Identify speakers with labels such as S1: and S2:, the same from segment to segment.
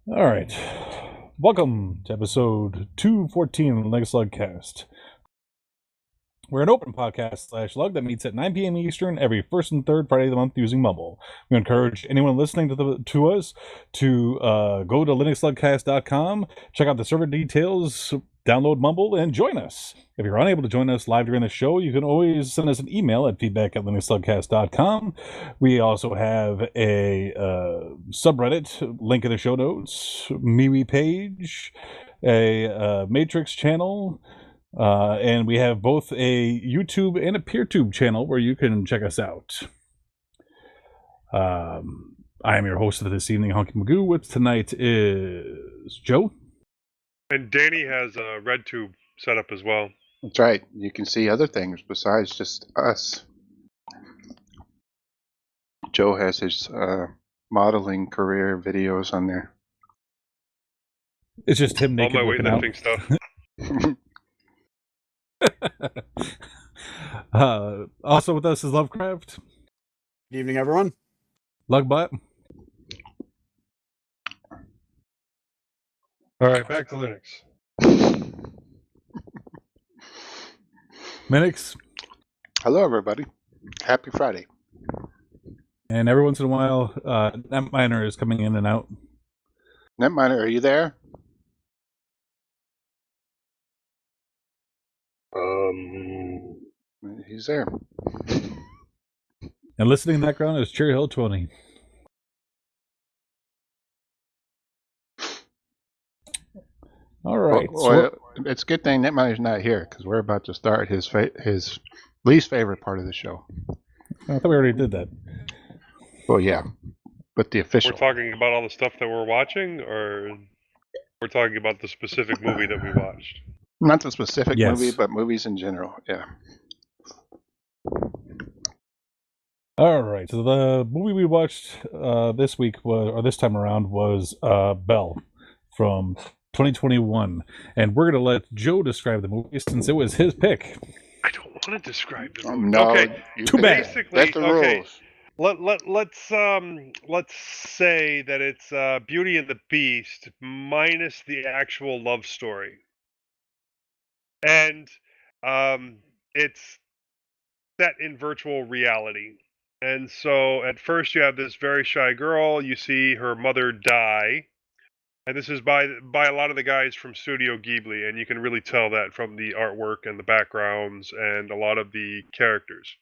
S1: All right. Welcome to episode 214 of the Linux Lugcast. We're an open podcast /lug that meets at 9 p.m. Eastern every first and third Friday of the month using Mumble. We encourage anyone listening to us to go to linuxlugcast.com, check out the server details, download Mumble, and join us. If you're unable to join us live during the show, you can always send us an email at feedback@linuxlugcast.com. We also have a subreddit, link in the show notes, MeWe page, a Matrix channel, and we have both a YouTube and a Peertube channel where you can check us out. I am your host for this evening, Honky Magoo. With tonight is Joe.
S2: And Danny has a red tube set up as well.
S3: That's right. You can see other things besides just us. Joe has his modeling career videos on there.
S1: It's just him naked
S2: all my
S1: working out.
S2: weightlifting stuff.
S1: Also with us is Lovecraft.
S4: Good evening, everyone.
S1: Lugbot.
S2: All right, back to Linux.
S1: Minnix.
S3: Hello, everybody. Happy Friday.
S1: And every once in a while, Netminer is coming in and out.
S3: Netminer, are you there? He's there.
S1: And listening in the background is Cherry Hill 20. All right.
S3: Well, it's a good thing Netminer's not here because we're about to start his least favorite part of the show.
S1: I thought we already did that.
S3: Well, yeah, but the official.
S2: We're talking about all the stuff that we're watching, or we're talking about the specific movie that we watched?
S3: Not the specific
S1: Yes.
S3: movie, but movies in general. Yeah.
S1: All right. So the movie we watched this week this time around was Belle from 2021, and we're gonna let Joe describe the movie since it was his pick.
S2: I don't want to describe the movie.
S3: No,
S2: okay.
S1: Too bad.
S2: Basically,
S3: That's the rules.
S2: Let's say that it's Beauty and the Beast minus the actual love story, and it's set in virtual reality. And so at first you have this very shy girl. You see her mother die, and this is by a lot of the guys from Studio Ghibli, and you can really tell that from the artwork and the backgrounds and a lot of the characters.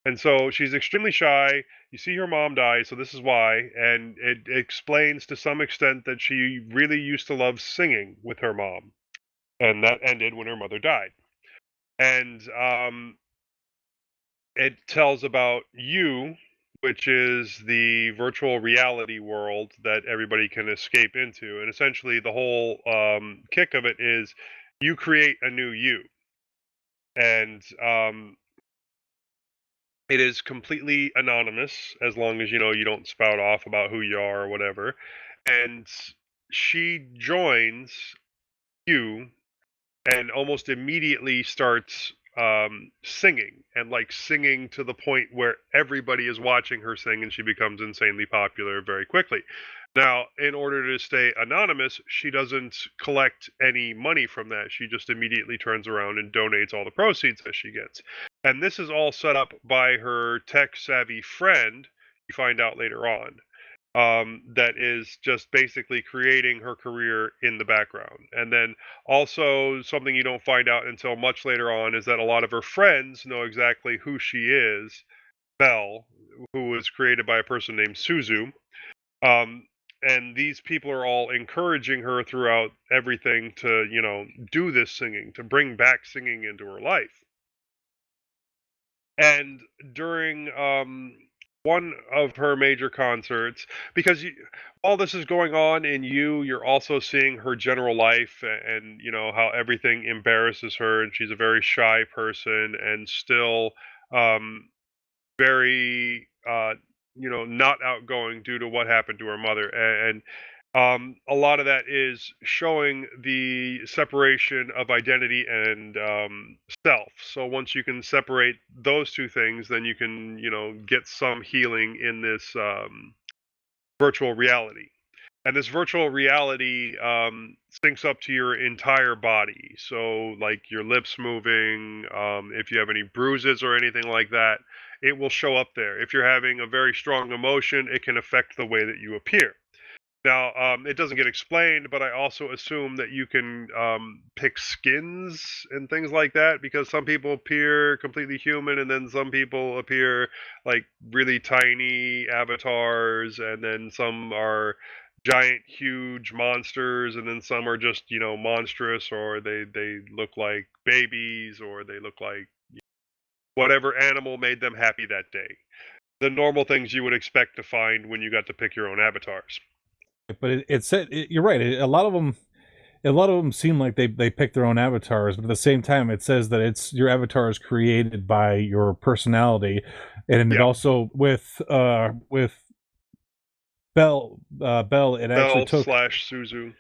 S2: And so she's extremely shy. You see her mom die, so this is why. And it explains to some extent that she really used to love singing with her mom. And that ended when her mother died. And it tells about You, which is the virtual reality world that everybody can escape into. And essentially the whole kick of it is you create a new you. And it is completely anonymous as long as, you don't spout off about who you are or whatever. And she joins You and almost immediately starts singing, and singing to the point where everybody is watching her sing, and she becomes insanely popular very quickly. Now, in order to stay anonymous, she doesn't collect any money from that. She just immediately turns around and donates all the proceeds that she gets. And this is all set up by her tech-savvy friend, you find out later on, that is just basically creating her career in the background. And then also something you don't find out until much later on is that a lot of her friends know exactly who she is, Belle, who was created by a person named Suzu. And these people are all encouraging her throughout everything to, do this singing, to bring back singing into her life. And during one of her major concerts, because all this is going on in you're also seeing her general life, and how everything embarrasses her, and she's a very shy person and still very not outgoing due to what happened to her mother. And a lot of that is showing the separation of identity and self. So once you can separate those two things, then you can, get some healing in this virtual reality. And this virtual reality syncs up to your entire body. So, like your lips moving, if you have any bruises or anything like that, it will show up there. If you're having a very strong emotion, it can affect the way that you appear. Now, it doesn't get explained, but I also assume that you can pick skins and things like that, because some people appear completely human, and then some people appear like really tiny avatars, and then some are giant, huge monsters, and then some are just, monstrous, or they look like babies, or they look like whatever animal made them happy that day. The normal things you would expect to find when you got to pick your own avatars.
S1: But it said you're right. A lot of them seem like they pick their own avatars, but at the same time, it says that it's your avatar is created by your personality, and it
S2: Yeah.
S1: also with Belle, it actually
S2: Belle
S1: took
S2: slash Suzu.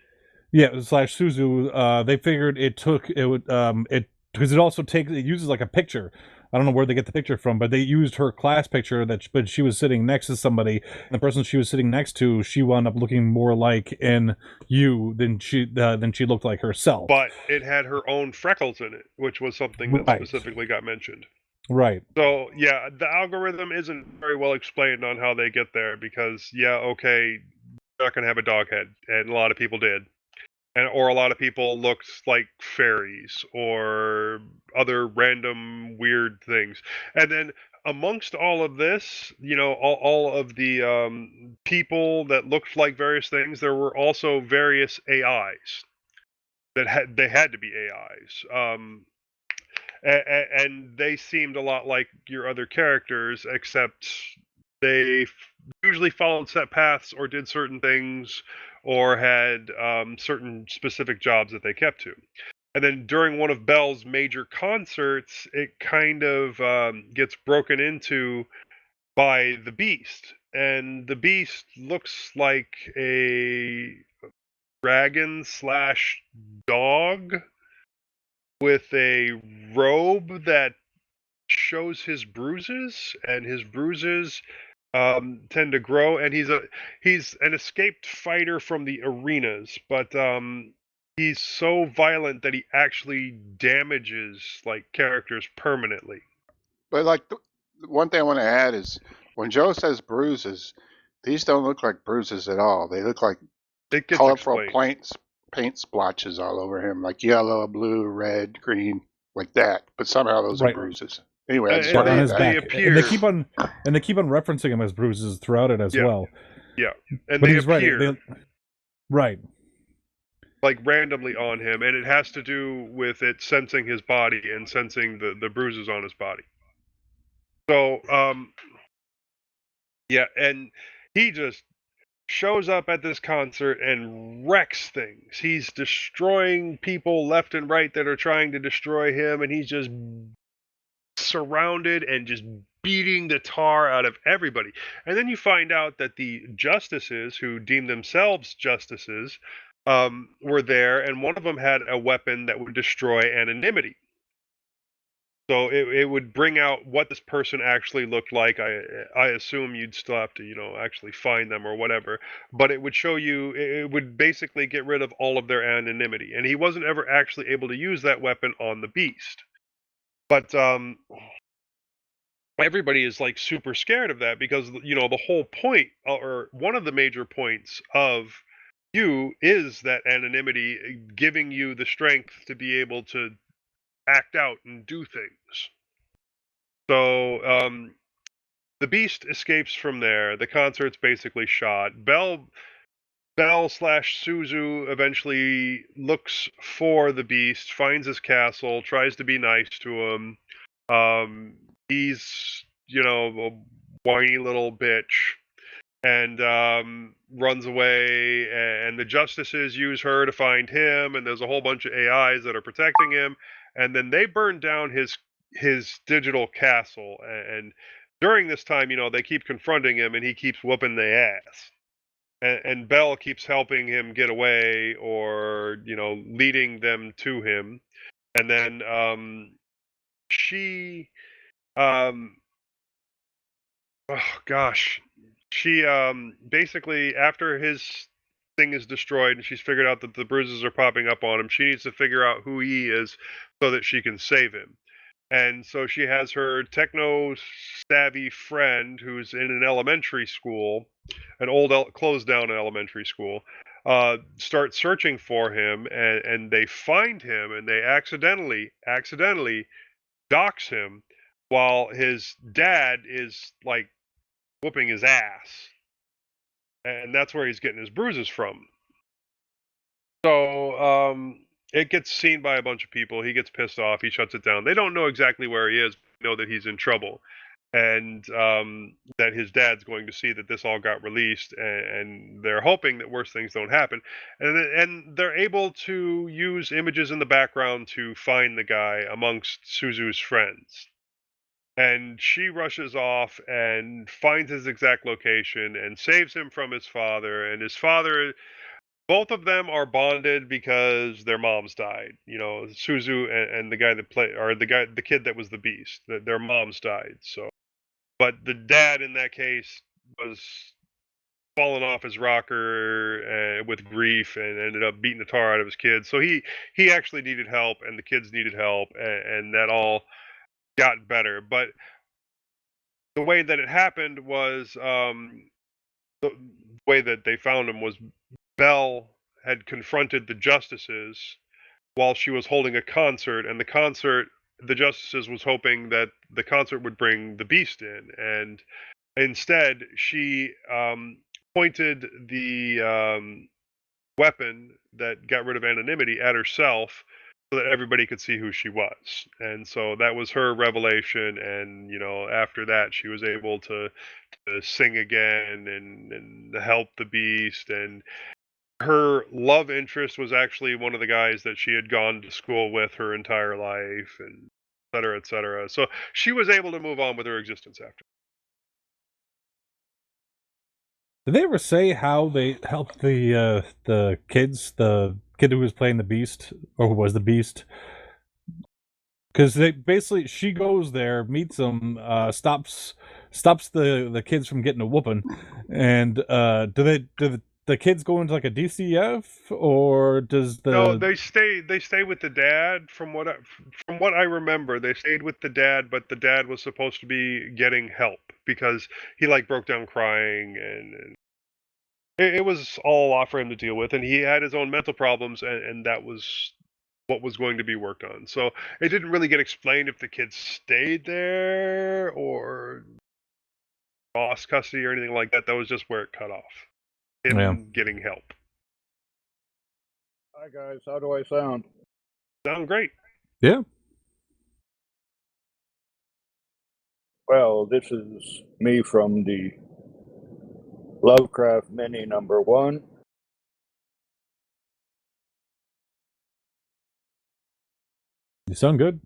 S1: slash Suzu. They figured it would it because it uses like a picture. I don't know where they get the picture from, but they used her class picture but she was sitting next to somebody, and the person she was sitting next to, she wound up looking more like in you than she looked like herself.
S2: But it had her own freckles in it, which was something that
S1: Right.
S2: specifically got mentioned.
S1: Right.
S2: So, yeah, the algorithm isn't very well explained on how they get there, because, okay, you're not going to have a dog head, and a lot of people did. Or a lot of people looked like fairies, or other random weird things. And then amongst all of this, all of the people that looked like various things, there were also various AIs they had to be AIs. And they seemed a lot like your other characters, except they usually followed set paths, or did certain things, or had certain specific jobs that they kept to. And then during one of Belle's major concerts, it kind of gets broken into by the Beast. And the Beast looks like a dragon slash dog with a robe that shows his bruises, and his bruises tend to grow. And he's an escaped fighter from the arenas, but he's so violent that he actually damages like characters permanently.
S3: But like the one thing I want to add is when Joe says bruises, these don't look like bruises at all. They look like
S2: It gets
S3: colorful
S2: explained.
S3: paint splotches all over him, like yellow, blue, red, green, like that. But somehow those are
S1: Right.
S3: bruises. Anyway, I just
S2: And
S3: want to
S1: on
S3: add
S1: his
S3: that.
S1: back,
S2: appear.
S1: and they keep on referencing him as bruises throughout it as
S2: Yeah.
S1: well.
S2: Yeah, and
S1: But
S2: they
S1: he's
S2: appear
S1: right. Right.
S2: like randomly on him, and it has to do with it sensing his body and sensing the bruises on his body. So, yeah, and he just shows up at this concert and wrecks things. He's destroying people left and right that are trying to destroy him, and he's just surrounded and just beating the tar out of everybody. And then you find out that the justices, who deem themselves justices, were there, and one of them had a weapon that would destroy anonymity. So it would bring out what this person actually looked like. I assume you'd still have to, actually find them or whatever. But it would show you, it would basically get rid of all of their anonymity. And he wasn't ever actually able to use that weapon on the Beast. But everybody is like super scared of that, because, the whole point, or one of the major points of you, is that anonymity, giving you the strength to be able to act out and do things. So, the Beast escapes from there. The concert's basically shot. Belle slash Suzu eventually looks for the Beast, finds his castle, tries to be nice to him. He's, a whiny little bitch, and runs away. And the justices use her to find him, and there's a whole bunch of AIs that are protecting him. And then they burn down his digital castle. And during this time, they keep confronting him, and he keeps whooping their ass. And Belle keeps helping him get away, or leading them to him. And then she oh gosh, she basically, after his thing is destroyed and she's figured out that the bruises are popping up on him. She needs to figure out who he is so that she can save him. And so she has her techno-savvy friend who's in an elementary school, an old closed-down elementary school, start searching for him, and they find him, and they accidentally dox him while his dad is, like, whooping his ass. And that's where he's getting his bruises from. So, it gets seen by a bunch of people. He gets pissed off. He shuts it down. They don't know exactly where he is, but know that he's in trouble. And that his dad's going to see that this all got released, and they're hoping that worse things don't happen. And they're able to use images in the background to find the guy amongst Suzu's friends. And she rushes off and finds his exact location and saves him from his father. And his father, both of them are bonded because their moms died. You know, Suzu and the guy that the kid that was the beast. Their moms died. So, but the dad in that case was falling off his rocker with grief and ended up beating the tar out of his kids. So he actually needed help, and the kids needed help, and that all got better. But the way that it happened was the way that they found him was Belle had confronted the justices while she was holding a concert, and the justices was hoping that the concert would bring the beast in, and instead she pointed the weapon that got rid of anonymity at herself so that everybody could see who she was. And so that was her revelation, and after that she was able to sing again and help the beast. And her love interest was actually one of the guys that she had gone to school with her entire life, and et cetera, et cetera. So she was able to move on with her existence after.
S1: Did they ever say how they helped the kids, the kid who was playing the beast, or who was the beast? Because she goes there, meets them, stops the kids from getting a whooping, and do the kids go into like a DCF, or does the...
S2: No, they stay with the dad. From what I remember, they stayed with the dad, but the dad was supposed to be getting help because he broke down crying, and it was all a lot for him to deal with, and he had his own mental problems, and that was what was going to be worked on. So it didn't really get explained if the kids stayed there or lost custody or anything like that. That was just where it cut off. Him getting help.
S5: Hi guys, how do I sound?
S2: Sound great.
S1: Yeah.
S5: Well, this is me from the Lovecraft Mini #1.
S1: You sound good.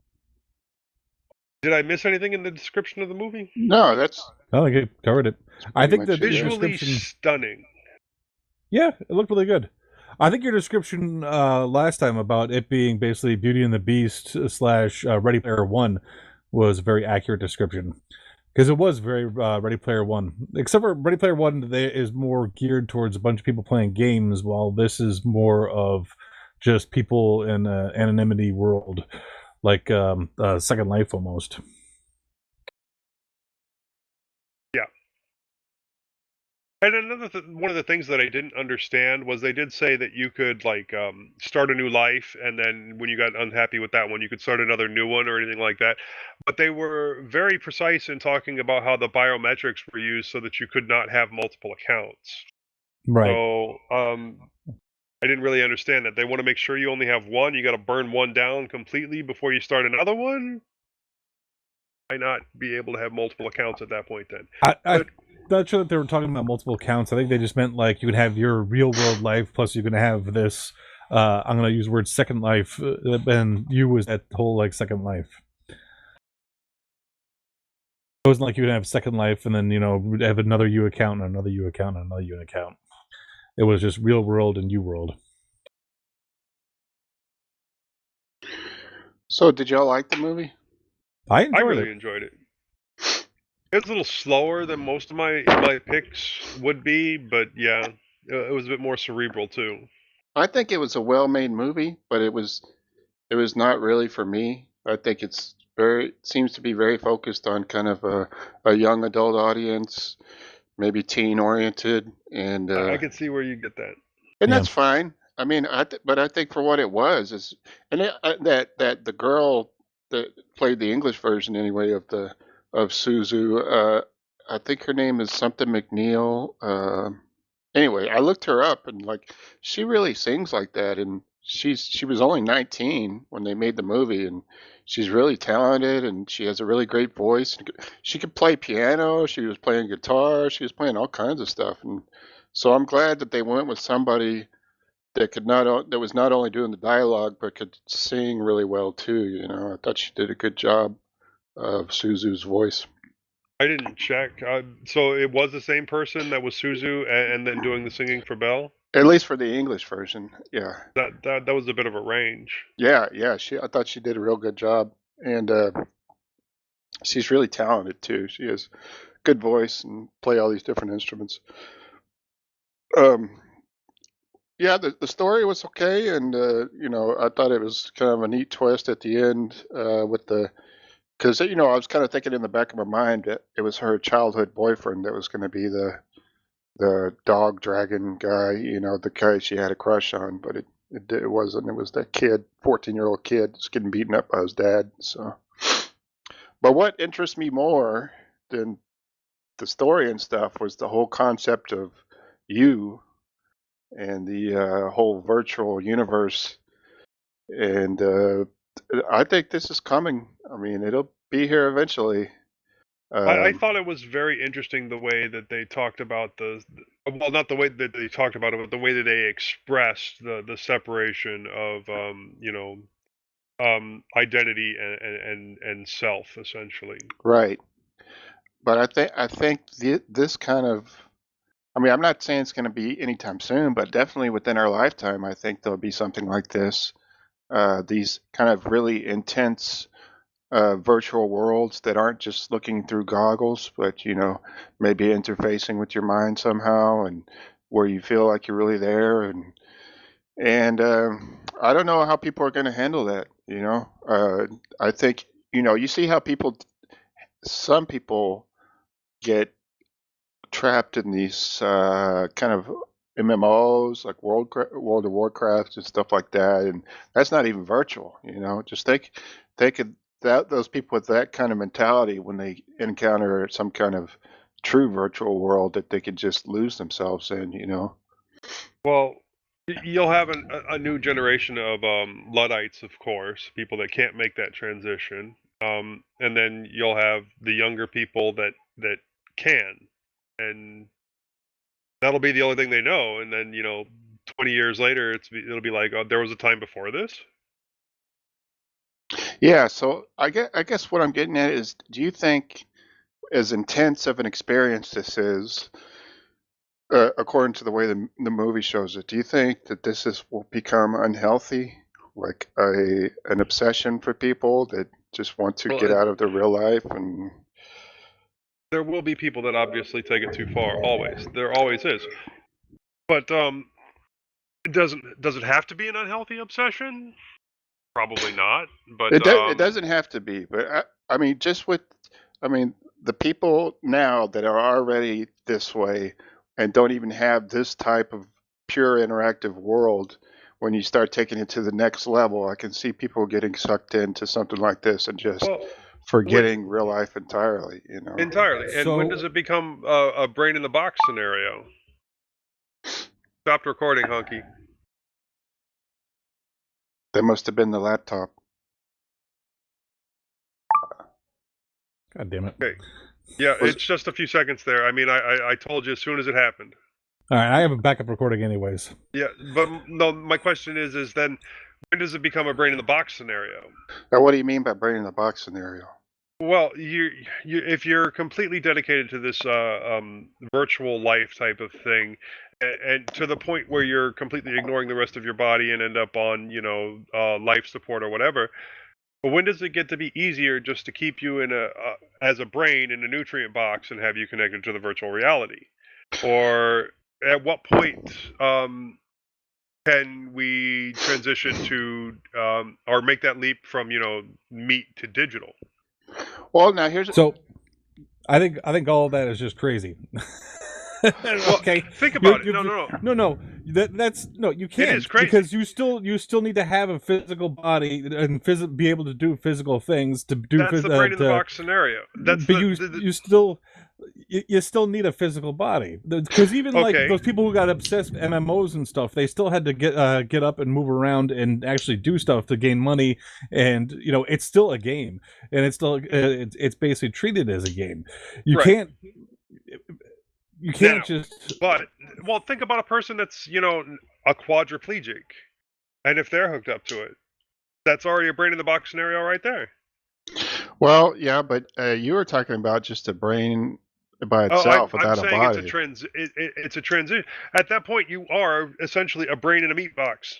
S2: Did I miss anything in the description of the movie?
S3: No, that's...
S1: I think it covered it. I think the
S2: visually
S1: description...
S2: stunning.
S1: Yeah, it looked really good. I think your description last time about it being basically Beauty and the Beast / Ready Player One was a very accurate description. Because it was very Ready Player One. Except for Ready Player One is more geared towards a bunch of people playing games, while this is more of just people in an anonymity world. Like Second Life almost.
S2: Yeah. And one of the things that I didn't understand was they did say that you could start a new life, and then when you got unhappy with that one, you could start another new one or anything like that. But they were very precise in talking about how the biometrics were used so that you could not have multiple accounts.
S1: Right.
S2: So I didn't really understand that. They want to make sure you only have one. You got to burn one down completely before you start another one. Why not be able to have multiple accounts at that point then?
S1: I'm not sure that they were talking about multiple accounts. I think they just meant you could have your real world life, plus you can have this, I'm going to use the word second life, and you was that whole second life. It wasn't like you would have second life and then, have another U account and another U account and another U account. It was just real world and U world.
S3: So, did y'all like the movie?
S1: I
S2: really enjoyed it. It was a little slower than most of my picks would be, but yeah, it was a bit more cerebral too.
S3: I think it was a well-made movie, but it was not really for me. I think seems to be very focused on kind of a young adult audience, maybe teen-oriented, and
S2: I can see where you get that.
S3: and
S1: Yeah.
S3: that's fine. I mean, but I think for what it was is, and that the girl that played the English version anyway of Suzu, I think her name is something McNeil. Anyway, I looked her up and like she really sings like that, and she was only 19 when they made the movie, and she's really talented, and she has a really great voice. She could play piano. She was playing guitar. She was playing all kinds of stuff, and so I'm glad that they went with somebody that that was not only doing the dialogue but could sing really well too. You know, I thought she did a good job of Suzu's voice.
S2: I didn't check. So it was the same person that was Suzu and then doing the singing for Belle?
S3: At least for the English version, yeah.
S2: That was a bit of a range.
S3: Yeah. I thought she did a real good job, and she's really talented too. She has good voice and play all these different instruments. Yeah, the story was okay, and I thought it was kind of a neat twist at the end because I was kind of thinking in the back of my mind that it was her childhood boyfriend that was going to be the dog dragon guy, the guy she had a crush on, but it wasn't. It was that kid, 14-year-old kid, just getting beaten up by his dad. So, but what interests me more than the story and stuff was the whole concept of you and the whole virtual universe. And I think this is coming. I mean, it'll be here eventually.
S2: I thought it was very interesting the way that they talked about well, not the way that they talked about it, but the way that they expressed the separation of identity and self, essentially.
S3: Right. But I think this kind of, I mean, I'm not saying it's going to be anytime soon, but definitely within our lifetime, I think there'll be something like this. These kind of really intense virtual worlds that aren't just looking through goggles, but maybe interfacing with your mind somehow, and where you feel like you're really there. And I don't know how people are going to handle that. I think you see how some people get trapped in these kind of MMOs like World of Warcraft and stuff like that, and that's not even virtual. Just think of those people with that kind of mentality when they encounter some kind of true virtual world that they could just lose themselves in.
S2: Well, you'll have a new generation of Luddites, of course, people that can't make that transition, and then you'll have the younger people that can, and that'll be the only thing they know. And then 20 years later, it'll be like, oh, there was a time before this.
S3: Yeah. So I guess what I'm getting at is, do you think, as intense of an experience this is, according to the way the movie shows it, do you think that will become unhealthy, like an obsession for people that just want to get out of their real life? And
S2: there will be people that obviously take it too far. Always, there always is. But does it have to be an unhealthy obsession? Probably not. But
S3: it doesn't have to be. But I mean, the people now that are already this way and don't even have this type of pure interactive world, when you start taking it to the next level, I can see people getting sucked into something like this and just forgetting real life entirely.
S2: Entirely. And when does it become a brain in the box scenario? Stopped recording, Honky.
S3: That must have been the laptop.
S1: God damn it.
S2: Okay. Yeah, it's just a few seconds there. I mean, I told you as soon as it happened.
S1: All right, I have a backup recording anyways.
S2: Yeah, but no, my question is then, when does it become a brain in the box scenario?
S3: Now, what do you mean by brain in the box scenario?
S2: Well, if you're completely dedicated to this virtual life type of thing, and to the point where you're completely ignoring the rest of your body and end up on life support or whatever, but when does it get to be easier just to keep you in as a brain in a nutrient box and have you connected to the virtual reality? Or at what point can we transition to or make that leap from meat to digital?
S3: Well, now here's
S1: So, I think all of that is just crazy. Okay,
S2: think about it. No.
S1: That's no. You can't.
S2: It is crazy
S1: because you still need to have a physical body and be able to do physical things to do.
S2: That's the brain in the box scenario. That's
S1: but you still need a physical body, because even like those people who got obsessed with MMOs and stuff, they still had to get up and move around and actually do stuff to gain money, and it's still a game, and it's still it's basically treated as a game. You can't just.
S2: But think about a person that's a quadriplegic, and if they're hooked up to it, that's already a brain in the box scenario right there.
S3: Well, yeah, but you were talking about just a brain by itself without a body.
S2: It's a transition. At that point, you are essentially a brain in a meat box.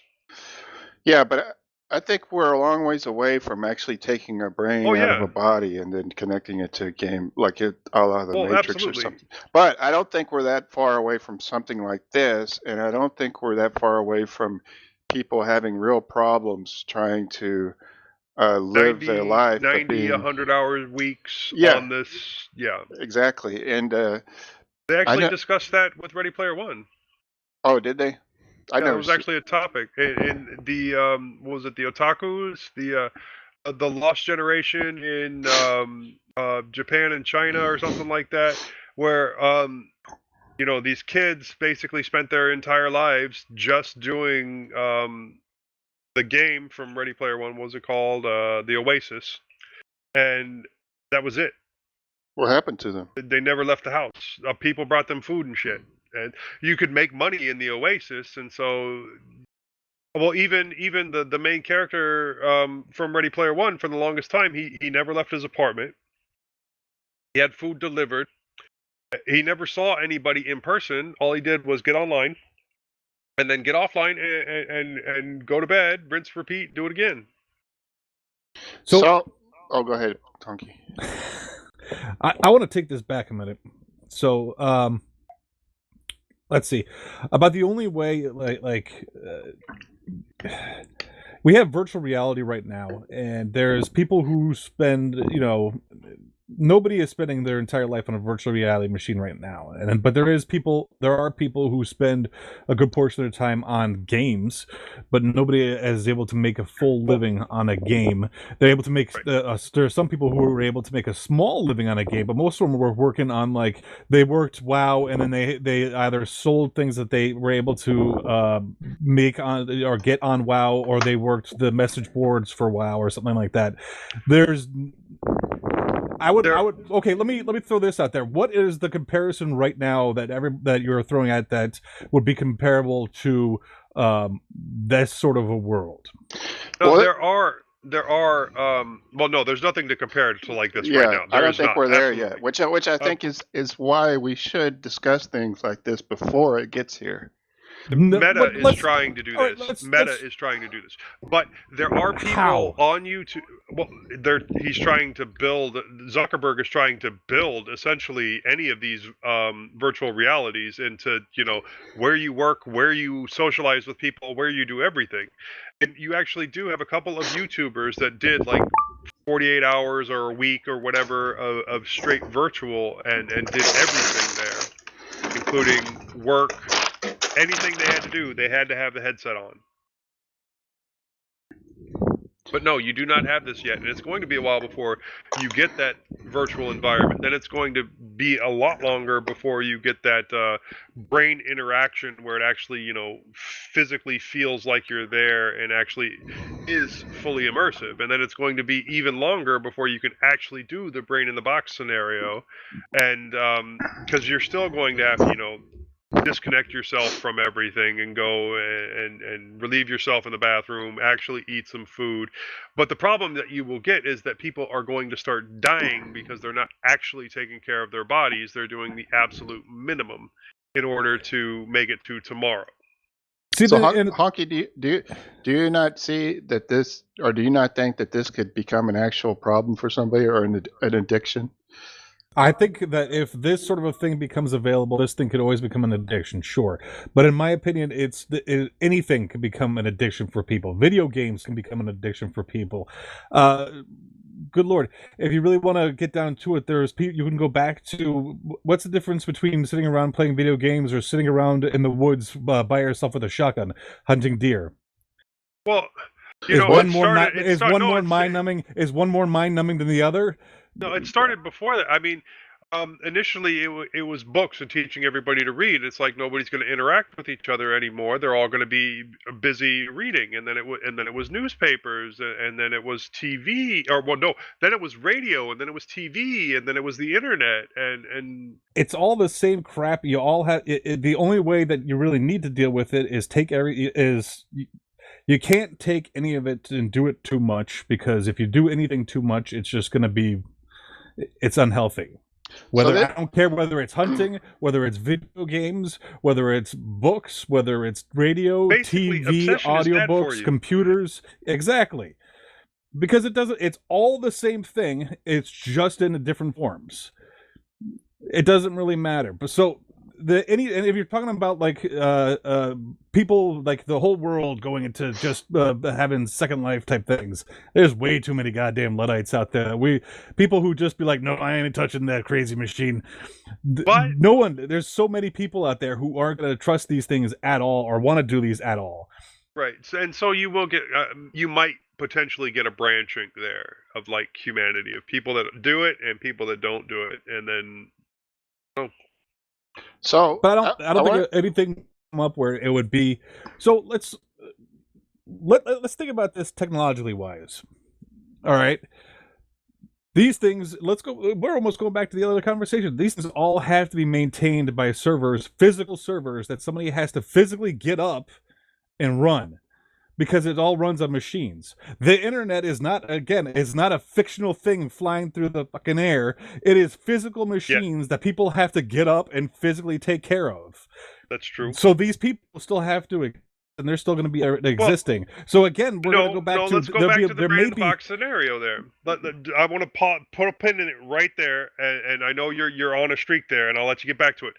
S3: Yeah, but I think we're a long ways away from actually taking a brain out of a body and then connecting it to a game, like a la the Matrix or something. But I don't think we're that far away from something like this, and I don't think we're that far away from people having real problems trying to live their life.
S2: 90, 100-hour weeks on this. Yeah.
S3: Exactly. And
S2: they actually discussed that with Ready Player One.
S3: Oh, did they?
S2: It was actually a topic in the what was it, the otakus, the Lost Generation in Japan and China or something like that, where these kids basically spent their entire lives just doing the game from Ready Player One. What was it called? The Oasis, and that was it.
S3: What happened to them?
S2: They never left the house. People brought them food and shit. And you could make money in the Oasis, and so, even the main character from Ready Player One, for the longest time, he never left his apartment. He had food delivered. He never saw anybody in person. All he did was get online, and then get offline and go to bed, rinse, repeat, do it again.
S3: So go ahead, Tonky.
S1: I want to take this back a minute. So, let's see. About the only way, we have virtual reality right now, and there's people who spend, nobody is spending their entire life on a virtual reality machine right now, but there are people who spend a good portion of their time on games, but nobody is able to make a full living on a game. They're able to make there are some people who are able to make a small living on a game, but most of them were working on, like, they worked WoW, and then they either sold things that they were able to make on or get on WoW, or they worked the message boards for WoW or something like that. I would okay. Let me throw this out there. What is the comparison right now that you're throwing at that would be comparable to this sort of a world?
S2: No, there are. No, there's nothing to compare it to like this right now.
S3: I don't think we're there yet. Which I think is why we should discuss things like this before it gets here.
S2: Meta is trying to do this. Meta is trying to do this. But there are people on YouTube. Well, he's trying to build. Zuckerberg is trying to build essentially any of these virtual realities into where you work, where you socialize with people, where you do everything. And you actually do have a couple of YouTubers that did like 48 hours or a week or whatever of straight virtual and did everything there, including work. Anything they had to do, they had to have the headset on. But no, you do not have this yet, and it's going to be a while before you get that virtual environment. Then it's going to be a lot longer before you get that brain interaction where it actually, physically feels like you're there and actually is fully immersive. And then it's going to be even longer before you can actually do the brain in the box scenario, and because you're still going to have to, disconnect yourself from everything and go and relieve yourself in the bathroom, actually eat some food. But the problem that you will get is that people are going to start dying because they're not actually taking care of their bodies. They're doing the absolute minimum in order to make it to tomorrow.
S3: So, Honky, do you not see that this, or do you not think that this could become an actual problem for somebody or an addiction?
S1: I think that if this sort of a thing becomes available, this thing could always become an addiction, sure. But in my opinion, anything can become an addiction for people. Video games can become an addiction for people. Good Lord, if you really want to get down to it, there's people you can go back to. What's the difference between sitting around playing video games or sitting around in the woods by yourself with a shotgun hunting deer?
S2: Well,
S1: Is one more mind numbing than the other?
S2: No, it started before that. I mean, initially it was books and teaching everybody to read. It's like nobody's going to interact with each other anymore. They're all going to be busy reading, and then it was newspapers, and then it was TV, then it was radio, and then it was TV, and then it was the internet, and
S1: it's all the same crap. You all have the only way that you really need to deal with it is you can't take any of it and do it too much, because if you do anything too much, it's just going to be, it's unhealthy. I don't care whether it's hunting, whether it's video games, whether it's books, whether it's radio,
S2: basically,
S1: TV, audiobooks, computers. Exactly. Because it's all the same thing. It's just in different forms. It doesn't really matter. But so and if you're talking about like people, like the whole world going into just having Second Life type things, there's way too many goddamn Luddites out there. People who just be like, no, I ain't touching that crazy machine.
S2: But
S1: no one. There's so many people out there who aren't going to trust these things at all or want to do these at all.
S2: Right, and so you will get, you might potentially get a branching there of like humanity, of people that do it and people that don't do it, and then.
S3: So,
S1: but I don't think anything come up where it would be. So let's think about this technologically wise. All right, these things. Let's go. We're almost going back to the other conversation. These things all have to be maintained by servers, physical servers that somebody has to physically get up and run, because it all runs on machines. The internet is not a fictional thing flying through the fucking air. It is physical machines that people have to get up and physically take care of.
S2: That's true.
S1: So these people still have to, and they're still going to be existing. So again, we're going to go back to...
S2: Let's go back to the brain-in-the-box scenario there. I want to put a pin in it right there, and I know you're on a streak there, and I'll let you get back to it.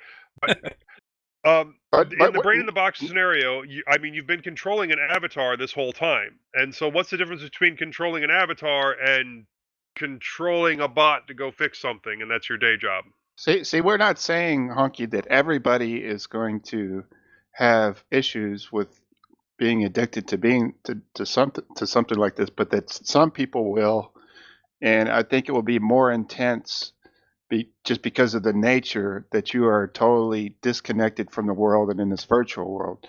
S2: But in the brain-in-the-box scenario, you've been controlling an avatar this whole time. And so what's the difference between controlling an avatar and controlling a bot to go fix something, and that's your day job?
S3: See, we're not saying, Honky, that everybody is going to have issues with being addicted to something like this, but that some people will, and I think it will be more intense just because of the nature that you are totally disconnected from the world and in this virtual world.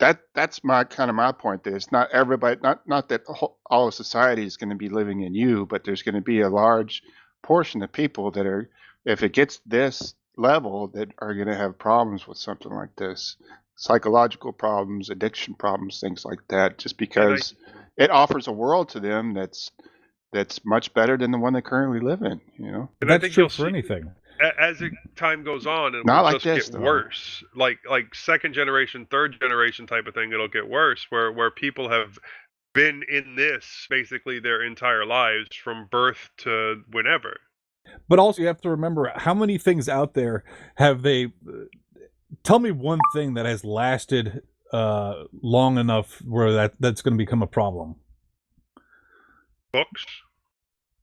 S3: That's my point there. It's not everybody, not that all of society is going to be living in you, but there's going to be a large portion of people that are, if it gets this level, that are going to have problems with something like this. Psychological problems, addiction problems, things like that, just because it offers a world to them that's much better than the one they currently live in, you know.
S2: And
S1: that's true for anything.
S2: As time goes on, it
S3: will
S2: just get worse. Like second generation, third generation type of thing, it'll get worse, where people have been in this basically their entire lives from birth to whenever.
S1: But also you have to remember, how many things out there have they... Tell me one thing that has lasted long enough where that's going to become a problem.
S2: Books?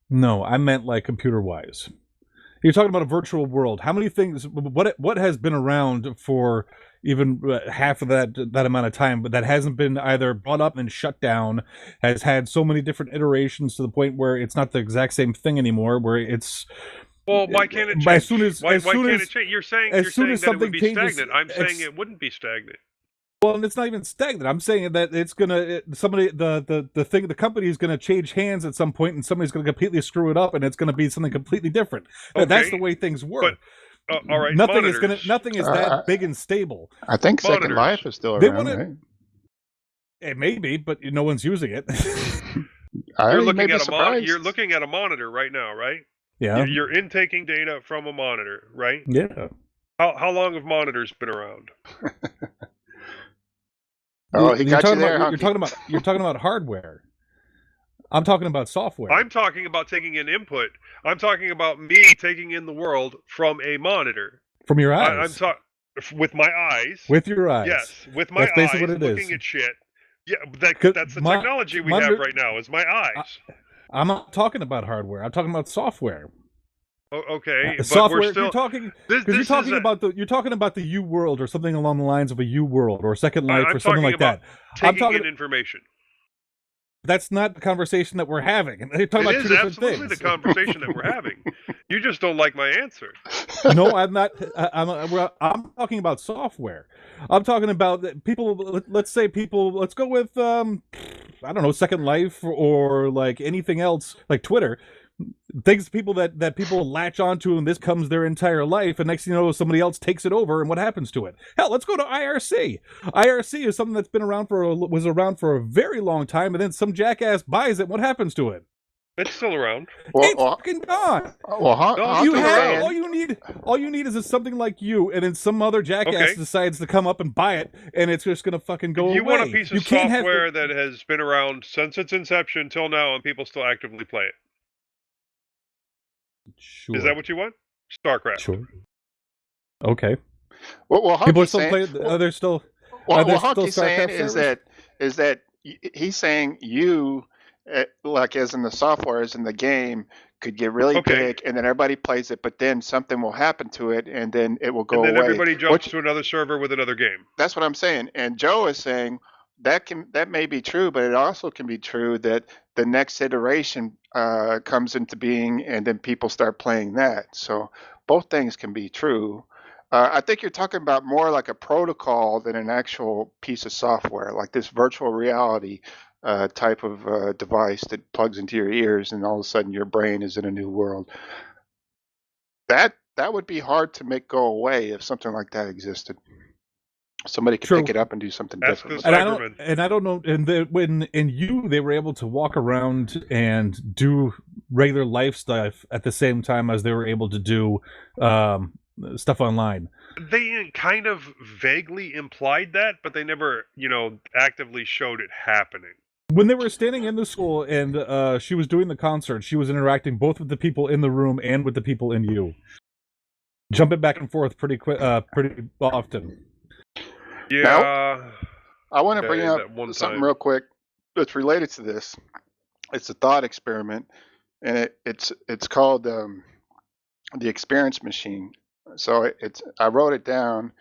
S2: No,
S1: I meant like computer-wise. You're talking about a virtual world. How many things? What has been around for even half of that amount of time, but that hasn't been either brought up and shut down? Has had so many different iterations to the point where it's not the exact same thing anymore. Where it's
S2: why can't it change? Why can't it change? You're saying that it would be stagnant. I'm saying it wouldn't be stagnant.
S1: Well, and it's not even stagnant. I'm saying that it's gonna the company is gonna change hands at some point, and somebody's gonna completely screw it up, and it's gonna be something completely different. Okay. That's the way things work.
S2: But, all right,
S1: nothing is that big and stable.
S3: I think Second Life is still around. Right?
S1: It may be, but no one's using it.
S2: You're looking at a monitor right now, right?
S1: Yeah.
S2: You're intaking data from a monitor, right?
S1: Yeah.
S2: How long have monitors been around?
S3: Oh, he got you there.
S1: You're talking about hardware. I'm talking about software.
S2: I'm talking about taking in input. I'm talking about me taking in the world from a monitor.
S1: From your
S2: I'm
S1: eyes.
S2: talking with my eyes.
S1: With your eyes.
S2: Yes, with my
S1: That's basically
S2: eyes,
S1: what it
S2: looking
S1: is.
S2: at shit. Yeah,
S1: 'Cause
S2: that's the
S1: my-
S2: technology we
S1: my-
S2: have right now. Is my eyes.
S1: I'm not talking about hardware. I'm talking about software.
S2: Okay, but
S1: Software.
S2: we're still
S1: You're talking
S2: this
S1: because you're
S2: is
S1: talking about the U world or something along the lines of a U world or Second Life
S2: I'm
S1: or something
S2: talking
S1: like that.
S2: about
S1: I'm talking.
S2: taking in information.
S1: That's not the conversation that we're having. You're talking
S2: It
S1: about two
S2: is
S1: different
S2: absolutely
S1: things.
S2: the conversation that we're having. You just don't like my answer.
S1: No, I'm not. I'm talking about software. I'm talking about people. Let's say people. Let's go with I don't know, Second Life or like anything else, like Twitter. Things people that people latch onto, and this comes their entire life, and next thing you know, somebody else takes it over, and what happens to it? Hell, let's go to IRC. IRC is something that's been around was around for a very long time, and then some jackass buys it. What happens to it?
S2: It's still around.
S1: It's fucking gone.
S3: Well,
S2: No,
S1: You
S3: Honky's
S1: have
S3: saying-
S1: all you need is something like you, and then some other jackass
S2: Okay.
S1: decides to come up and buy it, and it's just gonna fucking go
S2: You
S1: away.
S2: want a piece of
S1: You can't have-
S2: software that has been around since its inception till now, and people still actively play it.
S1: Sure.
S2: Is that what you want? StarCraft.
S1: Sure. Okay.
S3: Well,
S1: People are
S3: Honky's
S1: still
S3: saying,
S1: playing. Are there still?
S3: well,
S1: are there
S3: what
S1: still
S3: Honky's saying
S1: StarCraft
S3: is that he's saying you, like as in the software, as in the game, could get really
S2: Okay.
S3: big, and then everybody plays it, but then something will happen to it, and then it will go
S2: And then
S3: away.
S2: everybody jumps to another server with another game.
S3: That's what I'm saying. And Joe is saying that may be true, but it also can be true that the next iteration comes into being, and then people start playing that. So both things can be true. I think you're talking about more like a protocol than an actual piece of software, like this virtual reality type of device that plugs into your ears, and all of a sudden your brain is in a new world. That would be hard to make go away if something like that existed. Somebody could
S1: True.
S3: pick it up and do something
S2: Ask
S3: different.
S2: the
S1: And
S2: Cyberman.
S1: I don't know. And when in you, they were able to walk around and do regular life stuff at the same time as they were able to do stuff online.
S2: They kind of vaguely implied that, but they never, actively showed it happening.
S1: When they were standing in the school and she was doing the concert, she was interacting both with the people in the room and with the people in you, jumping back and forth pretty often.
S2: Yeah.
S3: I want to
S2: Okay,
S3: bring up
S2: that one
S3: something
S2: time.
S3: real quick that's related to this. It's a thought experiment, and it's called the experience machine. So I wrote it down.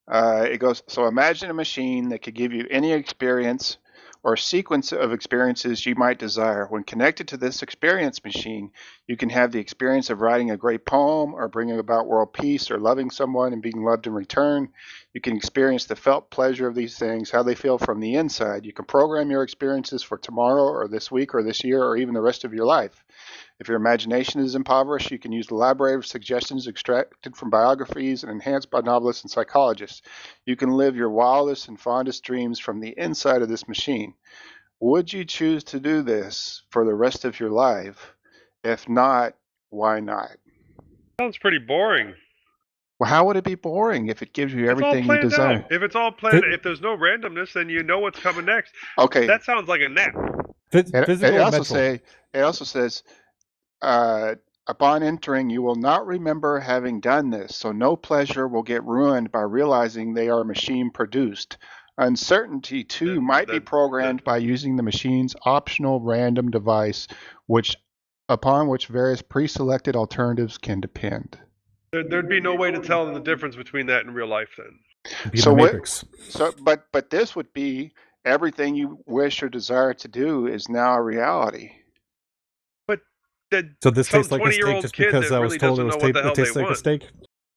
S3: It goes, so imagine a machine that could give you any experience or sequence of experiences you might desire. When connected to this experience machine, you can have the experience of writing a great poem or bringing about world peace or loving someone and being loved in return. You can experience the felt pleasure of these things, how they feel from the inside. You can program your experiences for tomorrow or this week or this year or even the rest of your life. If your imagination is impoverished, you can use elaborate suggestions extracted from biographies and enhanced by novelists and psychologists. You can live your wildest and fondest dreams from the inside of this machine. Would you choose to do this for the rest of your life? If not, why not?
S2: Sounds pretty boring.
S3: Well, how would it be boring if it gives you
S2: It's all
S3: everything you
S2: planned
S3: desire?
S2: out. If it's all planned, if there's no randomness, then you know what's coming next.
S3: Okay.
S2: That sounds like a nap.
S1: Physical
S3: It
S1: and
S3: also
S1: mental.
S3: it also says, upon entering, you will not remember having done this, so no pleasure will get ruined by realizing they are machine produced. Uncertainty too might be programmed by using the machine's optional random device, upon which various pre-selected alternatives can depend.
S2: There'd be no way to tell the difference between that and real life then.
S1: Be
S3: So
S1: the
S3: what-
S1: Matrix.
S3: But this would be everything you wish or desire to do is now a reality.
S1: So this
S2: Some
S1: tastes like a steak
S2: 20-year-old
S1: just
S2: kid
S1: because
S2: that
S1: I was
S2: really
S1: told
S2: doesn't
S1: it
S2: know what the hell
S1: tastes
S2: they
S1: like a
S2: want.
S1: steak.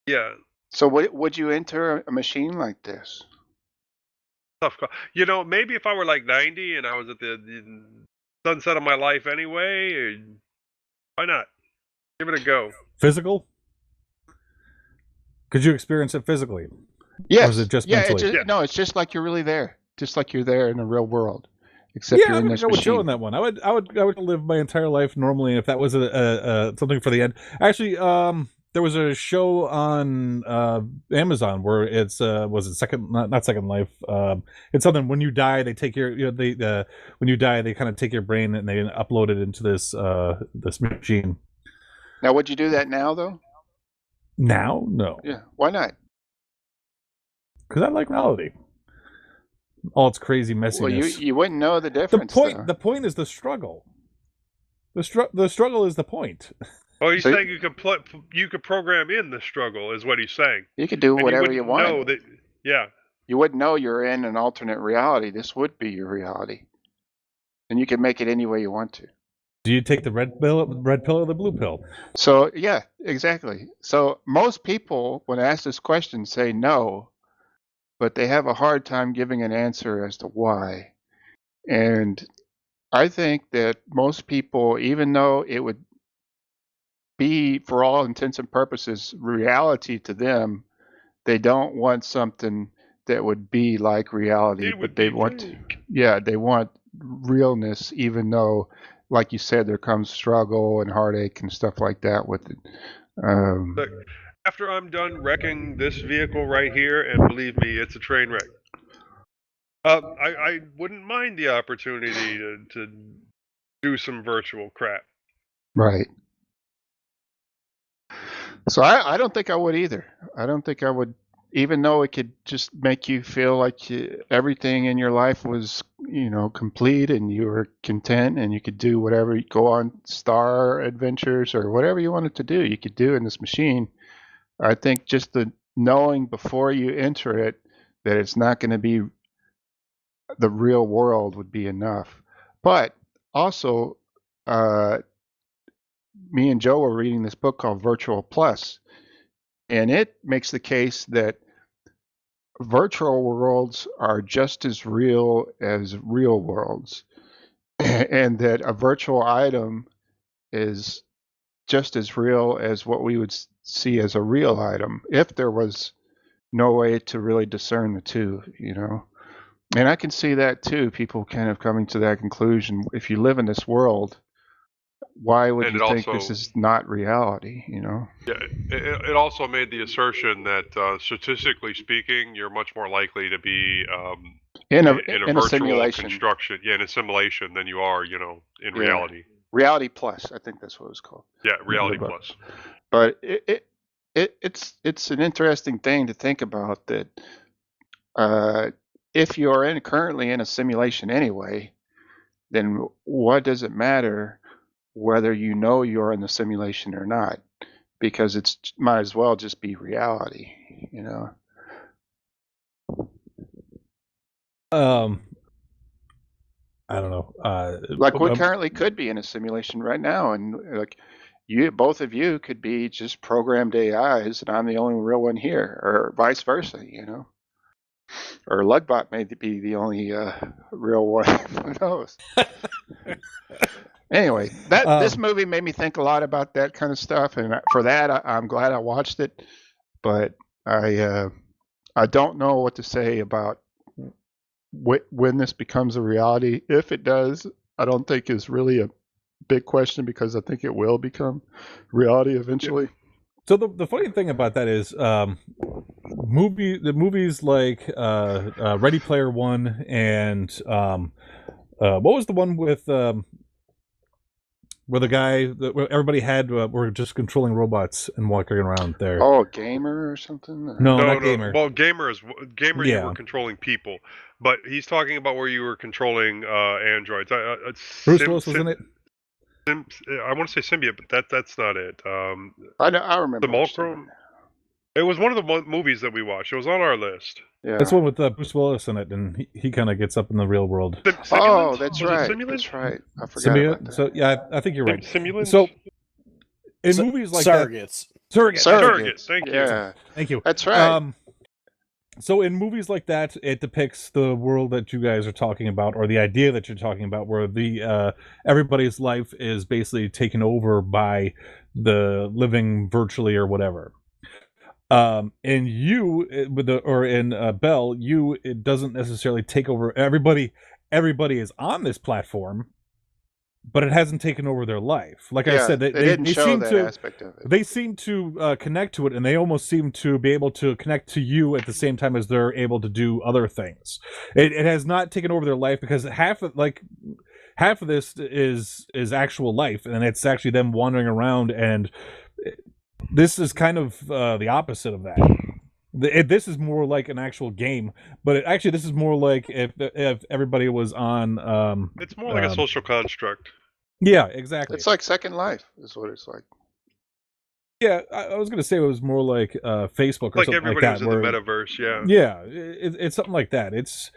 S2: Yeah.
S3: So would you enter a machine like this?
S2: Tough call. Maybe if I were like 90 and I was at the sunset of my life anyway, why not? Give it a go.
S1: Physical? Could you experience it physically?
S3: Yes.
S1: Or is it just
S3: yeah,
S1: mentally?
S3: No, it's just like you're really there. Just like you're there in the real world. Except
S1: Yeah,
S3: you're
S1: I'm
S3: in
S1: gonna
S3: this
S1: go with Joe
S3: machine.
S1: on that one. I would live my entire life normally if that was a something for the end. Actually, there was a show on Amazon where it's was it not Second Life? It's something when you die they take your when you die they kind of take your brain and they upload it into this this machine.
S3: Now, would you do that now, though?
S1: Now, no,
S3: Yeah. Why not?
S1: because I like reality. All its crazy messiness.
S3: Well, you wouldn't know the difference.
S1: The point is the struggle. The struggle is the point.
S2: Oh, he's
S3: So-
S2: saying you could program in the struggle, is what he's saying.
S3: You could do
S2: And
S3: whatever you
S2: wouldn't
S3: want.
S2: know that, yeah.
S3: You wouldn't know you're in an alternate reality. This would be your reality, and you can make it any way you want to.
S1: Do you take the red pill or the blue pill?
S3: So yeah, exactly. So most people, when asked this question, say no, but they have a hard time giving an answer as to why. And I think that most people, even though it would be, for all intents and purposes, reality to them, they don't want something that would be like reality,
S2: It would
S3: but they
S2: be
S3: want,
S2: fake.
S3: yeah, they want realness, even though, like you said, there comes struggle and heartache and stuff like that with it.
S2: Look, after I'm done wrecking this vehicle right here, and believe me, it's a train wreck. I wouldn't mind the opportunity to do some virtual crap.
S3: Right. So I don't think I would either. I don't think I would, even though it could just make you feel like everything in your life was, complete and you were content and you could do whatever, you go on star adventures or whatever you wanted to do, you could do in this machine. I think just the knowing before you enter it that it's not going to be the real world would be enough. But also, me and Joe were reading this book called Virtual Plus, and it makes the case that virtual worlds are just as real as real worlds, and that a virtual item is just as real as what we would see as a real item if there was no way to really discern the two, And I can see that too, people kind of coming to that conclusion. If you live in this world, why would
S2: And
S3: you
S2: it
S3: think
S2: also-
S3: this is not reality,
S2: Yeah, it also made the assertion that statistically speaking, you're much more likely to be
S3: in a
S2: virtual
S3: simulation.
S2: construction, in a simulation than you are, in reality.
S3: Reality Plus, I think that's what it was called.
S2: Yeah, reality
S3: But-
S2: plus.
S3: But it's an interesting thing to think about that if you're currently in a simulation anyway, then what does it matter whether you know you're in the simulation or not? Because it might as well just be reality,
S1: I don't know.
S3: Like we currently could be in a simulation right now, and like both of you could be just programmed AIs, and I'm the only real one here, or vice versa, Or Lugbot may be the only real one. Who knows? Anyway, this movie made me think a lot about that kind of stuff, and for that, I'm glad I watched it. But I don't know what to say about when this becomes a reality. If it does, I don't think is really a big question, because I think it will become reality eventually.
S1: So the funny thing about that is, movies like Ready Player One and what was the one with where the guy where everybody had were just controlling robots and walking around there?
S3: Oh, a gamer or something?
S1: No, not Gamer.
S2: Well, gamer you
S1: Yeah.
S2: were controlling people, but he's talking about where you were controlling androids.
S1: Bruce Willis was in it.
S2: I want to say symbiote, but that's not it.
S3: I remember.
S2: The Mulchrome. It was one of the movies that we watched. It was on our list.
S3: Yeah.
S1: That's one with Bruce Willis in it, and he kind of gets up in the real world.
S3: Oh,
S2: Simulant?
S3: that's
S2: Was it
S3: right.
S2: Simulant?
S3: That's right. I forgot about
S1: Symbiote.
S3: that.
S1: So yeah, I think you're right.
S2: Simulant?
S1: So in movies like
S4: Surrogates.
S1: that, surrogate.
S2: Surrogate, thank you.
S3: Yeah,
S1: Thank you.
S3: that's right.
S1: So in movies like that, it depicts the world that you guys are talking about, or the idea that you're talking about, where the everybody's life is basically taken over by the living virtually or whatever. And you in Belle, it doesn't necessarily take over everybody. Everybody is on this platform, but it hasn't taken over their life. Like I
S3: Yeah,
S1: said,
S3: they didn't show
S1: seem
S3: that
S1: to
S3: aspect of it.
S1: they seem to connect to it, and they almost seem to be able to connect to you at the same time as they're able to do other things. It has not taken over their life, because half of this is actual life, and it's actually them wandering around, and this is kind of the opposite of that. This is more like an actual game, but actually this is more like if everybody was on
S2: It's more like a social construct.
S1: yeah, exactly.
S3: It's like Second Life, is what it's like.
S1: Yeah, I was gonna say it was more like Facebook or
S2: Like
S1: something
S2: everybody
S1: like that.
S2: was in the metaverse, yeah.
S1: Yeah, it's something like that. It's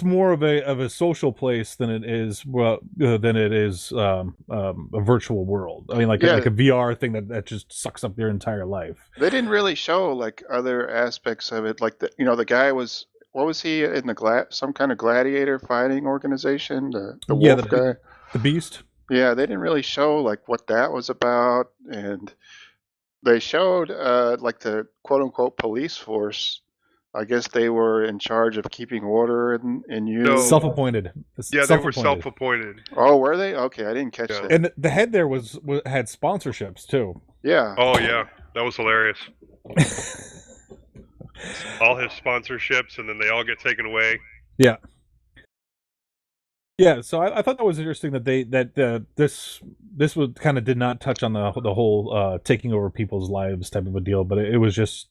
S1: more of a social place than it is a virtual world. I mean, like a VR thing that just sucks up your entire life.
S3: They didn't really show like other aspects of it. Like the guy was, what was he in the some kind of gladiator fighting organization? The wolf guy,
S1: the beast.
S3: Yeah, they didn't really show like what that was about, and they showed like the quote unquote police force. I guess they were in charge of keeping order in you.
S2: No.
S1: Self-appointed.
S2: Yeah, they were self-appointed.
S3: Oh, were they? Okay, I didn't catch that.
S1: And the head there had sponsorships too.
S3: Yeah.
S2: Oh yeah, that was hilarious. All his sponsorships, and then they all get taken away.
S1: Yeah. Yeah, so I thought that was interesting that this was kind of did not touch on the whole taking over people's lives type of a deal, but it was just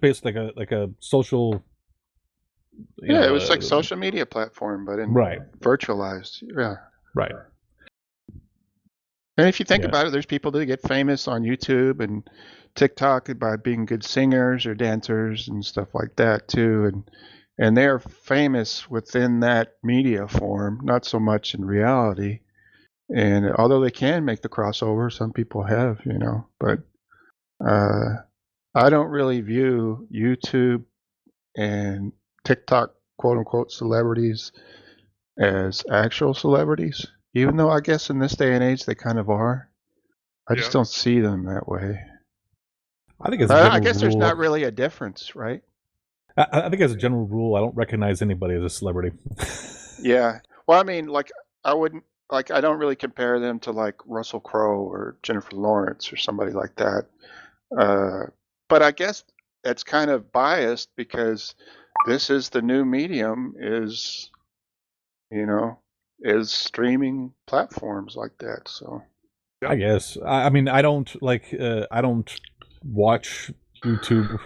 S1: basically like a social.
S3: Yeah, it was like social media platform, but virtualized. Yeah.
S1: Right.
S3: And if you think about it, there's people that get famous on YouTube and TikTok by being good singers or dancers and stuff like that too, and they're famous within that media form, not so much in reality. And although they can make the crossover, some people have, but I don't really view YouTube and TikTok quote unquote celebrities as actual celebrities, even though I guess in this day and age they kind of are. I just don't see them that way.
S1: I think
S3: I guess there's not really a difference, right?
S1: I think as a general rule, I don't recognize anybody as a celebrity.
S3: Yeah. Well, I mean, like, I don't really compare them to like Russell Crowe or Jennifer Lawrence or somebody like that. But I guess that's kind of biased because this is the new medium is streaming platforms like that. So
S1: I guess. I mean, I don't watch YouTube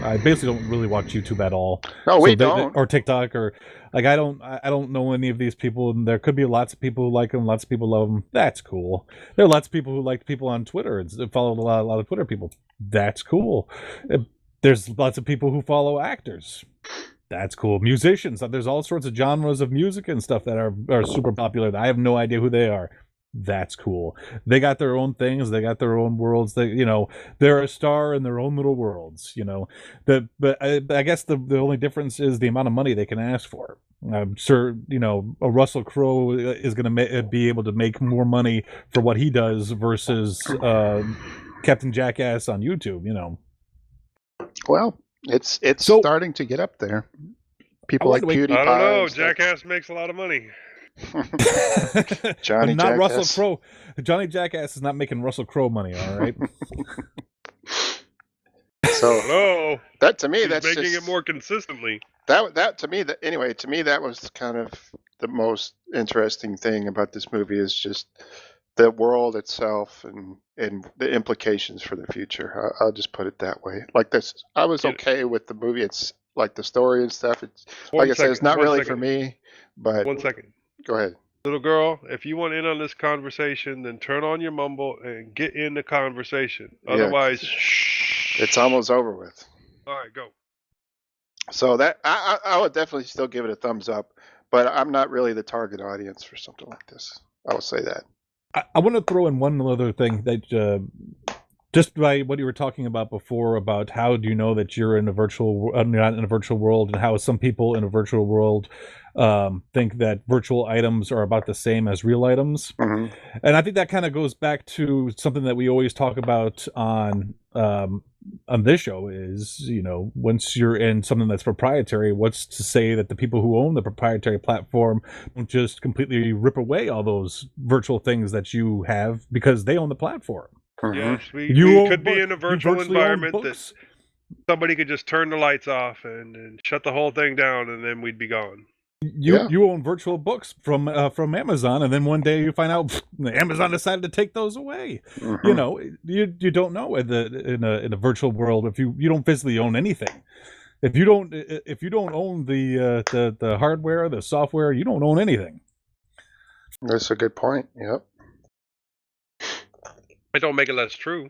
S1: I basically don't really watch YouTube at all.
S3: No, we don't.
S1: Or TikTok, or like I don't know any of these people, and there could be lots of people who like them, lots of people love them. That's cool. There are lots of people who like people on Twitter and follow a lot of Twitter people. That's cool. There's lots of people who follow actors. That's cool. Musicians. There's all sorts of genres of music and stuff that are super popular. I have no idea who they are. That's cool. They got their own things. They got their own worlds. They're a star in their own little worlds. But I guess the only difference is the amount of money they can ask for. I'm sure a Russell Crowe is going to be able to make more money for what he does versus Captain Jackass on YouTube.
S3: Well, it's starting to get up there. People like PewDiePie.
S2: I don't know. Jackass makes a lot of money.
S3: Johnny
S1: not
S3: Jackass.
S1: Russell Crowe. Johnny Jackass is not making Russell Crowe money, all right?
S3: So that to me, that's
S2: making
S3: just,
S2: it more consistently.
S3: That to me, that was kind of the most interesting thing about this movie is just the world itself and the implications for the future. I'll just put it that way. Like this, I was okay with the movie. It's like the story and stuff. It's like I said, it's not really for me. But
S2: 1 second.
S3: Go ahead.
S2: Little girl, if you want in on this conversation, then turn on your mumble and get in the conversation. Otherwise, shh.
S3: It's almost over with.
S2: All right, go.
S3: So that I would definitely still give it a thumbs up, but I'm not really the target audience for something like this. I will say that.
S1: I want to throw in one other thing that just by what you were talking about before about how do you know that you're in a not in a virtual world, and how some people in a virtual world think that virtual items are about the same as real items.
S3: Mm-hmm.
S1: And I think that kind of goes back to something that we always talk about on on this show is, once you're in something that's proprietary, what's to say that the people who own the proprietary platform don't just completely rip away all those virtual things that you have because they own the platform?
S2: Yes, we
S1: You
S2: could be in a virtual
S1: virtually own
S2: environment that
S1: books.
S2: somebody could just turn the lights off and shut the whole thing down, and then we'd be gone.
S1: You own virtual books from Amazon, and then one day you find out Amazon decided to take those away. You don't know in a virtual world if you don't physically own anything. If you don't own the hardware, the software, you don't own anything.
S3: That's a good point. Yep.
S2: It don't make it less true.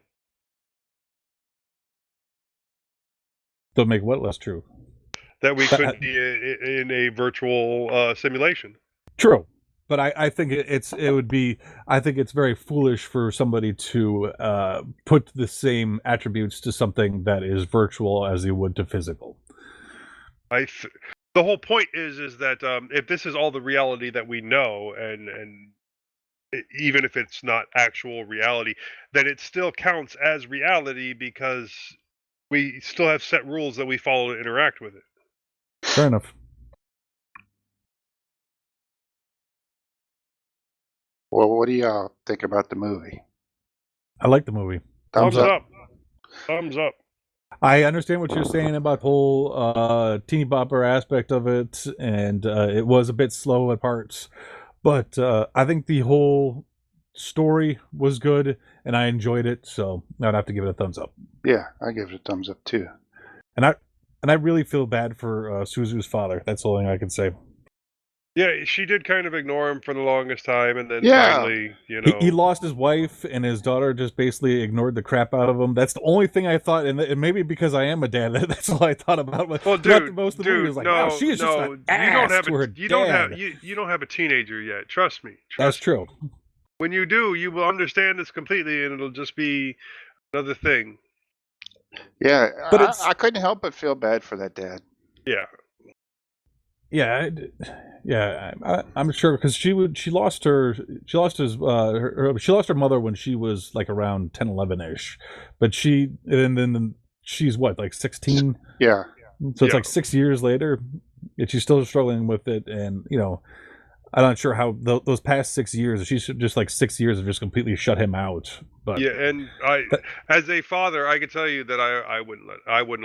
S1: Don't make what less true?
S2: That we could be in a virtual simulation.
S1: True, but I think I think it's very foolish for somebody to put the same attributes to something that is virtual as they would to physical.
S2: The whole point is that if this is all the reality that we know, and even if it's not actual reality, then it still counts as reality because we still have set rules that we follow to interact with it.
S1: Fair enough.
S3: Well, what do y'all think about the movie?
S1: I like the movie.
S3: Thumbs up.
S2: Thumbs up.
S1: I understand what you're saying about the whole teeny bopper aspect of it, and it was a bit slow at parts, but I think the whole story was good, and I enjoyed it, so I'd have to give it a thumbs up.
S3: Yeah, I give it a thumbs up too.
S1: And I really feel bad for Suzu's father. That's the only thing I can say.
S2: Yeah, she did kind of ignore him for the longest time, and then finally,
S1: He lost his wife, and his daughter just basically ignored the crap out of him. That's the only thing I thought, and maybe because I am a dad, that's all I thought about.
S2: Well, dude,
S1: most of the movie was like, wow, she is just an
S2: you don't have a teenager yet. Trust me.
S1: That's true.
S2: When you do, you will understand this completely, and it'll just be another thing.
S3: Yeah,
S1: but
S3: I couldn't help but feel bad for that dad.
S2: Yeah.
S1: I'm sure because she lost her mother when she was like around 10, 11-ish, but then she's what, like 16?
S3: Yeah.
S1: So it's like 6 years later, and she's still struggling with it, and I'm not sure how those past 6 years, she's just like 6 years have just completely shut him out. But
S2: yeah, and as a father, I can tell you that I wouldn't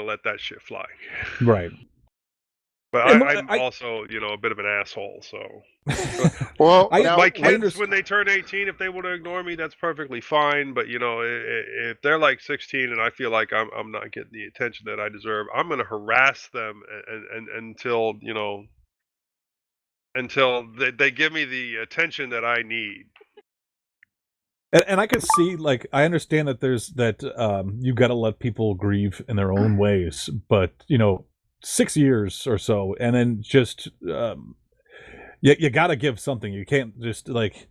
S2: have let that shit fly.
S1: Right.
S2: But I'm also, a bit of an asshole, so.
S3: Well,
S2: my kids, when they turn 18, if they want to ignore me, that's perfectly fine. But, if they're like 16 and I feel like I'm not getting the attention that I deserve, I'm going to harass them until they give me the attention that I need.
S1: And I could see, like, I understand that you got to let people grieve in their own ways, but 6 years or so, and then just you got to give something. You can't just like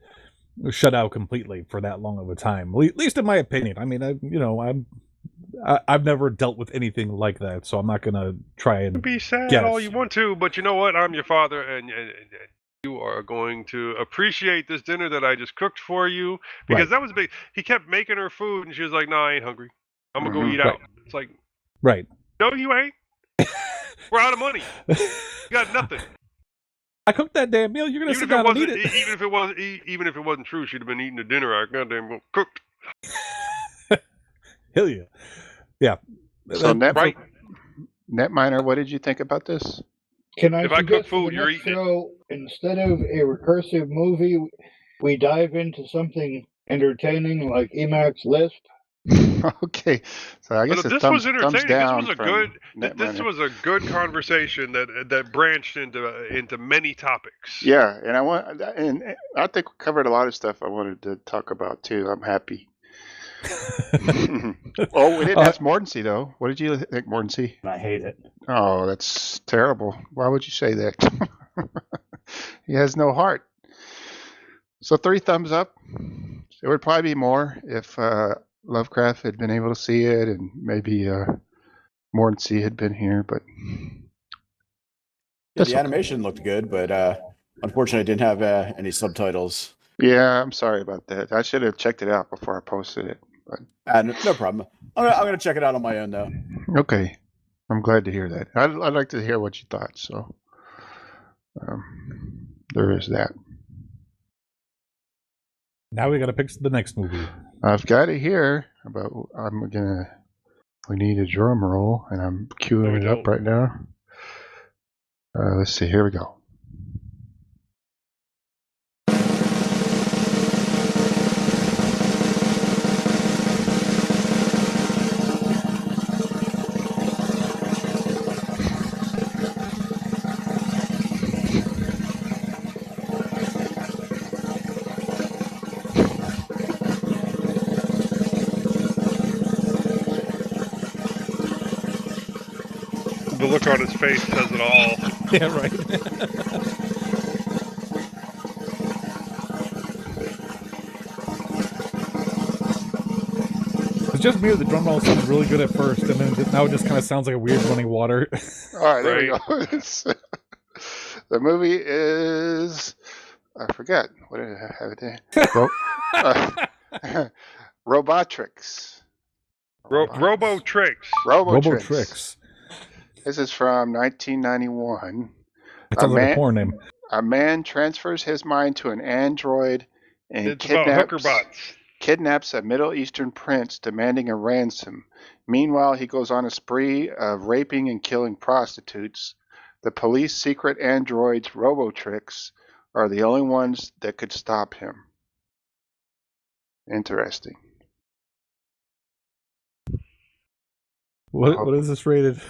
S1: shut out completely for that long of a time. At least in my opinion. I mean, I've never dealt with anything like that, so I'm not gonna try and
S2: be sad all you want to, but you know what? I'm your father, and you are going to appreciate this dinner that I just cooked for you, because that was big. He kept making her food, and she was like, "No, I ain't hungry. I'm gonna go eat out." It's like,
S1: right?
S2: No, you ain't. We're out of money. You got nothing.
S1: I cooked that damn meal. You're gonna sit down and eat it.
S2: Even if it wasn't true, she'd have been eating the dinner I goddamn cooked.
S1: Hell yeah, yeah.
S3: So Netminer, what did you think about this?
S5: Can I
S2: if I cook food, you're eating
S5: it. Instead of a recursive movie, we dive into something entertaining like Emacs Lisp?
S3: Okay, so I guess
S2: this was entertaining. This was a good conversation that branched into many topics.
S3: Yeah, and I think we covered a lot of stuff I wanted to talk about too. I'm happy. Oh, we didn't ask Mordency though. What did you think, Mordency?
S4: I hate it.
S3: Oh, that's terrible. Why would you say that? He has no heart. So 3 thumbs up. There would probably be more if Lovecraft had been able to see it, and maybe Mordency had been here, but
S4: the animation looked good, but unfortunately it didn't have any subtitles.
S3: Yeah, I'm sorry about that. I should have checked it out before I posted it.
S4: No problem. I'm gonna check it out on my own though.
S3: Okay, I'm glad to hear that. I'd like to hear what you thought. So there is that.
S1: Now we got to pick the next movie.
S3: I've got it here. We need a drum roll, and I'm queuing it up right now. Let's see. Here we go.
S2: The look on his face says it all.
S1: Yeah, right. It's just me. The drum roll sounded really good at first, and then now it just kind of sounds like a weird running water.
S3: All right, there we go. The movie is, I forget. What did I have it there? Robotrix.
S2: Robotrix.
S1: Robotrix.
S3: This is from 1991.
S1: That sounds like a porn name.
S3: A man transfers his mind to an android and
S2: It's about hooker bots.
S3: Kidnaps a Middle Eastern prince, demanding a ransom. Meanwhile, he goes on a spree of raping and killing prostitutes. The police secret androids, Robotrix, are the only ones that could stop him. Interesting.
S1: What is this rated?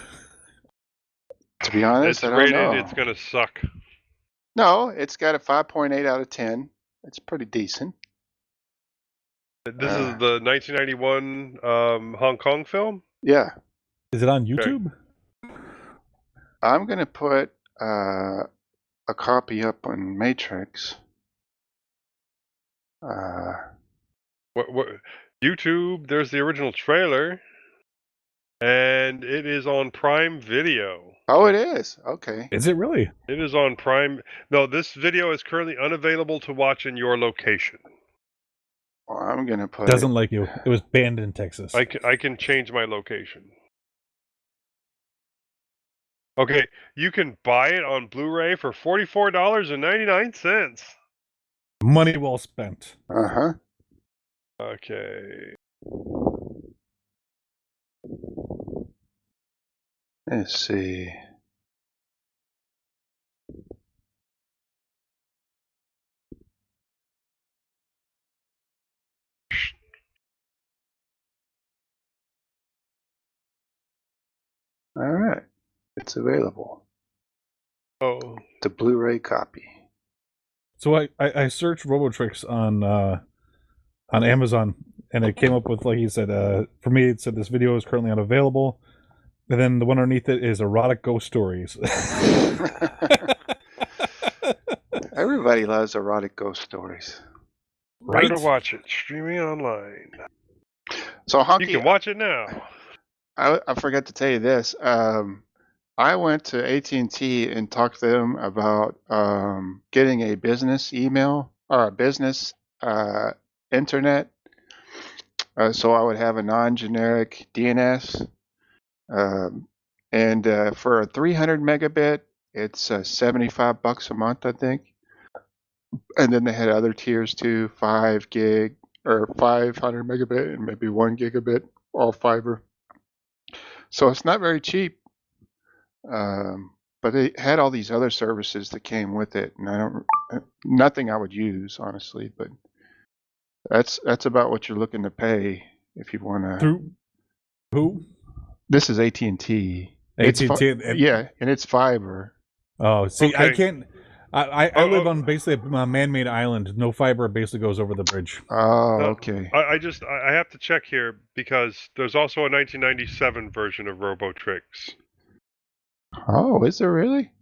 S3: To be honest,
S2: It's
S3: I don't
S2: rated.
S3: know.
S2: It's gonna suck.
S3: No, it's got a 5.8 out of 10. It's pretty decent.
S2: This is the 1991 Hong Kong film.
S3: Yeah.
S1: Is it on YouTube?
S3: I'm going to put a copy up on Matrix.
S2: What? YouTube. There's the original trailer, and it is on Prime Video.
S3: Oh, it is? Okay.
S1: Is it really?
S2: It is on Prime. No, this video is currently unavailable to watch in your location.
S3: Well, I'm going to put
S1: Doesn't like you. It was banned in Texas.
S2: I can change my location. Okay, you can buy it on Blu-ray for $44.99.
S1: Money well spent.
S3: Uh-huh.
S2: Okay.
S3: Let's see. All right. It's available.
S2: Oh.
S3: The Blu-ray copy.
S1: So I searched Robotrix on Amazon, and it came up with, like you said, for me it said this video is currently unavailable, and then the one underneath it is erotic ghost stories.
S3: Everybody loves erotic ghost stories.
S2: Right. Where to watch it? Streaming online.
S3: So Honky,
S2: you can watch it now.
S3: I forgot to tell you this. I went to AT&T and talked to them about getting a business email or a business internet, so I would have a non-generic DNS. And for a 300 megabit, it's $75 a month, I think. And then they had other tiers too, 5 gig or 500 megabit and maybe 1 gigabit, all fiber. So it's not very cheap. But they had all these other services that came with it, and nothing I would use, honestly. But that's about what you're looking to pay if you want to.
S1: Through who?
S3: This is AT&T.
S1: AT&T.
S3: Yeah, and it's fiber.
S1: Oh, see,
S2: okay.
S1: I can't. I live on basically a man-made island. No fiber basically goes over the bridge.
S3: Oh, okay.
S2: I have to check here because there's also a 1997 version of Robotrix.
S3: Oh, is there really?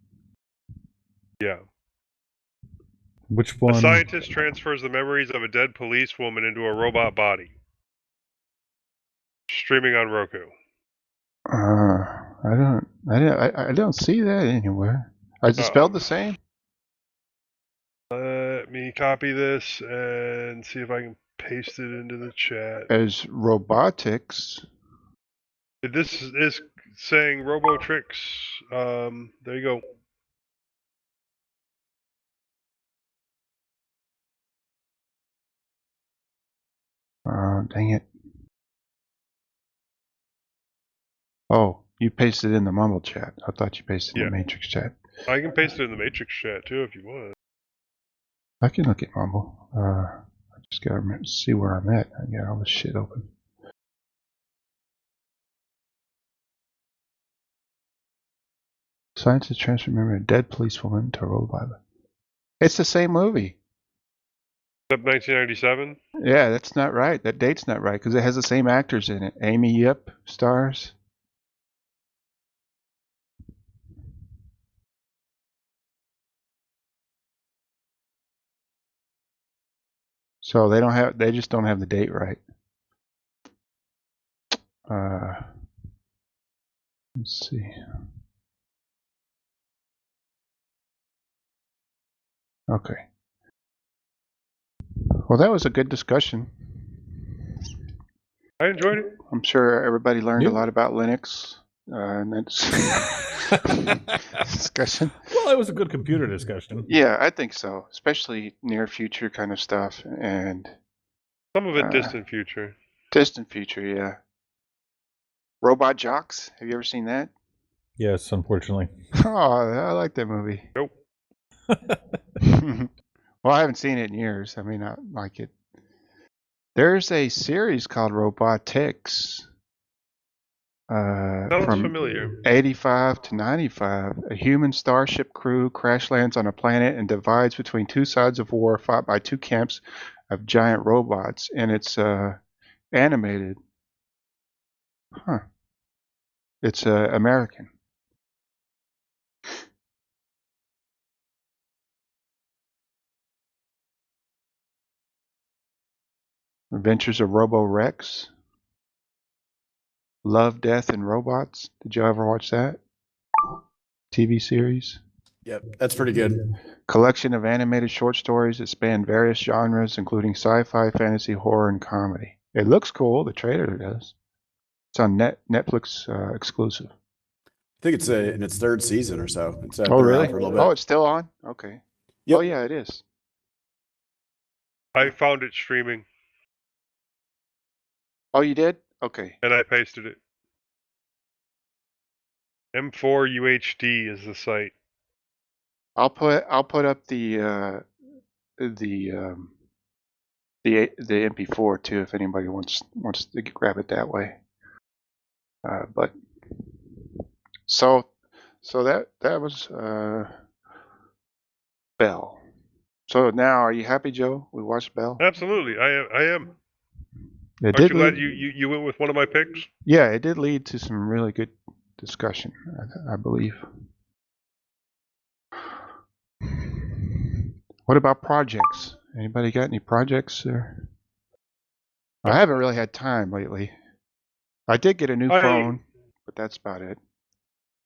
S2: Yeah.
S1: Which one?
S2: A scientist transfers the memories of a dead policewoman into a robot body. Streaming on Roku.
S3: I don't see that anywhere. Is it spelled the same?
S2: Let me copy this and see if I can paste it into the chat.
S3: As Robotrix.
S2: This is saying Robotrix. There you go.
S3: Dang it. Oh, you pasted it in the mumble chat. I thought you pasted it in the matrix chat.
S2: I can paste it in the matrix chat too if you want.
S3: I can look at mumble. I just gotta see where I'm at. I got all this shit open. Scientists transform a dead policewoman into a robot. It's the same movie.
S2: Except 1997?
S3: Yeah, that's not right. That date's not right because it has the same actors in it. Amy Yip stars. So they just don't have the date right. Let's see. Okay. Well, that was a good discussion.
S2: I enjoyed it.
S3: I'm sure everybody learned a lot about Linux. And that's discussion.
S1: Well, it was a good computer discussion.
S3: Yeah, I think so. Especially near future kind of stuff and
S2: some of it distant future.
S3: Distant future, yeah. Robot Jocks. Have you ever seen that?
S1: Yes, unfortunately.
S3: Oh, I like that movie.
S2: Nope.
S3: Well, I haven't seen it in years. I mean, I like it. There's a series called Robotrix.
S2: Sounds
S3: from
S2: familiar.
S3: 85 to 95, a human starship crew crash lands on a planet and divides between two sides of war fought by two camps of giant robots, and it's animated. Huh. It's American. Adventures of Robotrix. Love, Death, and Robots. Did you ever watch that? TV series?
S4: Yep, that's pretty good.
S3: Collection of animated short stories that span various genres, including sci-fi, fantasy, horror, and comedy. It looks cool. The trailer does. It's on Netflix exclusive.
S4: I think it's in its third season or so. It's
S3: Oh,
S4: been around
S3: really?
S4: for a little bit.
S3: Oh, it's still on? Okay.
S4: Yep.
S3: Oh, yeah, it is.
S2: I found it streaming.
S3: Oh, you did? Okay.
S2: And I pasted it. M4UHD is the site.
S3: I'll put up the MP4 too if anybody wants to grab it that way. But so that was Belle. So now, are you happy, Joe? We watched Belle.
S2: Absolutely, I am.
S3: It
S2: Aren't you glad you went with one of my picks?
S3: Yeah, it did lead to some really good discussion, I believe. What about projects? Anybody got any projects? I haven't really had time lately. I did get a new phone, but that's about it.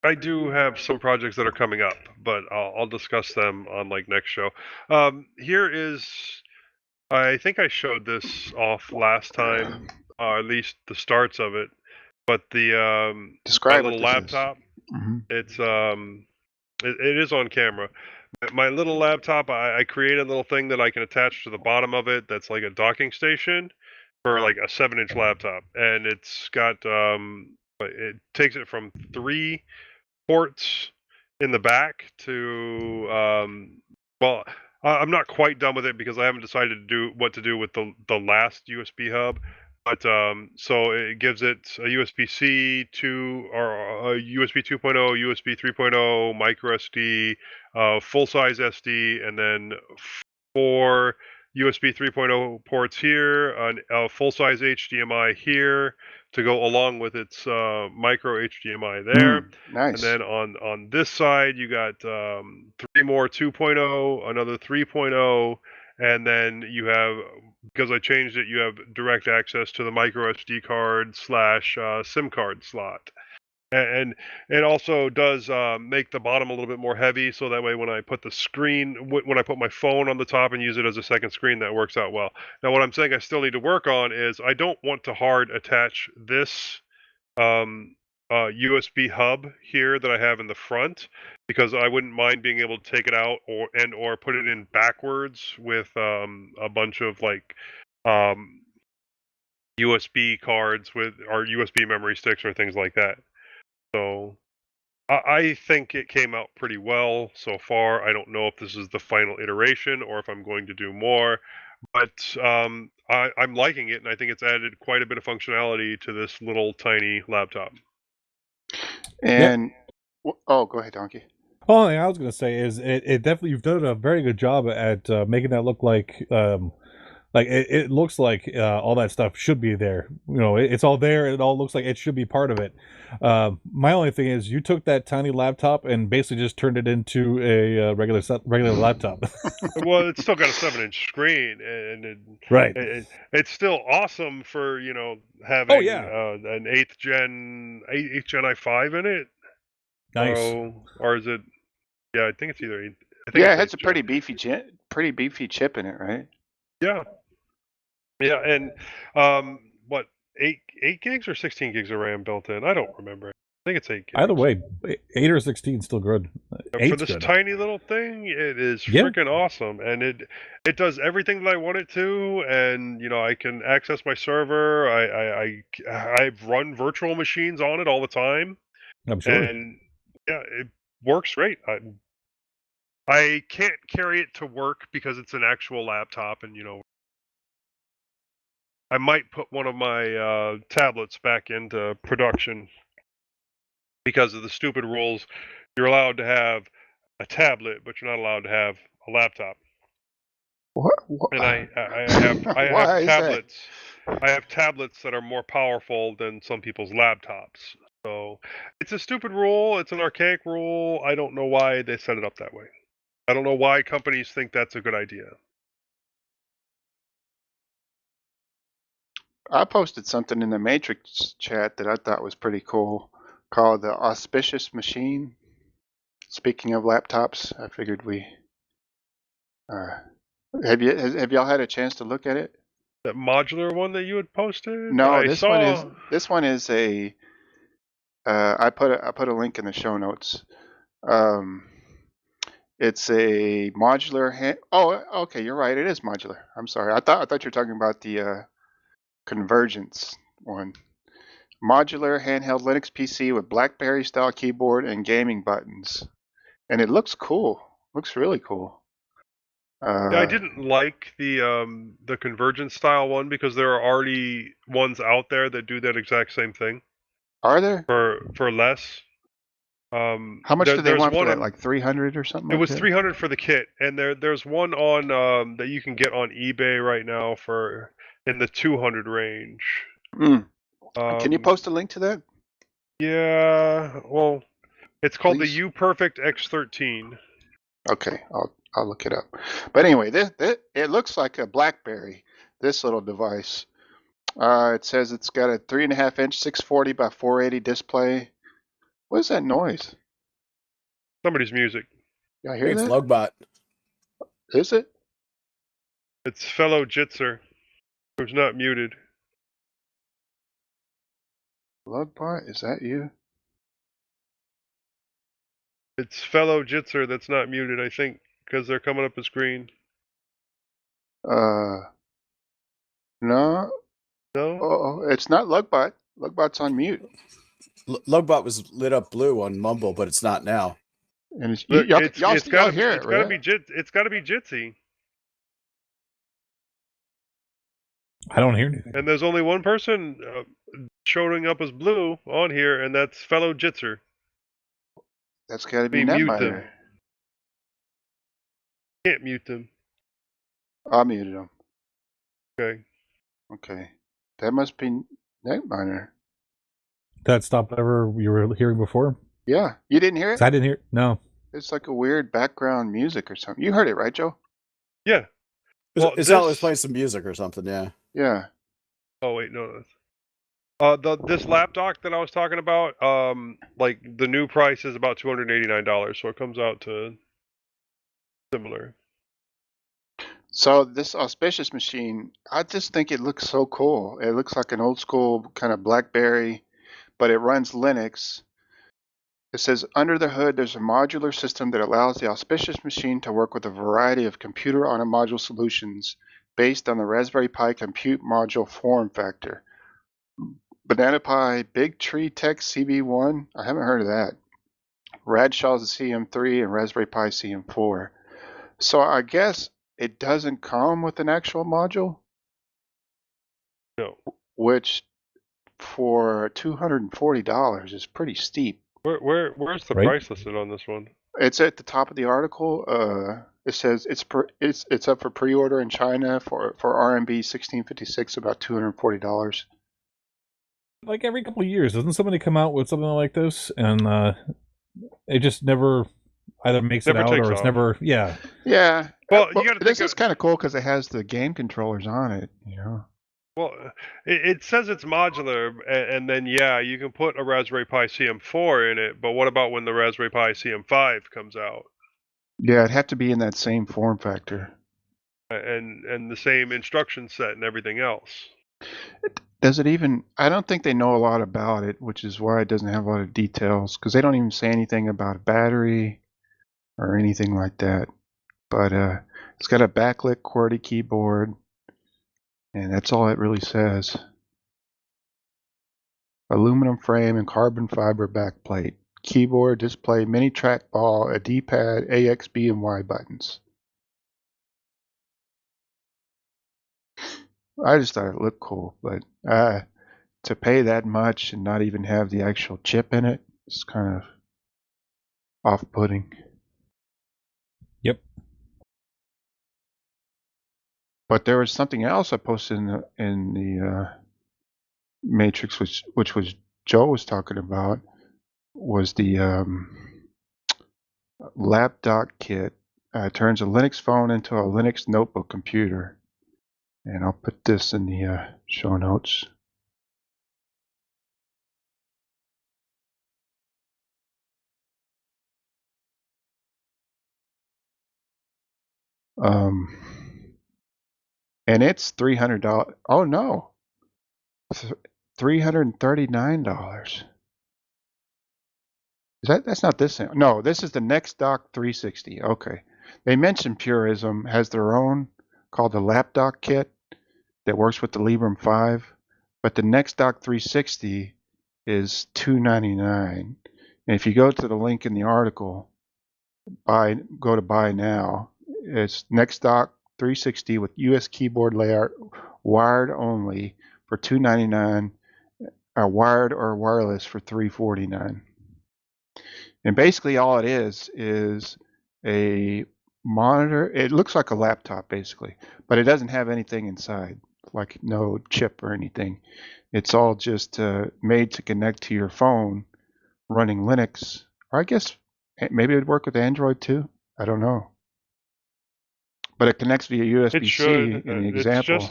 S2: I do have some projects that are coming up, but I'll discuss them on like next show. Here is, I think I showed this off last time, at least the starts of it. But the
S3: Describe
S2: my little laptop, it's it is on camera. My little laptop, I created a little thing that I can attach to the bottom of it. That's like a docking station for like a 7-inch laptop, and it's got it takes it from 3 ports in the back to well, I'm not quite done with it because I haven't decided to do what to do with the last USB hub. But so it gives it a USB-C to or a USB 2.0, USB 3.0, micro SD, full-size SD, and then 4 USB 3.0 ports here, a full-size HDMI here to go along with its micro HDMI there.
S3: Nice.
S2: And then on this side, you got 3 more 2.0, another 3.0, and then you have, because I changed it, you have direct access to the micro SD card / SIM card slot. And it also does make the bottom a little bit more heavy, so that way when I put the screen, when I put my phone on the top and use it as a second screen, that works out well. Now, what I'm saying I still need to work on is I don't want to hard attach this USB hub here that I have in the front, because I wouldn't mind being able to take it out or put it in backwards with a bunch of like USB cards with or USB memory sticks or things like that. So I think it came out pretty well so far. I don't know if this is the final iteration or if I'm going to do more, but I'm liking it, and I think it's added quite a bit of functionality to this little tiny laptop.
S3: And oh, go ahead, Donkey.
S1: All thing I was going to say is it definitely, you've done a very good job at making that look like it looks like all that stuff should be there. You know, it's all there. It all looks like it should be part of it. My only thing is you took that tiny laptop and basically just turned it into a regular laptop.
S2: Well, it's still got a 7-inch screen, and
S1: Right.
S2: it's still awesome for having an 8th gen i5 in it.
S1: Nice.
S2: Or is it? Yeah, I think it's either.
S3: Yeah, it has a pretty beefy chip in it, right?
S2: Yeah. Yeah, and what 8 gigs or 16 gigs of RAM built in? I don't remember. I think it's 8 gigs.
S1: Either way, 8 or 16 is still good.
S2: For this tiny little thing, it is freaking awesome, and it does everything that I want it to, and I can access my server. I've run virtual machines on it all the time.
S1: I'm sure.
S2: And yeah, it works great. I can't carry it to work because it's an actual laptop, and I might put one of my tablets back into production because of the stupid rules. You're allowed to have a tablet, but you're not allowed to have a laptop.
S3: What?
S2: And I have tablets. I have tablets that are more powerful than some people's laptops. So it's a stupid rule. It's an archaic rule. I don't know why they set it up that way. I don't know why companies think that's a good idea.
S3: I posted something in the Matrix chat that I thought was pretty cool, called the Auspicious Machine. Speaking of laptops, I figured we. Have y'all had a chance to look at it?
S2: That modular one that you had posted?
S3: No, this one is a. I put a link in the show notes. It's a modular Oh, okay, you're right. It is modular. I'm sorry. I thought you were talking about the Convergence one. Modular handheld Linux PC with BlackBerry style keyboard and gaming buttons, and it looks cool. Looks really cool.
S2: Yeah, I didn't like the Convergence style one because there are already ones out there that do that exact same thing.
S3: Are there?
S2: For less.
S3: How much do they want for that? Like 300 or something?
S2: It was 300 for the kit, and there's one on that you can get on eBay right now for in the 200 range.
S3: Can you post a link to that?
S2: Yeah, well, it's called the UPerfect X13.
S3: Okay, I'll look it up. But anyway, this it looks like a BlackBerry. This little device. It says it's got a 3.5-inch 640 by 480 display. What is that noise?
S2: Somebody's music.
S3: Y'all hear
S4: it's
S3: that?
S4: Lugbot.
S3: Is it?
S2: It's fellow Jitzer, who's not muted.
S3: Lugbot, is that you?
S2: It's fellow Jitzer that's not muted, I think, because they're coming up as green.
S3: No.
S2: No?
S3: Oh, it's not Lugbot. Lugbot's on mute.
S4: Lugbot was lit up blue on Mumble, but it's not now.
S3: And it's
S2: Look,
S3: y'all
S2: gotta
S3: hear it, right?
S2: It's gotta be Jitsi.
S1: I don't hear anything.
S2: And there's only one person showing up as blue on here, and that's fellow Jitzer.
S3: That's got to be
S2: mute
S3: Netminer.
S2: them. Can't mute them.
S3: I muted them.
S2: Okay.
S3: Okay. That must be Netminer.
S1: That stop ever you were hearing before?
S3: Yeah. You didn't hear it?
S1: I didn't hear. No.
S3: It's like a weird background music or something. You heard it, right, Joe?
S2: Yeah.
S4: Well, it's not like playing some music or something, yeah.
S3: Yeah.
S2: Oh, wait, no. This lap dock that I was talking about, like the new price is about $289, so it comes out to similar.
S3: So this auspicious machine, I just think it looks so cool. It looks like an old school kind of BlackBerry, but it runs Linux. It says under the hood, there's a modular system that allows the auspicious machine to work with a variety of computer on a module solutions based on the Raspberry Pi compute module form factor. Banana Pi, Big Tree Tech CB1, I haven't heard of that. Radshaw's CM3 and Raspberry Pi CM4. So I guess it doesn't come with an actual module?
S2: No.
S3: Which for $240 is pretty steep.
S2: Where's the
S1: Right.
S2: price listed on this one?
S3: It's at the top of the article. It says it's up for pre-order in China for RMB 1656, about $240.
S1: Like every couple of years, doesn't somebody come out with something like this, and it just never either makes
S2: Never
S1: it out
S2: takes
S1: or it's
S2: off.
S1: never. Yeah.
S3: Yeah.
S2: Well, you gotta
S3: this
S2: think
S3: is kind of cool because it has the game controllers on it. You know.
S2: Well, it says it's modular, and then yeah, you can put a Raspberry Pi CM4 in it. But what about when the Raspberry Pi CM5 comes out,
S3: Yeah, it'd have to be in that same form factor.
S2: and the same instruction set and everything else?
S3: Does it even? I don't think they know a lot about it, which is why it doesn't have a lot of details, because they don't even say anything about a battery or anything like that. But it's got a backlit QWERTY keyboard, and that's all it really says. Aluminum frame and carbon fiber backplate. Keyboard, display, mini trackball, a D-pad, A, X, B, and Y buttons. I just thought it looked cool, but to pay that much and not even have the actual chip in it is kind of off-putting.
S1: Yep.
S3: But there was something else I posted in the Matrix, which was Joe was talking about, was the lapdog kit. Turns a Linux phone into a Linux notebook computer. And I'll put this in the show notes. And it's $300. Oh no, $339. That's not this thing? No, this is the NextDock 360. Okay, they mentioned Purism has their own called the Lapdog kit that works with the Librem 5, but the NextDock 360 is $299. And if you go to the link in the article, go to buy now. It's NextDock 360 with US keyboard layout, wired only for $299, wired or wireless for $349. And basically all it is a monitor. It looks like a laptop basically, but it doesn't have anything inside, like no chip or anything. It's all just made to connect to your phone running Linux. Or I guess maybe it would work with Android too. I don't know. But it connects via USB-C
S2: It should.
S3: in the example.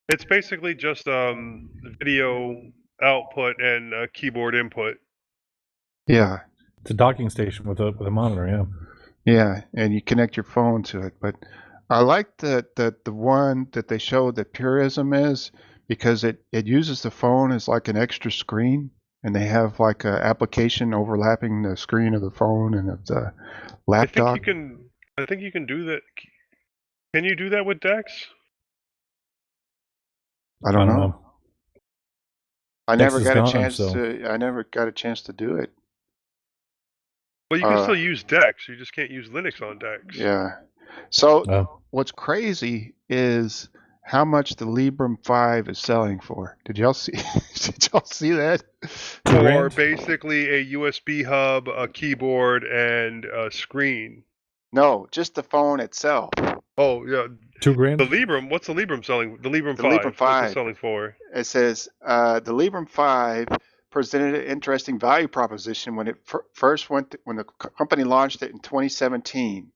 S2: It's basically just video output and keyboard input.
S3: Yeah.
S1: It's a docking station with a monitor, yeah.
S3: Yeah, and you connect your phone to it. But I like the one that they showed that Purism is, because it uses the phone as like an extra screen, and they have like an application overlapping the screen of the phone and of the laptop.
S2: I think you can do that. Can you do that with DeX?
S3: I don't know. I
S1: Dex
S3: never
S1: is
S3: got
S1: gone,
S3: a chance
S1: so-
S3: to. I never got a chance to do it.
S2: Well, you can still use DeX. You just can't use Linux on DeX.
S3: Yeah. So
S1: Oh.
S3: what's crazy is how much the Librem 5 is selling for. Did y'all see? Did y'all see that?
S2: For basically a USB hub, a keyboard, and a screen.
S3: No, just the phone itself.
S2: Oh yeah.
S1: $2,000.
S2: The Librem. What's the Librem selling? The Librem 5.
S3: Librem
S2: What's
S3: 5.
S2: it selling for?
S3: It says the Librem 5 presented an interesting value proposition when it first went when the company launched it in 2017.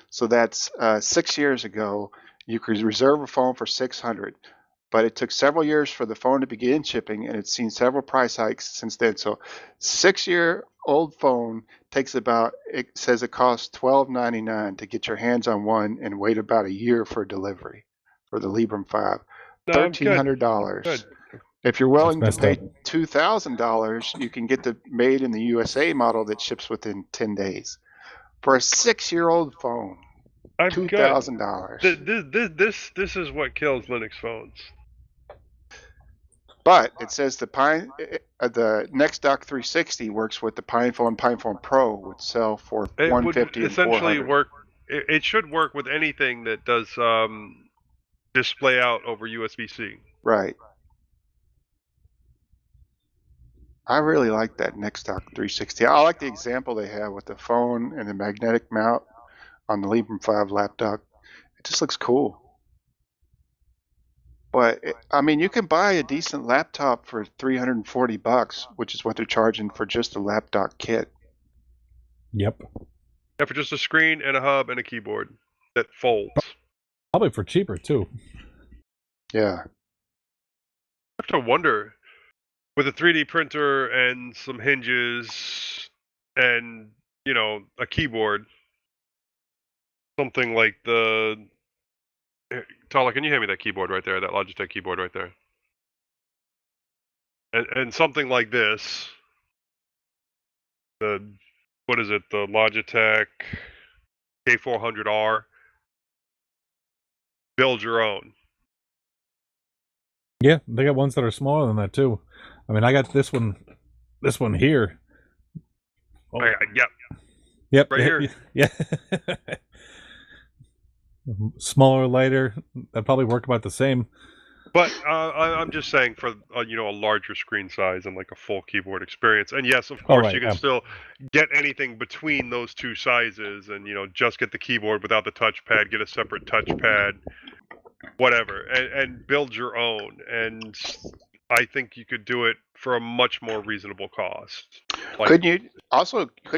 S3: So that's 6 years ago. You could reserve a phone for $600. but it took several years for the phone to begin shipping, and it's seen several price hikes since then. So 6-year-old phone takes about, it says it costs $12.99 to get your hands on one and wait about a year for delivery for the Librem 5.
S2: No,
S3: $1,300.
S2: good.
S3: If you're willing to
S1: messed
S3: pay
S1: up.
S3: $2,000, you can get the made in the USA model that ships within 10 days. For a 6-year-old phone,
S2: I'm good.
S3: $2,000.
S2: This is what kills Linux phones.
S3: But it says the NextDock 360 works with the PinePhone and PinePhone Pro, which sell for
S2: It
S3: $150
S2: would
S3: and
S2: essentially
S3: $400.
S2: work. It should work with anything that does display out over USB-C.
S3: Right. I really like that NextDock 360. I like the example they have with the phone and the magnetic mount on the Librem 5 laptop. It just looks cool. But I mean, you can buy a decent laptop for $340, which is what they're charging for just a laptop kit.
S1: Yep.
S2: Yeah, for just a screen and a hub and a keyboard that folds.
S1: Probably for cheaper too.
S3: Yeah.
S2: I have to wonder, with a 3D printer and some hinges and, you know, a keyboard, something like the... Tala, can you hand me that keyboard right there, that Logitech keyboard right there? And something like this, what is it, the Logitech K400R, build your own.
S1: Yeah, they got ones that are smaller than that too. I mean, I got this one here. Oh.
S2: Yep.
S1: Yep.
S2: Right here.
S1: Yeah. Smaller, lighter. That probably work about the same.
S2: But I'm just saying for a larger screen size and like a full keyboard experience. And yes, of course,
S1: right,
S2: you can still get anything between those two sizes, and just get the keyboard without the touchpad, get a separate touchpad, whatever, and build your own. And I think you could do it for a much more reasonable cost.
S3: Couldn't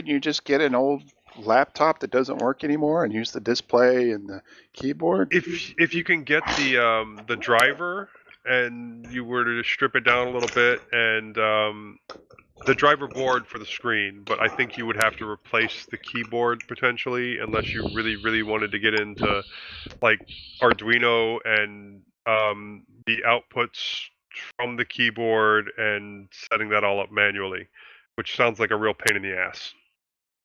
S3: you just get an old laptop that doesn't work anymore and use the display and the keyboard?
S2: If you can get the driver and you were to strip it down a little bit, and the driver board for the screen, but I think you would have to replace the keyboard potentially, unless you really, really wanted to get into like Arduino and the outputs from the keyboard and setting that all up manually, which sounds like a real pain in the ass.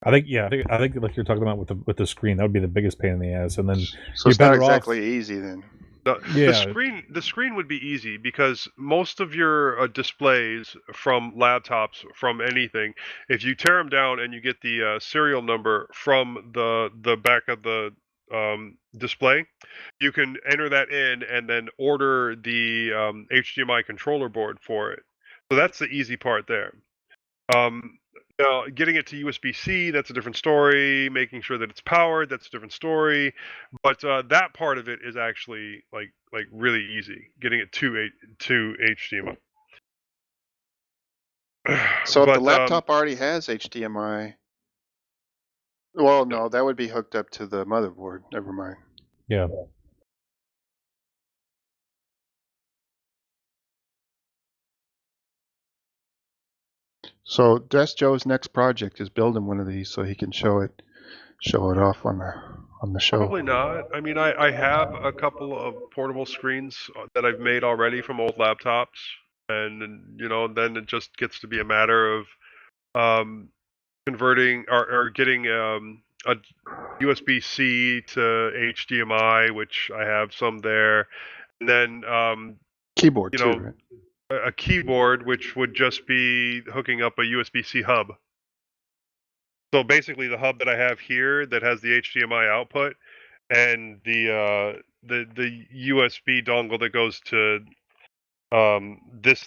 S1: I think like you're talking about with the screen, that would be the biggest pain in the ass, and then
S3: so it's not exactly easy then.
S2: The screen would be easy because most of your displays from laptops, from anything, if you tear them down and you get the serial number from the back of the display, you can enter that in and then order the HDMI controller board for it. So that's the easy part there. Now, getting it to USB-C, that's a different story. Making sure that it's powered, that's a different story. But that part of it is actually like really easy. Getting it to HDMI.
S3: So if the laptop already has HDMI, well, no, that would be hooked up to the motherboard. Never mind.
S1: Yeah.
S3: So that's Joe's next project, is building one of these so he can show it off on the show.
S2: Probably not. I mean, I have a couple of portable screens that I've made already from old laptops, and then it just gets to be a matter of converting or getting a USB-C to HDMI, which I have some there, and then
S3: keyboard too, right?
S2: A keyboard, which would just be hooking up a USB-C hub. So basically, the hub that I have here that has the HDMI output and the USB dongle that goes to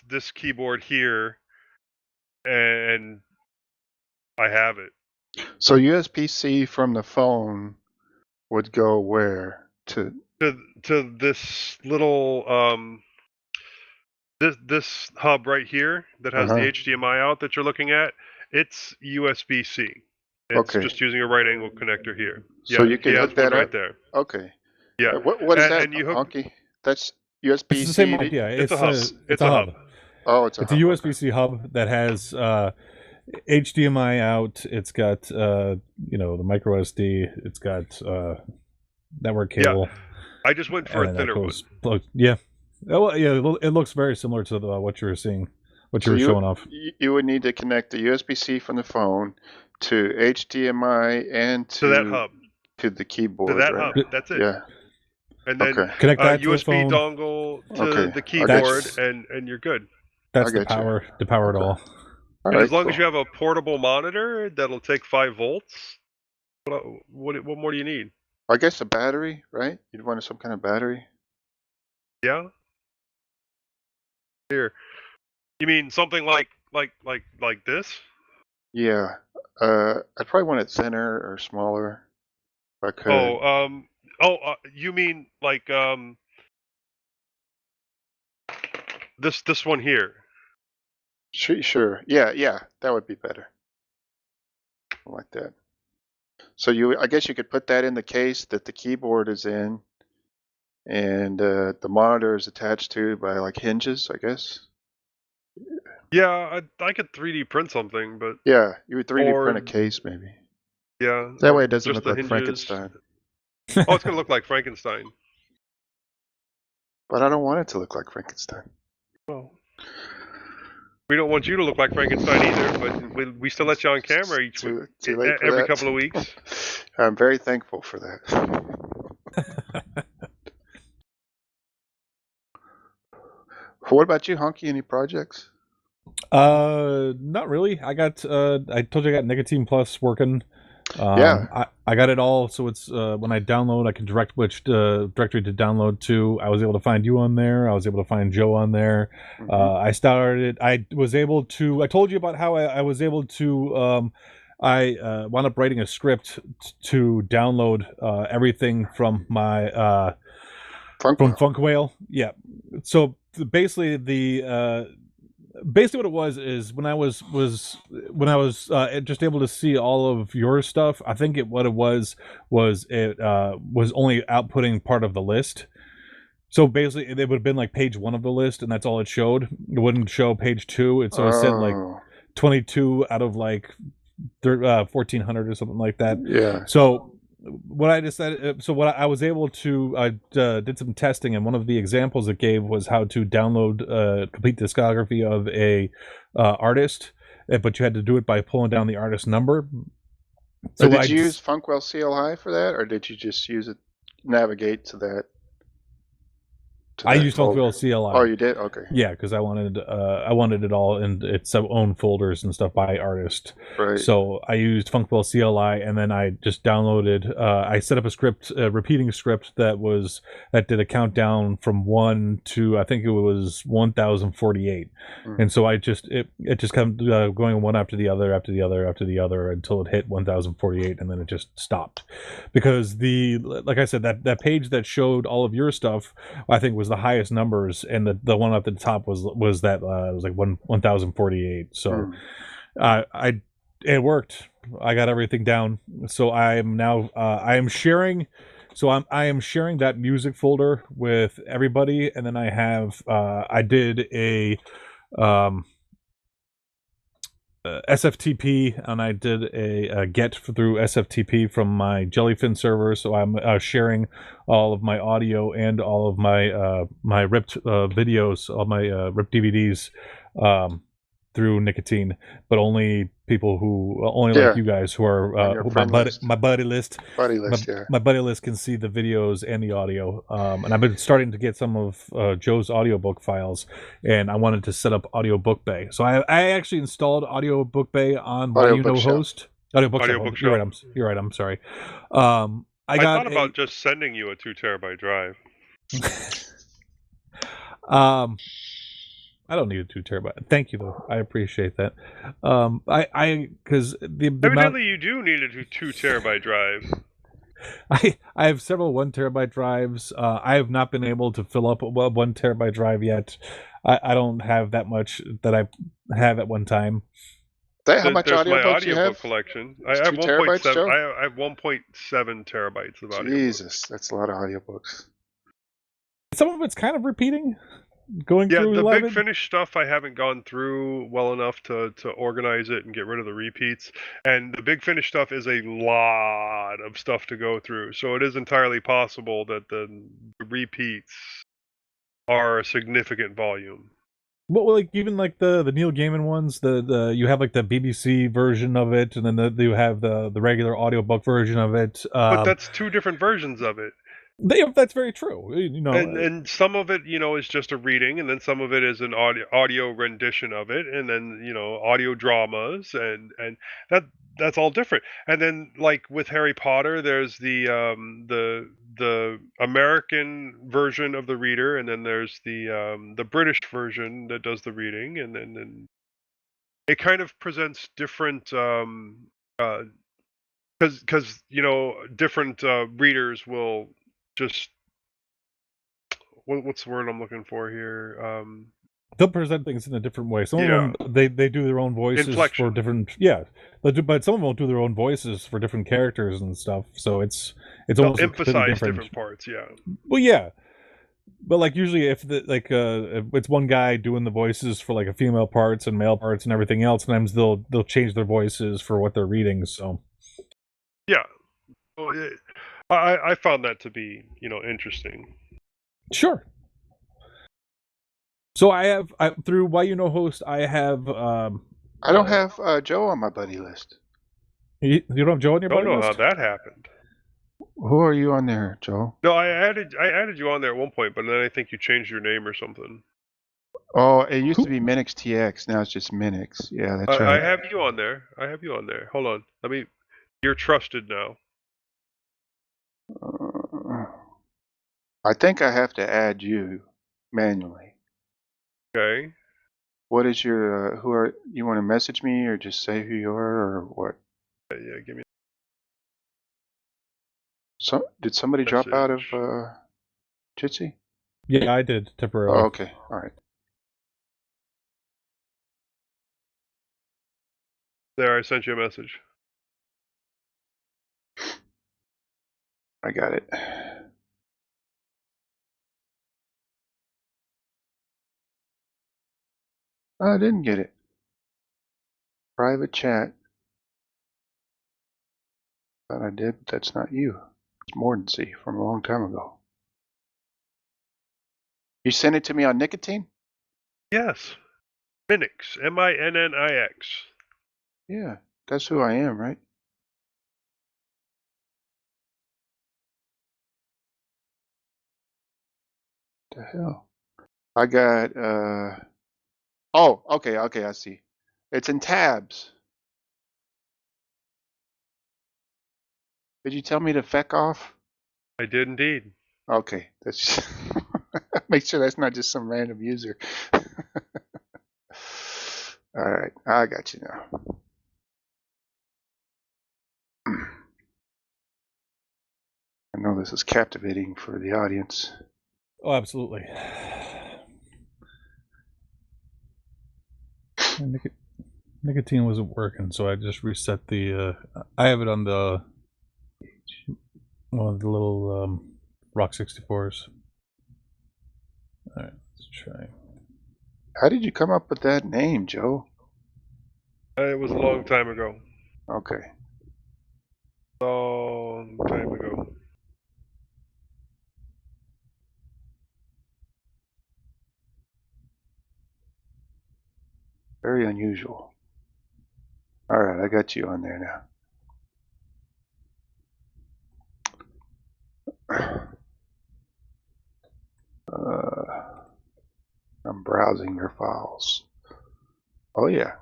S2: this keyboard here, and I have it.
S3: So USB-C from the phone would go where? To
S2: this little this hub right here that has the HDMI out that you're looking at. It's USB-C. It's just using a right angle connector here.
S3: So you can hook that
S2: right
S3: up
S2: there.
S3: Okay.
S2: Yeah.
S3: What is that,
S2: and you hook...
S3: Honky? That's USB-C.
S1: It's the same idea.
S2: It's a hub.
S1: It's a hub.
S3: Oh, it's a
S1: It's
S3: hub.
S1: a USB-C hub that has HDMI out. It's got the micro SD. It's got network cable.
S2: I just went for a thinner one.
S1: Yeah. Oh, well, yeah. It looks very similar to what you were seeing, what you were showing off.
S3: You would need to connect the USB-C from the phone to HDMI and
S2: to that hub,
S3: to the keyboard.
S2: To that
S3: right?
S2: hub. That's it.
S3: Yeah.
S2: And then
S1: connect that to
S2: USB
S1: the phone.
S2: dongle to the keyboard, and you're good.
S1: That's the power. To power it all.
S3: Right,
S2: as long as you have a portable monitor that'll take 5 volts, what more do you need?
S3: I guess a battery, right? You'd want some kind of battery.
S2: Yeah. Here, you mean something like this?
S3: Yeah. I'd probably want it thinner or smaller. If I could.
S2: You mean like this one here?
S3: Sure. Yeah. That would be better. Like that. So I guess you could put that in the case that the keyboard is in, and the monitor is attached to by like hinges, I guess.
S2: Yeah, I could 3D print something, but
S3: yeah, you would 3D print a case maybe.
S2: Yeah.
S3: That way it doesn't
S2: just
S3: look like
S2: hinges.
S3: Frankenstein.
S2: Oh, it's gonna look like Frankenstein.
S3: But I don't want it to look like Frankenstein.
S2: Well, we don't want you to look like Frankenstein either, but we still let you on camera every couple of weeks.
S3: I'm very thankful for that. What about you, Honky? Any projects?
S1: Not really. I told you I got Nicotine Plus working.
S3: Yeah.
S1: I got it all, so it's when I download, I can direct which directory to download to. I was able to find you on there. I was able to find Joe on there.
S3: Mm-hmm.
S1: I told you about how I was able to. I wound up writing a script to download everything from my from funkwhale. Yeah. So basically basically what it was is when I was just able to see all of your stuff, I think what it was only outputting part of the list. So basically it would have been like page 1 of the list, and that's all it showed. It wouldn't show page 2. So it said like 22 out of like 1400 or something like that.
S3: Yeah.
S1: So what I decided, what I was able to, I did some testing, and one of the examples it gave was how to download a complete discography of a artist, but you had to do it by pulling down the artist number.
S3: So did you use Funkwhale CLI for that, or did you just navigate to that?
S1: I used Funkwhale CLI.
S3: Oh, you did? Okay.
S1: Yeah, because I wanted it all in its own folders and stuff by artist.
S3: Right.
S1: So I used Funkwhale CLI, and then I just downloaded. I set up a script, a repeating script that did a countdown from 1 to I think it was 1048, and so it just kept going one after the other until it hit 1048, and then it just stopped because like I said, that page that showed all of your stuff, I think was the highest numbers, and the one up at the top was that it was like 1048. So it worked. I got everything down. So I am now I am sharing that music folder with everybody, and then I have I did a SFTP, and I did a get through SFTP from my Jellyfin server, so I'm sharing all of my audio and all of my my ripped videos, all my ripped DVDs through Nicotine, but only people like you guys who are my buddy list. My buddy list can see the videos and the audio, and I've been starting to get some of Joe's audiobook files, and I wanted to set up Audiobook Bay. So I actually installed Audiobook Bay on host. Audiobook Show. You're right. I'm sorry. I thought
S2: about just sending you a 2 terabyte drive.
S1: I don't need a 2 terabyte. Thank you, though. I appreciate that. Because
S2: evidently you do need a 2 terabyte drive.
S1: I have several 1 terabyte drives. I have not been able to fill up a 1 terabyte drive yet. I don't have that much that I have at one time.
S3: How much audiobooks you have?
S2: Collection. I have 1.7. I have 1.7 terabytes of audiobooks.
S3: Jesus, that's a lot of audiobooks.
S1: Some of it's kind of repeating, going
S2: Yeah,
S1: through
S2: the
S1: 11.
S2: Big Finish stuff I haven't gone through well enough to organize it and get rid of the repeats. And the Big Finish stuff is a lot of stuff to go through. So it is entirely possible that the repeats are a significant volume.
S1: Well, like even like the Neil Gaiman ones, the you have like the BBC version of it, and then you have the regular audiobook version of it.
S2: But that's two different versions of it.
S1: That's very true. You know,
S2: And some of it, is just a reading, and then some of it is an audio rendition of it, and then audio dramas, and that's all different. And then like with Harry Potter, there's the American version of the reader, and then there's the British version that does the reading, and then it kind of presents different because different readers will just what's the word I'm looking for here?
S1: They'll present things in a different way. Some
S2: Yeah.
S1: of them they do their own voices
S2: Inflection.
S1: for different. Yeah, but some of them will do their own voices for different characters and stuff. So it's
S2: They'll
S1: almost completely
S2: emphasize different parts. Yeah.
S1: Well, yeah, but like usually if if it's one guy doing the voices for like a female parts and male parts and everything else, sometimes they'll change their voices for what they're reading. So
S2: Yeah. Well, I found that to be interesting.
S1: sure. So I have through Why You Know Host, I have
S3: I don't have Joe on my buddy list.
S1: you don't have Joe on your
S2: I don't
S1: buddy
S2: know how
S1: list?
S2: that happened.
S3: Who are you on there, Joe?
S2: No, I added you on there at one point, but then I think you changed your name or something.
S3: Oh, it used to be Minnix TX. Now it's just Minnix. Yeah, that's
S2: I
S3: right.
S2: have you on there. Hold on. You're trusted now.
S3: I think I have to add you manually.
S2: Okay.
S3: What is your who are you want to message me or just say who you are or what?
S2: Yeah, give me
S3: So did somebody drop out of
S2: message.
S3: Jitsi?
S1: Yeah, I did temporarily.
S3: Oh, okay. All right.
S2: There, I sent you a message.
S3: I got it. I didn't get it. Private chat. Thought I did, but that's not you. It's Mordency from a long time ago. You sent it to me on nicotine?
S2: Yes. Minnix. Minnix.
S3: Yeah, that's who I am, right? The hell? I got oh, okay, I see. It's in tabs. Did you tell me to feck off?
S2: I did indeed.
S3: Okay, that's make sure that's not just some random user. All right, I got you now. I know this is captivating for the audience.
S1: Oh, absolutely. Nicotine wasn't working, so I just reset the. I have it on the one of the little Rock 64s. All right, let's try.
S3: How did you come up with that name, Joe?
S2: It was a long time ago.
S3: Okay.
S2: Long time ago.
S3: Very unusual. All right, I got you on there now. I'm browsing your files. Oh yeah,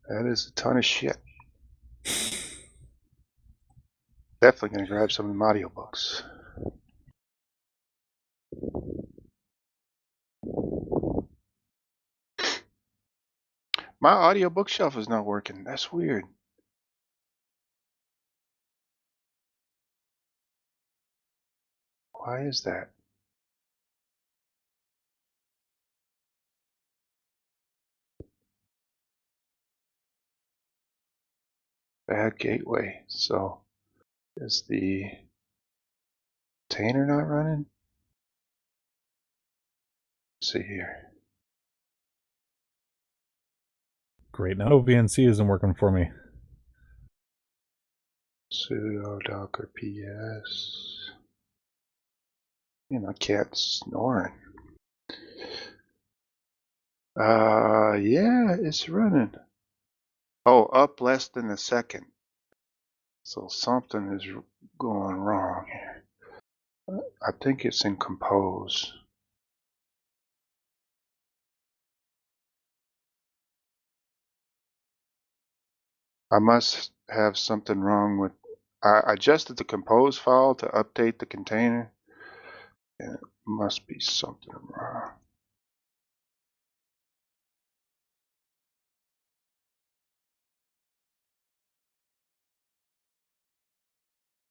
S3: that is a ton of shit. Definitely gonna grab some of the audiobooks. My audio bookshelf is not working. That's weird. Why is that? Bad gateway. So is the container not running? Let's see here.
S1: Great. Now VNC isn't working for me.
S3: Sudo docker ps. My cat's snoring. Yeah, it's running. Oh, up less than a second. So something is going wrong here. I think it's in compose. I must have something wrong with. I adjusted the compose file to update the container. And it must be something wrong.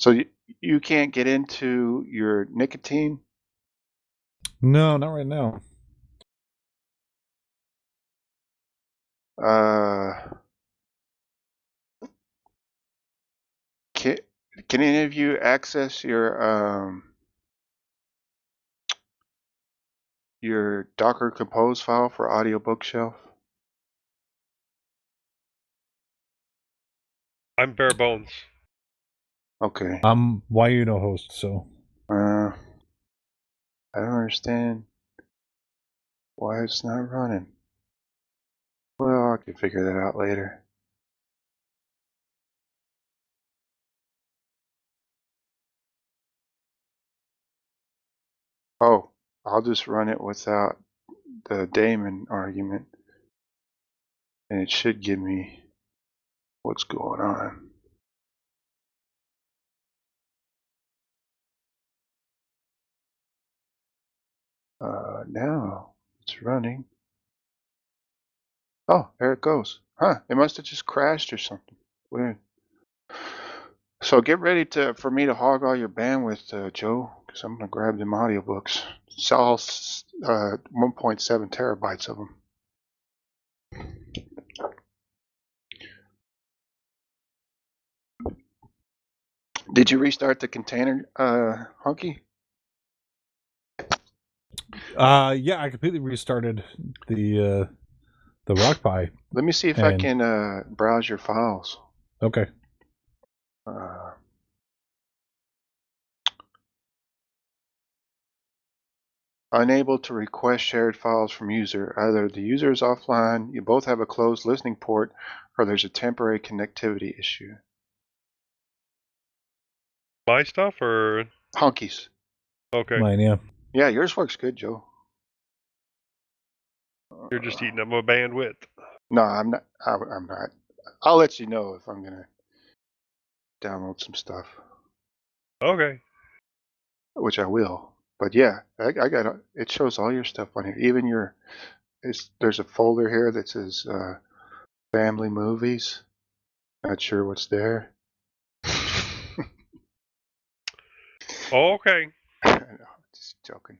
S3: So you can't get into your nicotine?
S1: No, not right now. Can any of you access your Docker Compose file for Audio Bookshelf?
S2: I'm bare bones.
S3: Okay.
S1: Why you no host? So.
S3: I don't understand why it's not running. Well, I can figure that out later. Oh, I'll just run it without the daemon argument, and it should give me what's going on. Now it's running. Oh, there it goes. Huh, it must have just crashed or something. Weird. So get ready for me to hog all your bandwidth, Joe, because I'm going to grab them audiobooks. It's all 1.7 terabytes of them. Did you restart the container, Honky?
S1: Yeah, I completely restarted the RockPi.
S3: Let me see if I can browse your files.
S1: Okay.
S3: Unable to request shared files from user. Either the user is offline, you both have a closed listening port, or there's a temporary connectivity issue.
S2: My stuff or
S3: Honky's.
S2: okay?
S1: Mine, yeah.
S3: Yeah, yours works good, Joe.
S2: You're just eating up my bandwidth.
S3: No, I'm not. I'm not. I'll let you know if I'm gonna download some stuff.
S2: Okay.
S3: Which I will. But yeah, I got it. Shows all your stuff on here. Even your. There's a folder here that says family movies. Not sure what's there.
S2: Okay.
S3: No, just joking.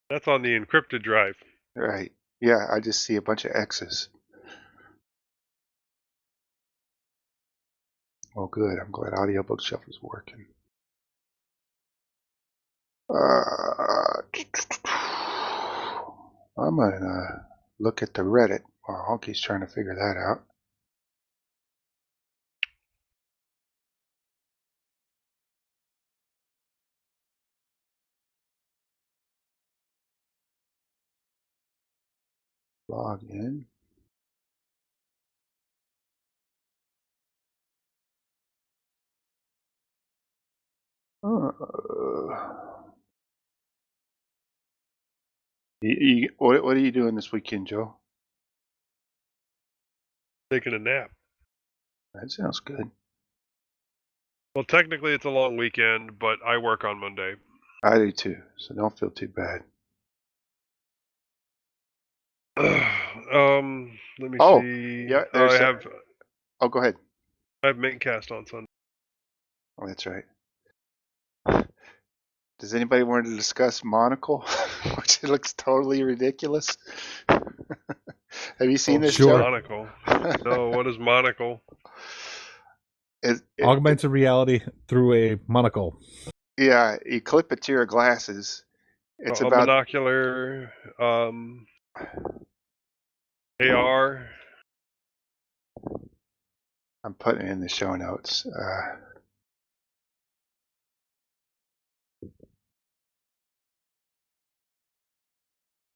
S2: That's on the encrypted drive.
S3: Right. Yeah, I just see a bunch of X's. Well, good. I'm glad Audio Bookshelf is working. I'm gonna look at the Reddit while Honky's trying to figure that out. Log in. What are you doing this weekend, Joe?
S2: Taking a nap.
S3: That sounds good.
S2: Well, technically it's a long weekend, but I work on Monday.
S3: I do too, so don't feel too bad.
S2: Let me
S3: Oh,
S2: see.
S3: yeah, Oh, go ahead.
S2: I have Mintcast on Sunday.
S3: Oh, that's right. Does anybody want to discuss Monocle, which looks totally ridiculous? Have you seen this,
S1: sure.
S3: Joe?
S2: Monocle. No, what is Monocle?
S1: Augmented reality through a monocle.
S3: Yeah, you clip it to your glasses, It's
S2: a
S3: about
S2: monocular AR.
S3: I'm putting it in the show notes.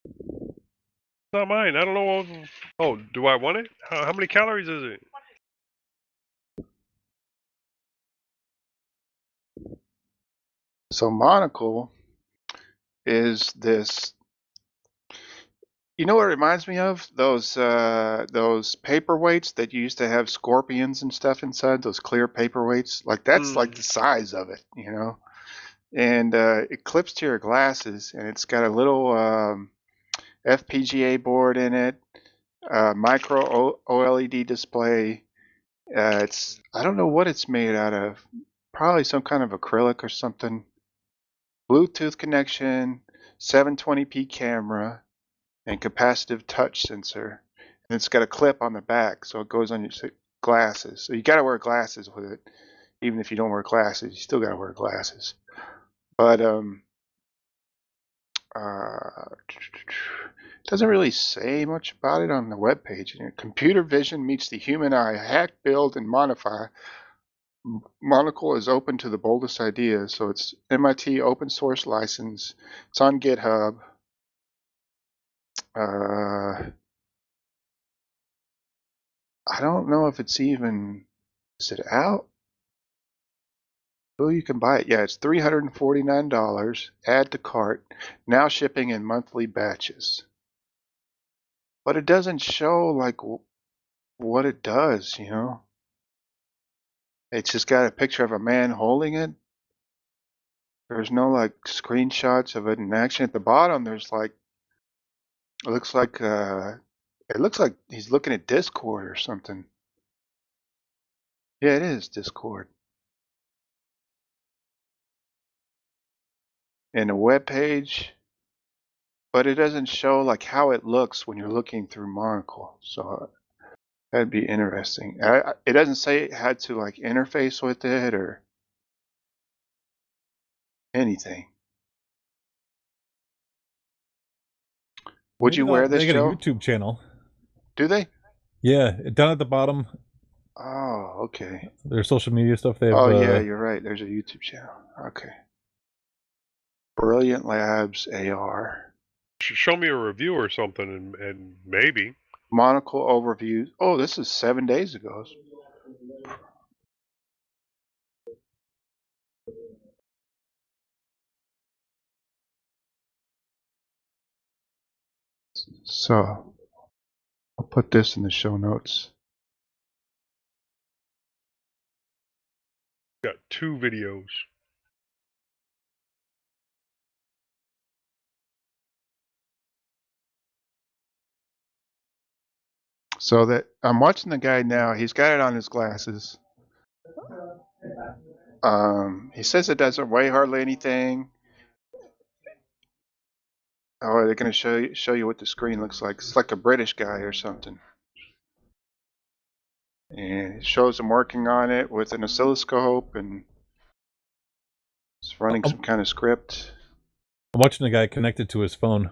S2: It's not mine. I don't know. Oh, do I want it? How many calories is it?
S3: So monocle is this. You know what it reminds me of? Those paperweights that you used to have scorpions and stuff inside. Those clear paperweights. Like that's like the size of it, you know. And it clips to your glasses, and it's got a little FPGA board in it, micro OLED display. I don't know what it's made out of. Probably some kind of acrylic or something. Bluetooth connection, 720p camera, and capacitive touch sensor. And it's got a clip on the back, so it goes on your glasses. So you got to wear glasses with it. Even if you don't wear glasses, you still got to wear glasses. But doesn't really say much about it on the webpage. Computer vision meets the human eye. Hack, build, and modify. Monocle is open to the boldest ideas, so it's MIT open source license. It's on GitHub. I don't know if it's even. Is it out? Oh, you can buy it. Yeah, it's $349. Add to cart. Now shipping in monthly batches. But it doesn't show like what it does, you know. It's just got a picture of a man holding it. There's no like screenshots of it in action. At the bottom, there's like it looks like he's looking at Discord or something. Yeah, it is Discord. And a web page, but it doesn't show like how it looks when you're looking through Monocle. So that'd be interesting. It doesn't say it had to like interface with it or anything. Would
S1: Maybe
S3: you wear this,
S1: they got
S3: Joe?
S1: a YouTube channel.
S3: Do they?
S1: Yeah, down at the bottom,
S3: Oh, okay.
S1: their social media stuff. They have,
S3: Oh, yeah, you're right. There's a YouTube channel. Okay. Brilliant Labs AR.
S2: Show me a review or something, and maybe.
S3: Monocle overview. Oh, this is 7 days ago. So I'll put this in the show notes.
S2: Got 2 videos.
S3: So that I'm watching the guy now. He's got it on his glasses. He says it doesn't weigh hardly anything. Oh, they're going to show you what the screen looks like. It's like a British guy or something. And it shows him working on it with an oscilloscope and it's running some kind of script.
S1: I'm watching the guy connected to his phone.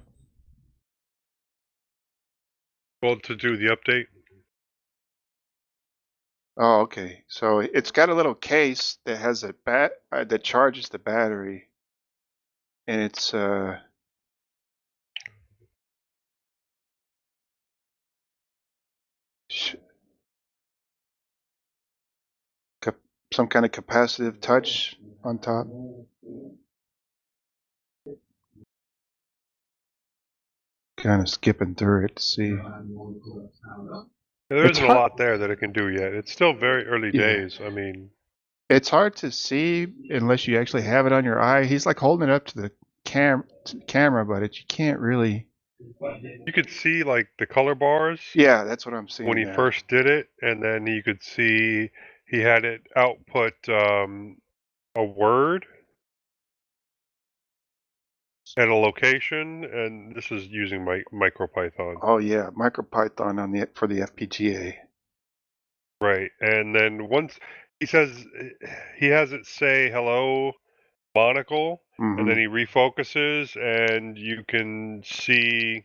S2: Well, to do the update.
S3: Oh, okay. So it's got a little case that has a that charges the battery, and it's some kind of capacitive touch on top. Kind of skipping through it to see.
S2: There isn't a lot there that it can do yet. It's still very early days. I mean,
S3: it's hard to see unless you actually have it on your eye. He's like holding it up to the camera, but you can't really.
S2: You could see like the color bars.
S3: Yeah, that's what I'm seeing
S2: when he
S3: now.
S2: first did it, and then you could see he had it output a word at a location, and this is using MicroPython.
S3: Oh yeah, MicroPython for the FPGA.
S2: Right, and then once he says he has it say hello monocle,
S3: Mhm.
S2: and then he refocuses, and you can see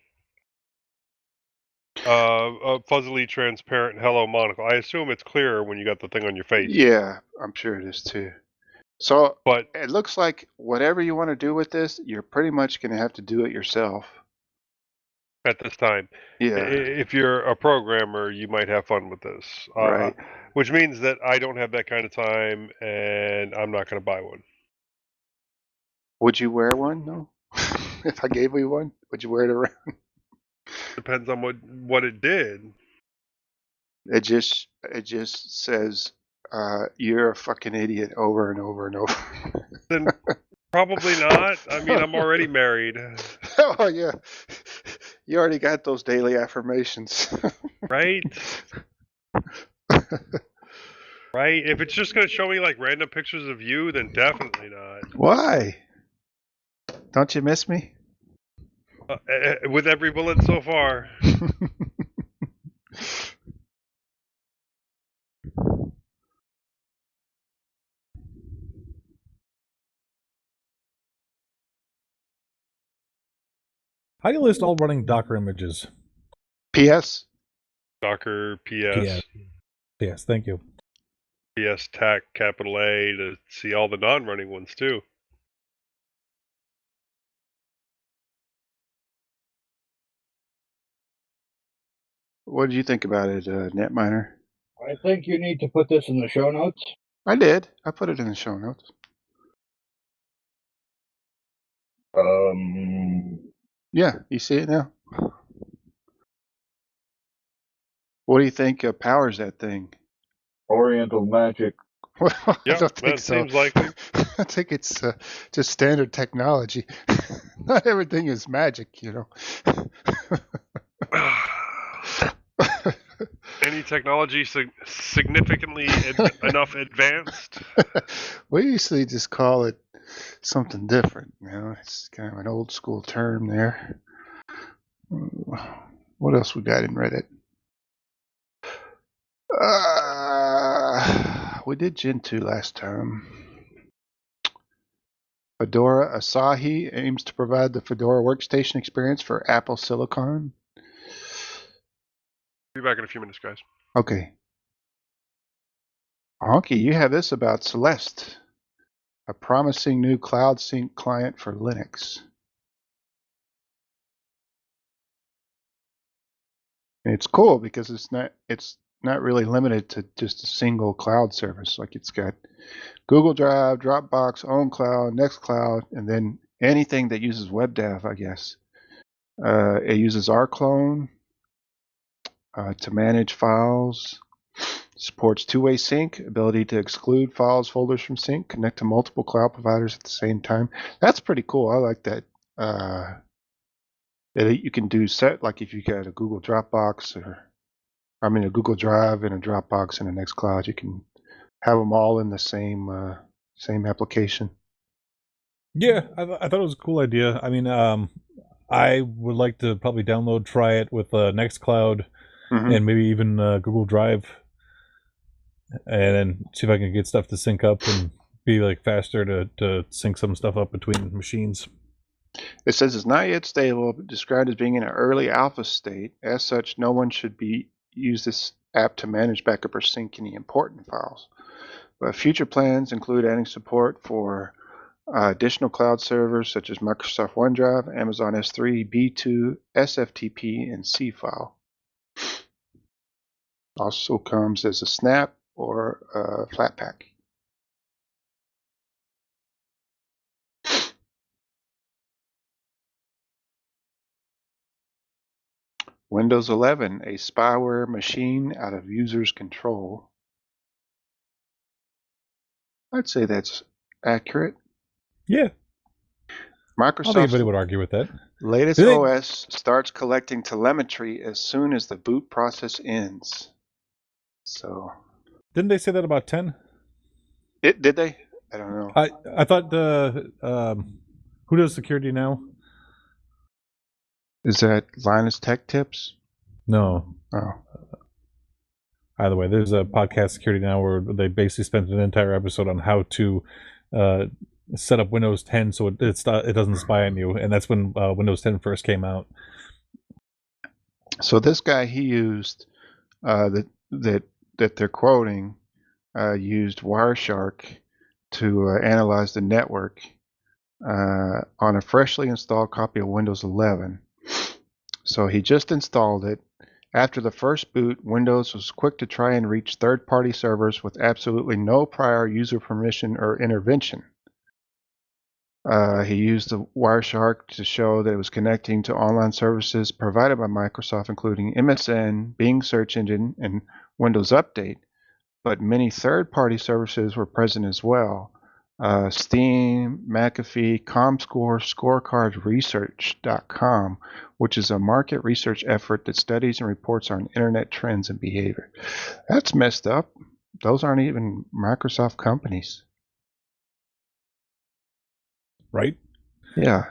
S2: a fuzzily transparent hello monocle. I assume it's clearer when you got the thing on your face.
S3: Yeah, I'm sure it is too. So
S2: But
S3: it looks like whatever you want to do with this, you're pretty much going to have to do it yourself.
S2: at this time,
S3: Yeah,
S2: if you're a programmer, you might have fun with this.
S3: right.
S2: Which means that I don't have that kind of time, and I'm not going to buy one.
S3: Would you wear one? No. If I gave you one, would you wear it around?
S2: Depends on what it did.
S3: It just says you're a fucking idiot over and over and over.
S2: Then probably not. I mean, I'm already married.
S3: Oh yeah, you already got those daily affirmations.
S2: Right? Right? If it's just going to show me like random pictures of you, then definitely not.
S3: Why? Don't you miss me?
S2: With every bullet so far.
S1: How do you list all running Docker images?
S3: P.S.
S2: Docker, PS,
S1: Yes, thank you.
S2: PS TAC, capital A, to see all the non-running ones too.
S3: What did you think about it, Netminer?
S5: I think you need to put this in the show notes.
S3: I did. I put it in the show notes. Yeah, you see it now. What do you think powers that thing?
S5: Oriental magic.
S3: Well, I
S2: Yep,
S3: don't think
S2: that
S3: so.
S2: seems likely.
S3: I think it's just standard technology. Not everything is magic, you know.
S2: Any technology significantly enough advanced?
S3: We usually just call it something different, you know. It's kind of an old school term there. What else we got in Reddit? We did Gentoo last time. Fedora Asahi aims to provide the Fedora workstation experience for Apple Silicon.
S2: Be back in a few minutes, guys.
S3: Okay. Honkey, you have this about Celeste, a promising new cloud sync client for Linux. And it's cool because it's not really limited to just a single cloud service. Like it's got Google Drive, Dropbox, OwnCloud, NextCloud, and then anything that uses WebDAV, I guess. It uses rclone to manage files. Supports two-way sync, ability to exclude files, folders from sync, connect to multiple cloud providers at the same time. That's pretty cool. I like that. That you can do set, like if you got a Google Dropbox a Google Drive and a Dropbox and a NextCloud, you can have them all in the same application.
S1: Yeah, I thought it was a cool idea. I mean, I would like to probably try it with NextCloud and maybe even Google Drive, and then see if I can get stuff to sync up and be like faster to sync some stuff up between machines.
S3: It says it's not yet stable, but described as being in an early alpha state. As such, no one should use this app to manage, backup, or sync any important files. But future plans include adding support for additional cloud servers such as Microsoft OneDrive, Amazon S3, B2, SFTP, and C-File. Also comes as a snap or a Flatpak. Windows 11, a spyware machine out of users' control. I'd say that's accurate.
S1: Yeah. I don't think anybody would argue with that.
S3: Latest OS starts collecting telemetry as soon as the boot process ends. So,
S1: didn't they say that about 10?
S3: Did they? I don't know.
S1: I thought who does security now?
S3: Is that Linus Tech Tips?
S1: No.
S3: Oh.
S1: Either way, there's a podcast Security Now where they basically spent an entire episode on how to set up Windows 10 so it doesn't spy on you, and that's when Windows 10 first came out.
S3: So this guy, he used that they're quoting used Wireshark to analyze the network on a freshly installed copy of Windows 11. So he just installed it. After the first boot, Windows was quick to try and reach third-party servers with absolutely no prior user permission or intervention. He used the Wireshark to show that it was connecting to online services provided by Microsoft, including MSN, Bing Search Engine, and Windows Update. But many third-party services were present as well. Steam, McAfee, ComScore, ScoreCardResearch.com, which is a market research effort that studies and reports on internet trends and behavior. That's messed up. Those aren't even Microsoft companies.
S1: Right?
S3: Yeah.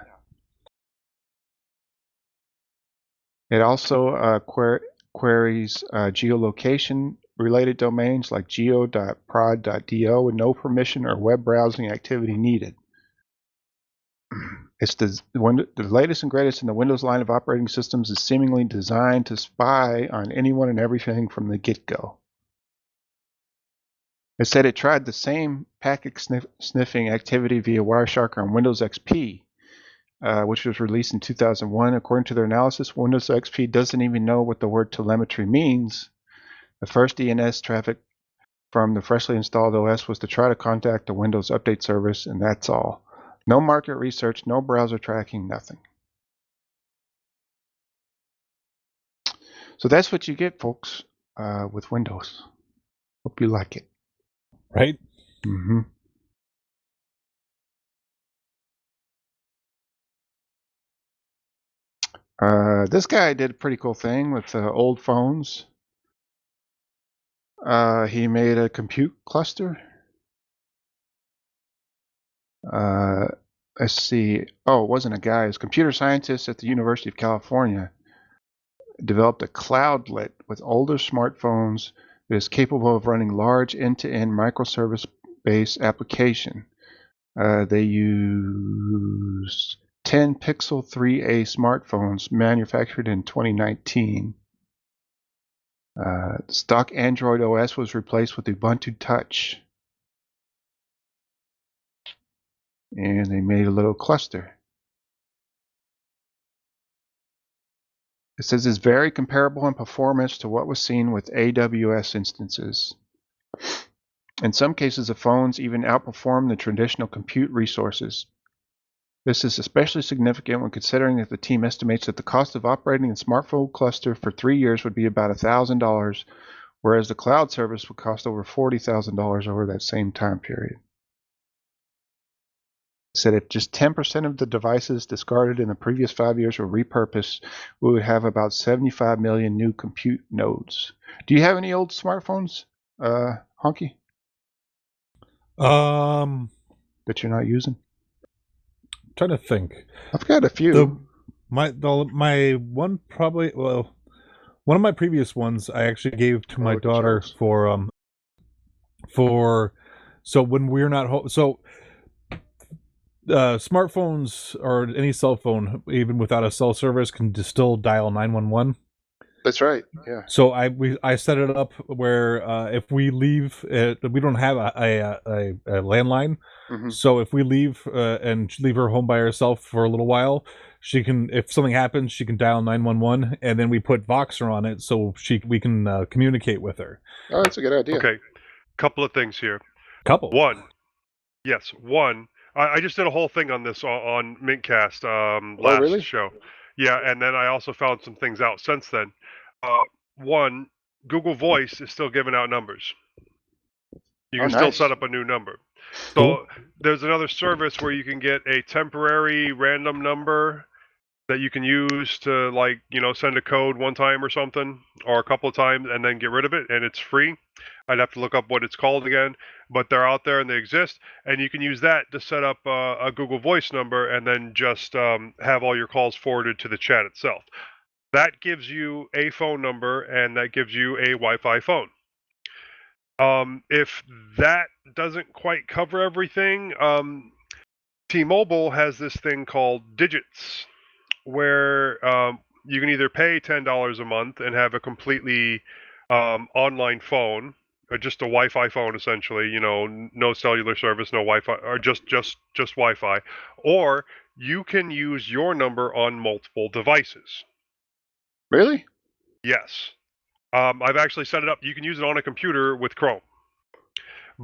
S3: It also queries geolocation-related domains like geo.prod.do with no permission or web browsing activity needed. It's the latest and greatest in the Windows line of operating systems is seemingly designed to spy on anyone and everything from the get-go. It said it tried the same packet sniffing activity via Wireshark on Windows XP, which was released in 2001. According to their analysis, Windows XP doesn't even know what the word telemetry means. The first DNS traffic from the freshly installed OS was to try to contact the Windows Update service, and that's all. No market research, no browser tracking, nothing. So that's what you get, folks, with Windows. Hope you like it.
S1: Right?
S3: Mm-hmm. This guy did a pretty cool thing with old phones. He made a compute cluster. Let's see. Oh, it wasn't a guy. It was a computer scientist at the University of California. Developed a cloudlet with older smartphones that is capable of running large end-to-end microservice-based application. They used 10 Pixel 3a smartphones manufactured in 2019. Stock Android OS was replaced with Ubuntu Touch. And they made a little cluster. It says it's very comparable in performance to what was seen with AWS instances. In some cases, the phones even outperform the traditional compute resources. This is especially significant when considering that the team estimates that the cost of operating a smartphone cluster for 3 years would be about $1,000, whereas the cloud service would cost over $40,000 over that same time period. Said if just 10% of the devices discarded in the previous 5 years were repurposed, we would have about 75 million new compute nodes. Do you have any old smartphones, Honky? That you're not using?
S1: I'm trying to think.
S3: I've got a few.
S1: My one probably, well, one of my previous ones I actually gave to my daughter for so when we're not home. So smartphones or any cell phone, even without a cell service, can still dial 911.
S3: That's right. Yeah.
S1: So I set it up where if we leave, we don't have a landline.
S3: Mm-hmm.
S1: So if we leave and leave her home by herself for a little while, she can, if something happens, she can dial 911, and then we put Voxer on it so we can communicate with her.
S3: Oh, that's a good idea.
S2: Okay, couple of things here.
S1: Couple.
S2: One. I just did a whole thing on this on Mintcast last show. Yeah, and then I also found some things out since then. One, Google Voice is still giving out numbers. You can still set up a new number. So there's another service where you can get a temporary random number that you can use to, like, send a code one time or something, or a couple of times, and then get rid of it, and it's free. I'd have to look up what it's called again, but they're out there and they exist, and you can use that to set up a Google Voice number and then just have all your calls forwarded to the chat itself. That gives you a phone number, and that gives you a Wi-Fi phone. If that doesn't quite cover everything, T-Mobile has this thing called Digits, where you can either pay $10 a month and have a completely online phone, or just a Wi-Fi phone essentially. No cellular service, no Wi-Fi, or just Wi-Fi, or you can use your number on multiple devices.
S3: Really?
S2: Yes. I've actually set it up. You can use it on a computer with Chrome,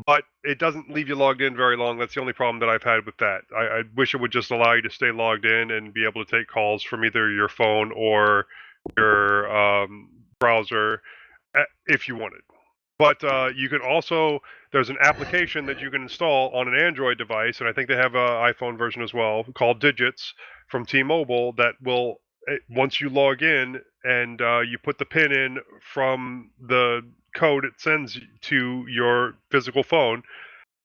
S2: but it doesn't leave you logged in very long. That's the only problem that I've had with that. I wish it would just allow you to stay logged in and be able to take calls from either your phone or your browser if you wanted. But you can also, there's an application that you can install on an Android device, and I think they have an iPhone version as well, called Digits from T-Mobile, that will, once you log in and you put the PIN in from the code it sends to your physical phone,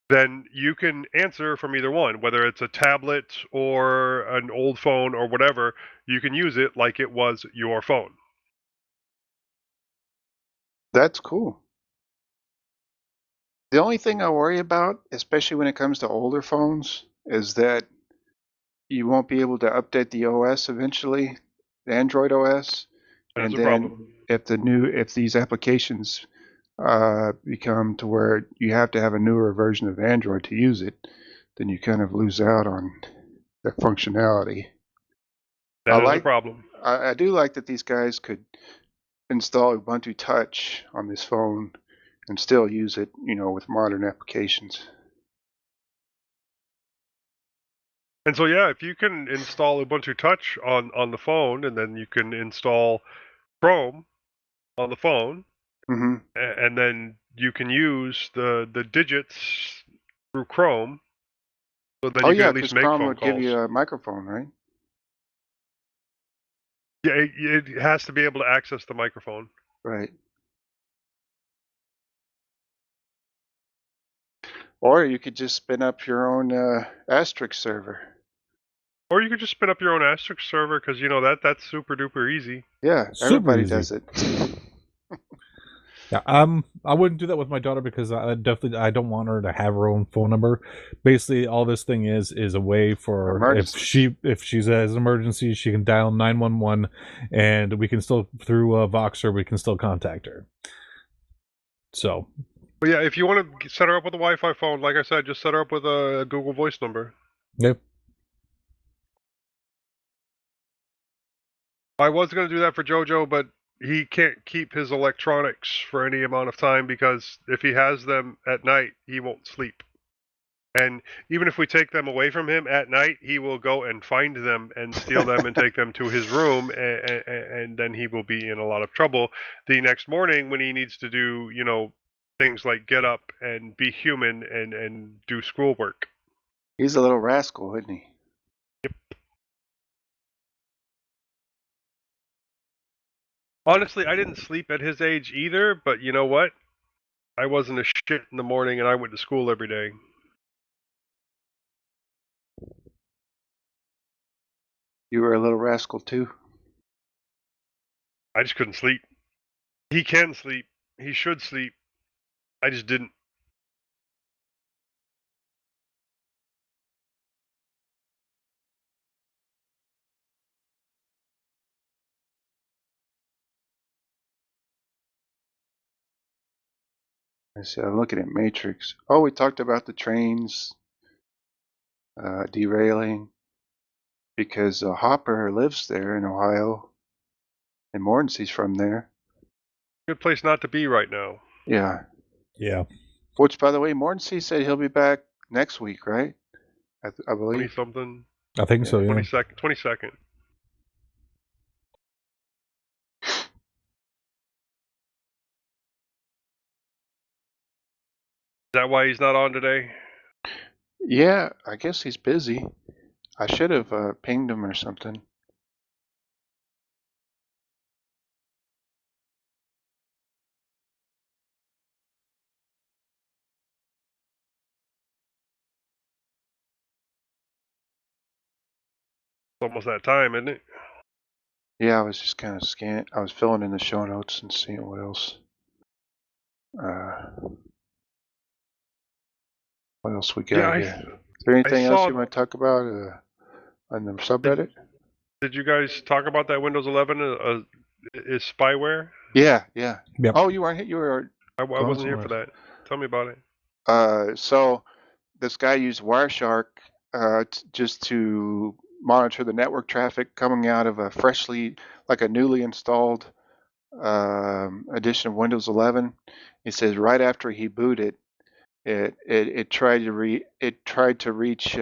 S2: then you can answer from either one, whether it's a tablet or an old phone or whatever. You can use it like it was your phone.
S3: That's cool. The only thing I worry about, especially when it comes to older phones, is that you won't be able to update the OS eventually, the Android OS.
S2: That's
S3: And
S2: a
S3: then
S2: problem.
S3: if these applications become to where you have to have a newer version of Android to use it, then you kind of lose out on the functionality.
S2: That is a problem.
S3: I do like that these guys could install Ubuntu Touch on this phone and still use it, with modern applications.
S2: And so, yeah, if you can install Ubuntu Touch on the phone, and then you can install Chrome on the phone,
S3: Mm-hmm.
S2: and then you can use the digits through Chrome, so then
S3: Oh
S2: you can
S3: yeah,
S2: at least
S3: because
S2: make
S3: Chrome
S2: phone
S3: would give
S2: calls.
S3: you a microphone, right?
S2: Yeah, it has to be able to access the microphone.
S3: Right. Or you could just spin up your own asterisk server.
S2: Or you could just spin up your own asterisk server, because that's super duper easy.
S3: Yeah,
S1: Super
S3: everybody
S1: easy.
S3: does it.
S1: Yeah, I wouldn't do that with my daughter because I don't want her to have her own phone number. Basically, all this thing is a way for
S3: Emergency.
S1: if she has an emergency, she can dial 911, and we can still through Voxer we can still contact her. So,
S2: But yeah, if you want to set her up with a Wi-Fi phone, like I said, just set her up with a Google Voice number.
S1: yep.
S2: I was going to do that for JoJo, but he can't keep his electronics for any amount of time, because if he has them at night, he won't sleep. And even if we take them away from him at night, he will go and find them and steal them and take them to his room, and then he will be in a lot of trouble the next morning when he needs to do, things like get up and be human and do schoolwork.
S3: He's a little rascal, isn't he?
S2: Honestly, I didn't sleep at his age either, but you know what? I wasn't a shit in the morning, and I went to school every day.
S3: You were a little rascal too.
S2: I just couldn't sleep. He can sleep. He should sleep. I just didn't.
S3: I said, I'm looking at Matrix. Oh, we talked about the trains derailing because Hopper lives there in Ohio, and Mordency's from there.
S2: Good place not to be right now.
S3: Yeah.
S1: Yeah.
S3: Which, by the way, Mordency said he'll be back next week, right? I believe.
S2: 20-something.
S1: I think so, yeah.
S2: 22nd. Is that why he's not on today?
S3: Yeah, I guess he's busy. I should have pinged him or something.
S2: It's almost that time, isn't it?
S3: Yeah, I was just kind of scanning. I was filling in the show notes and seeing what else. What else we got here? there anything else
S2: saw-
S3: you want to talk about on the subreddit?
S2: Did you guys talk about that Windows 11 is spyware?
S3: Yeah.
S1: Yep.
S3: Oh, you weren't. You were.
S2: I wasn't here for
S1: somewhere.
S2: that. Tell me about it.
S3: So this guy used Wireshark just to monitor the network traffic coming out of a newly installed edition of Windows 11. He says right after he booted, it tried to reach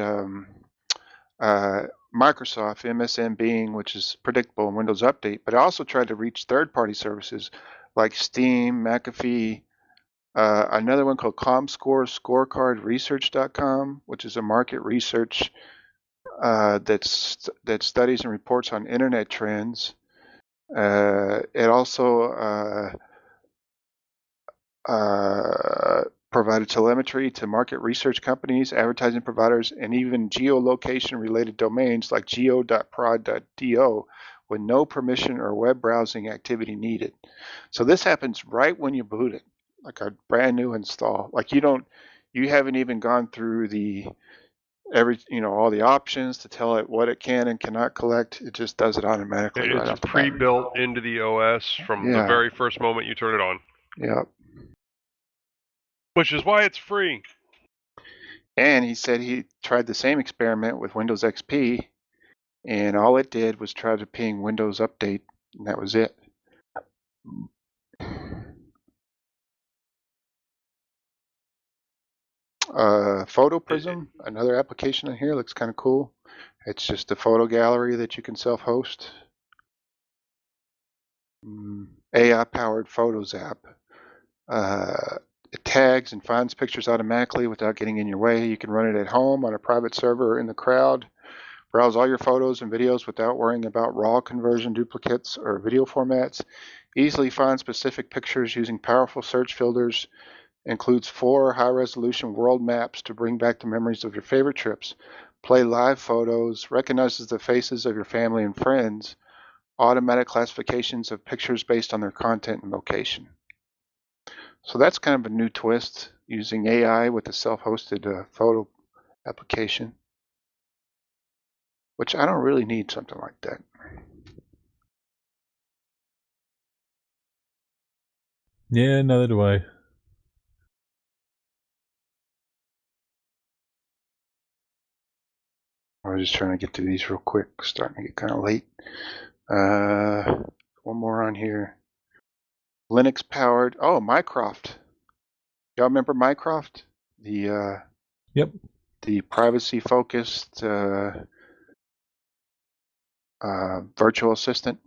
S3: Microsoft MSN Bing, which is predictable in Windows Update, but it also tried to reach third-party services like Steam, McAfee, another one called ComScore, ScorecardResearch.com, which is a market research that studies and reports on internet trends. It also provided telemetry to market research companies, advertising providers, and even geolocation-related domains like geo.prod.do with no permission or web browsing activity needed. So this happens right when you boot it, like a brand new install. Like you haven't even gone through all the options to tell it what it can and cannot collect. It just does it automatically right
S2: It's
S3: off the bat.
S2: pre-built into the OS from the very first moment you turn it on.
S3: Yep.
S2: Which is why it's free.
S3: And he said he tried the same experiment with Windows XP, and all it did was try to ping Windows Update, and that was it. Photo Prism, another application in here, looks kind of cool. It's just a photo gallery that you can self-host. AI-powered Photos app. It tags and finds pictures automatically without getting in your way. You can run it at home, on a private server, or in the crowd. Browse all your photos and videos without worrying about RAW conversion, duplicates, or video formats. Easily find specific pictures using powerful search filters. Includes 4 high-resolution world maps to bring back the memories of your favorite trips. Play live photos. Recognizes the faces of your family and friends. Automatic classifications of pictures based on their content and location. So that's kind of a new twist, using AI with a self-hosted photo application, which I don't really need something like that.
S1: Yeah, neither do I.
S3: I was just trying to get through these real quick, starting to get kind of late. One more on here. Linux powered, Mycroft. Y'all remember Mycroft? The
S1: Yep.
S3: The privacy focused virtual assistant.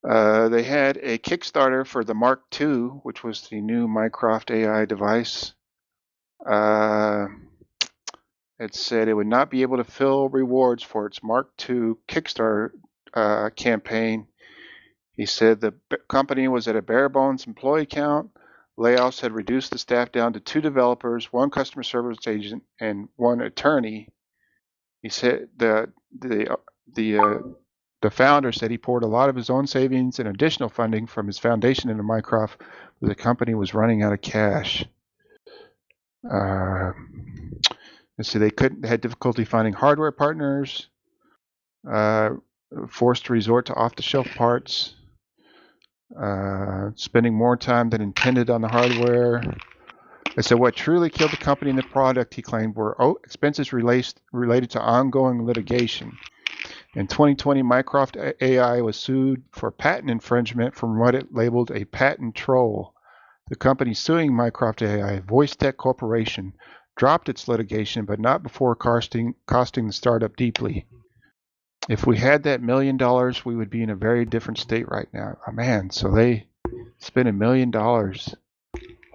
S3: They had a Kickstarter for the Mark II, which was the new Mycroft AI device. It said it would not be able to fill rewards for its Mark II Kickstarter campaign. He said the company was at a bare bones employee count. Layoffs had reduced the staff down to 2 developers, 1 customer service agent, and 1 attorney. He said the founder said he poured a lot of his own savings and additional funding from his foundation into Mycroft, but the company was running out of cash. So they had difficulty finding hardware partners, forced to resort to off-the-shelf parts, spending more time than intended on the hardware. They said what truly killed the company and the product, he claimed, were expenses related to ongoing litigation. In 2020, Mycroft AI was sued for patent infringement from what it labeled a patent troll. The company suing Mycroft AI, VoiceTech Corporation, dropped its litigation, but not before costing the startup deeply. If we had that $1 million, we would be in a very different state right now. Oh, man, so they spent $1 million
S2: on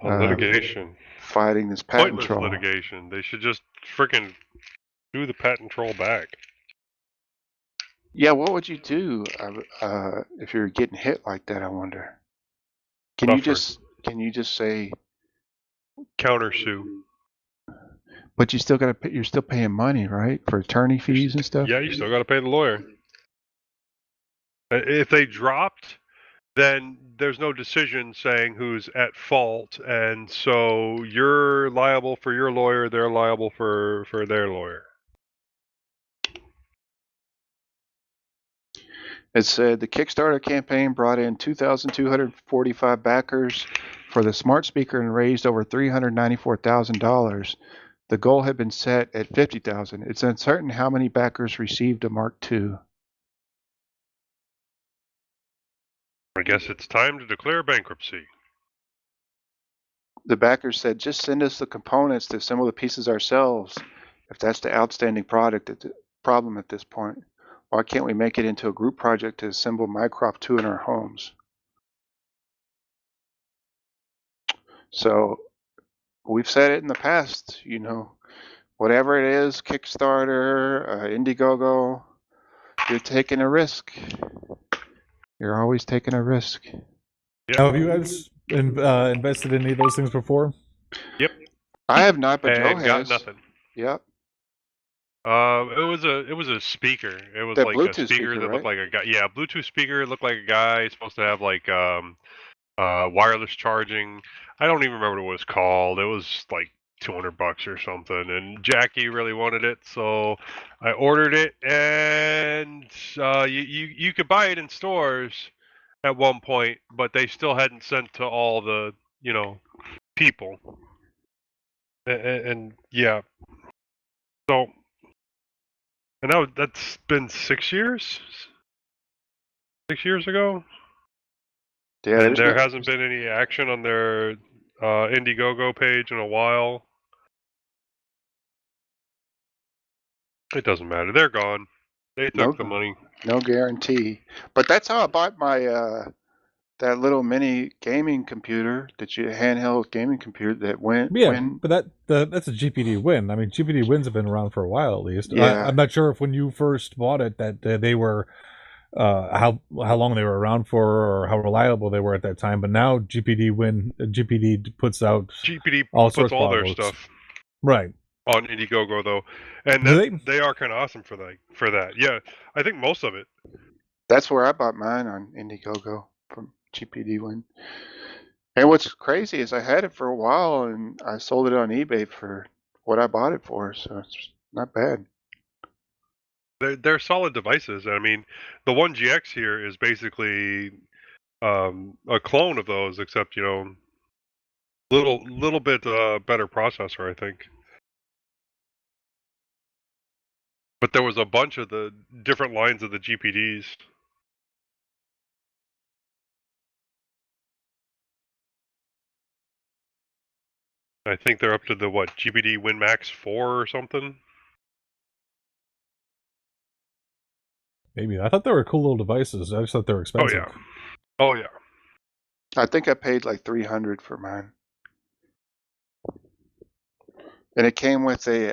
S2: litigation,
S3: fighting this patent
S2: pointless
S3: troll.
S2: litigation. They should just freaking do the patent troll back.
S3: Yeah, what would you do if you're getting hit like that? I wonder. Can you just say
S2: countersue?
S3: But you still got to. You're still paying money, right, for attorney fees and stuff.
S2: Yeah, you still got to pay the lawyer. If they dropped then there's no decision saying who's at fault, and so you're liable for your lawyer, they're liable for their lawyer.
S3: It said the Kickstarter campaign brought in 2,245 backers for the smart speaker and raised over $394,000. The goal had been set at 50,000. It's uncertain how many backers received a Mark II.
S2: I guess it's time to declare bankruptcy.
S3: The backers said, just send us the components to assemble the pieces ourselves. If that's the outstanding problem at this point, why can't we make it into a group project to assemble Mycroft 2 in our homes? So we've said it in the past, you know, whatever it is, Kickstarter, Indiegogo, you're taking a risk. You're always taking a risk.
S2: Yep.
S1: Now, have you guys invested in any of those things before?
S2: Yep.
S3: I have not, but Joe
S2: And got
S3: has.
S2: nothing.
S3: Yep.
S2: It was a speaker. It was
S3: That
S2: like
S3: Bluetooth
S2: a speaker that
S3: right?
S2: looked like a guy. Yeah, Bluetooth speaker looked like a guy. It's supposed to have like wireless charging. I don't even remember what it was called. It was like $200 or something. And Jackie really wanted it, so I ordered it. And you could buy it in stores at one point, but they still hadn't sent to all the people. And yeah, so. And now that's been 6 years? 6 years ago?
S3: Yeah,
S2: And there hasn't been any action on their Indiegogo page in a while. It doesn't matter. They're gone. They took the money.
S3: No guarantee. But that's how I bought my that little mini gaming computer, handheld gaming computer that went.
S1: Yeah, but that's a GPD win. I mean, GPD wins have been around for a while at least.
S3: Yeah.
S1: I'm not sure if when you first bought it that they were how long they were around for or how reliable they were at that time. But now GPD puts out all sorts of
S2: their stuff
S1: right
S2: on Indiegogo though, and they are kind of awesome for that. Yeah, I think most of it.
S3: That's where I bought mine, on Indiegogo from GPD Win. And what's crazy is I had it for a while and I sold it on eBay for what I bought it for, so it's not bad.
S2: They're solid devices. I mean, the 1GX here is basically a clone of those, except little bit better processor, I think. But there was a bunch of the different lines of the GPDs. I think they're up to the GPD WinMax 4 or something.
S1: Maybe. I thought they were cool little devices. I just thought they were expensive.
S2: Oh yeah.
S3: I think I paid like $300 for mine. And it came with a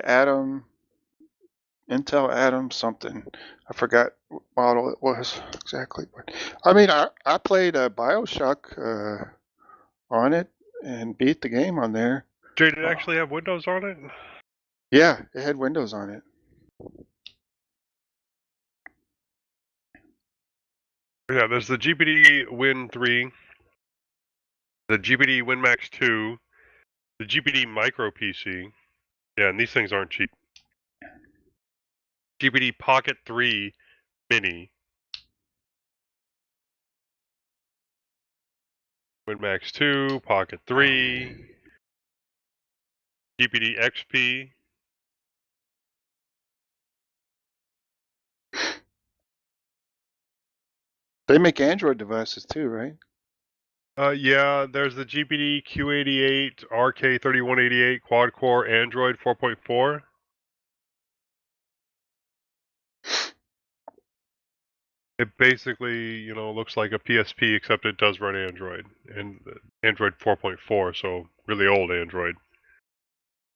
S3: Intel Atom something. I forgot what model it was exactly. But I mean, I played BioShock on it and beat the game on there.
S2: Did it actually have Windows on it?
S3: Yeah, it had Windows on it.
S2: Yeah, there's the GPD Win 3, the GPD WinMax 2, the GPD Micro PC. Yeah, and these things aren't cheap. GPD Pocket 3 Mini. WinMax 2, Pocket 3, GPD XP.
S3: They make Android devices too, right?
S2: Yeah, there's the GPD Q88 RK3188 quad-core Android 4.4. It basically, looks like a PSP, except it does run Android, and Android 4.4, so really old Android.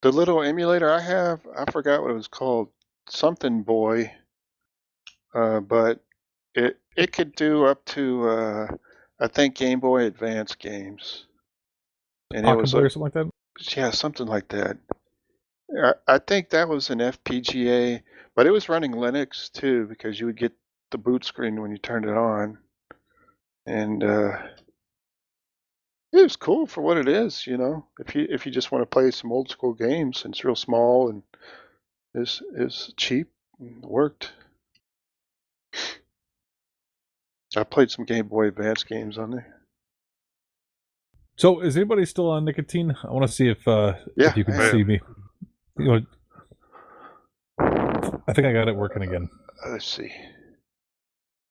S3: The little emulator I have, I forgot what it was called, something boy, but it could do up to I think Game Boy Advance games. And
S1: Pocket
S3: it was
S1: Boy or something like that?
S3: Yeah, something like that. I think that was an FPGA, but it was running Linux too, because you would get the boot screen when you turned it on. and it was cool for what it is. You know, if you just want to play some old school games, and it's real small and is cheap and worked. I played some Game Boy Advance games on there.
S1: So, is anybody still on nicotine? I want to see if you can
S3: I am.
S1: see me. You know, I think I got it working again.
S3: Let's see.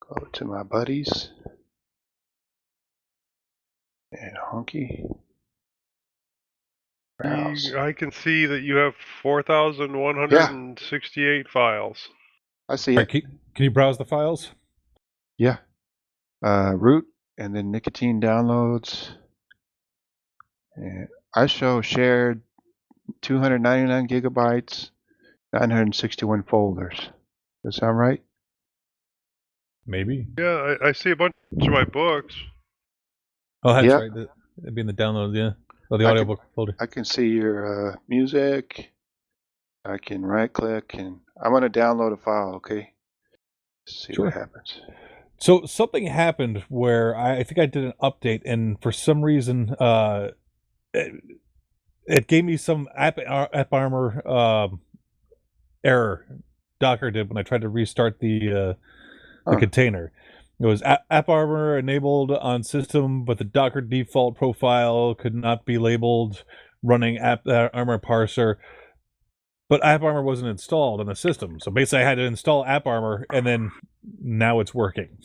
S3: Go to my buddies. And honkey. Browse.
S2: I can see that you have 4,168 files.
S3: I see
S1: All
S3: it.
S1: right, can you browse the files?
S3: Yeah. Root and then nicotine downloads. And I show shared 299 gigabytes, 961 folders. Does that sound right?
S1: Maybe.
S2: Yeah, I see a bunch of my books.
S1: Oh, that's
S3: Yeah.
S1: right. It'd be in the download, yeah. Oh, the
S3: I
S1: audiobook folder.
S3: I can see your music. I can right click and I'm going to download a file, okay? See
S1: Sure.
S3: what happens.
S1: So something happened where I think I did an update, and for some reason, it gave me some AppArmor error. Docker did when I tried to restart the container. It was AppArmor enabled on system, but the Docker default profile could not be labeled running AppArmor parser. But AppArmor wasn't installed on the system, so basically I had to install AppArmor, and then now it's working.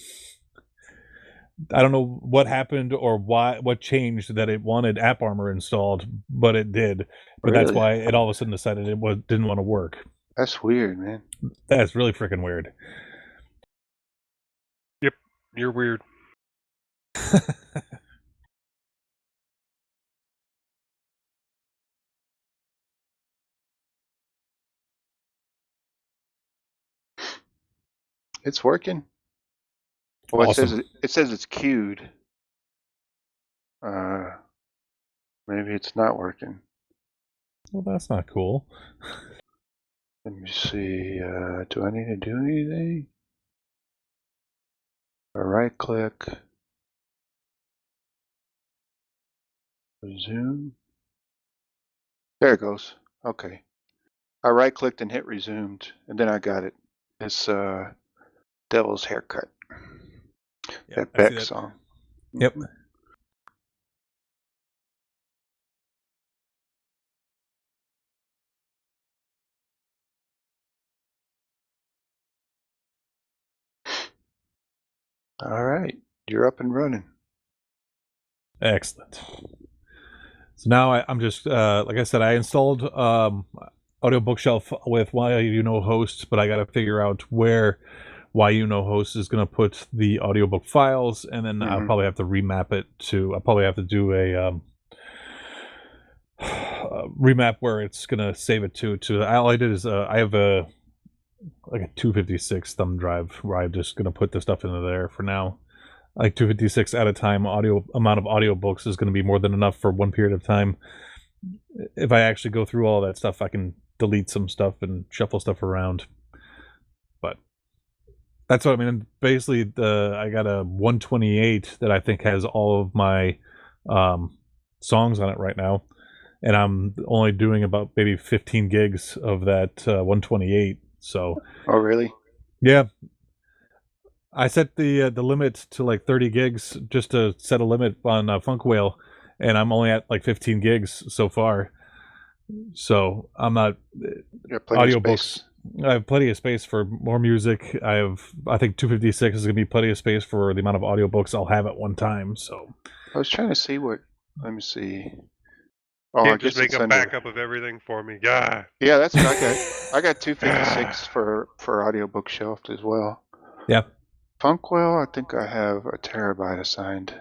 S1: I don't know what happened or what changed that it wanted AppArmor installed, but it did. But that's
S3: Really?
S1: why it all of a sudden decided it didn't want to work.
S3: That's weird, man.
S1: That's really freaking weird.
S2: Yep, you're weird.
S3: It's working. Well,
S1: Awesome.
S3: it says it's queued. Maybe it's not working.
S1: Well, that's not cool.
S3: Let me see. Do I need to do anything? I right click. Resume. There it goes. Okay. I right clicked and hit resumed, and then I got it. It's Devil's Haircut.
S1: Yeah,
S3: That
S1: I see
S3: Beck
S1: that.
S3: song.
S1: Yep.
S3: All right. You're up and running.
S1: Excellent. So now I'm just like I said, I installed Audio Bookshelf with Why You Know Host, but I got to figure out where Why You Know Host is going to put the audiobook files, and then I'll probably have to remap it to. I'll probably have to do a remap where it's going to save it to. All I did is I have a 256 thumb drive where I'm just going to put the stuff into there for now. Like 256 at a time amount of audiobooks is going to be more than enough for one period of time. If I actually go through all that stuff, I can delete some stuff and shuffle stuff around. But that's what I mean. Basically, I got a 128 that I think has all of my songs on it right now, and I'm only doing about maybe 15 gigs of that 128. So.
S3: Oh, really?
S1: Yeah. I set the limit to like 30 gigs just to set a limit on funkwhale, and I'm only at like 15 gigs so far. So I'm not audiobooks. I have plenty of space for more music. I think 256 is going to be plenty of space for the amount of audiobooks I'll have at one time. So
S3: I was trying to see what. Let me see. Oh,
S2: Can't
S3: I guess
S2: just make
S3: it's
S2: a
S3: under.
S2: backup of everything for me. Yeah.
S3: Yeah, that's what I got. I got 256 for audiobook shelved as well.
S1: Yeah.
S3: Funkwhale, I think I have a terabyte assigned.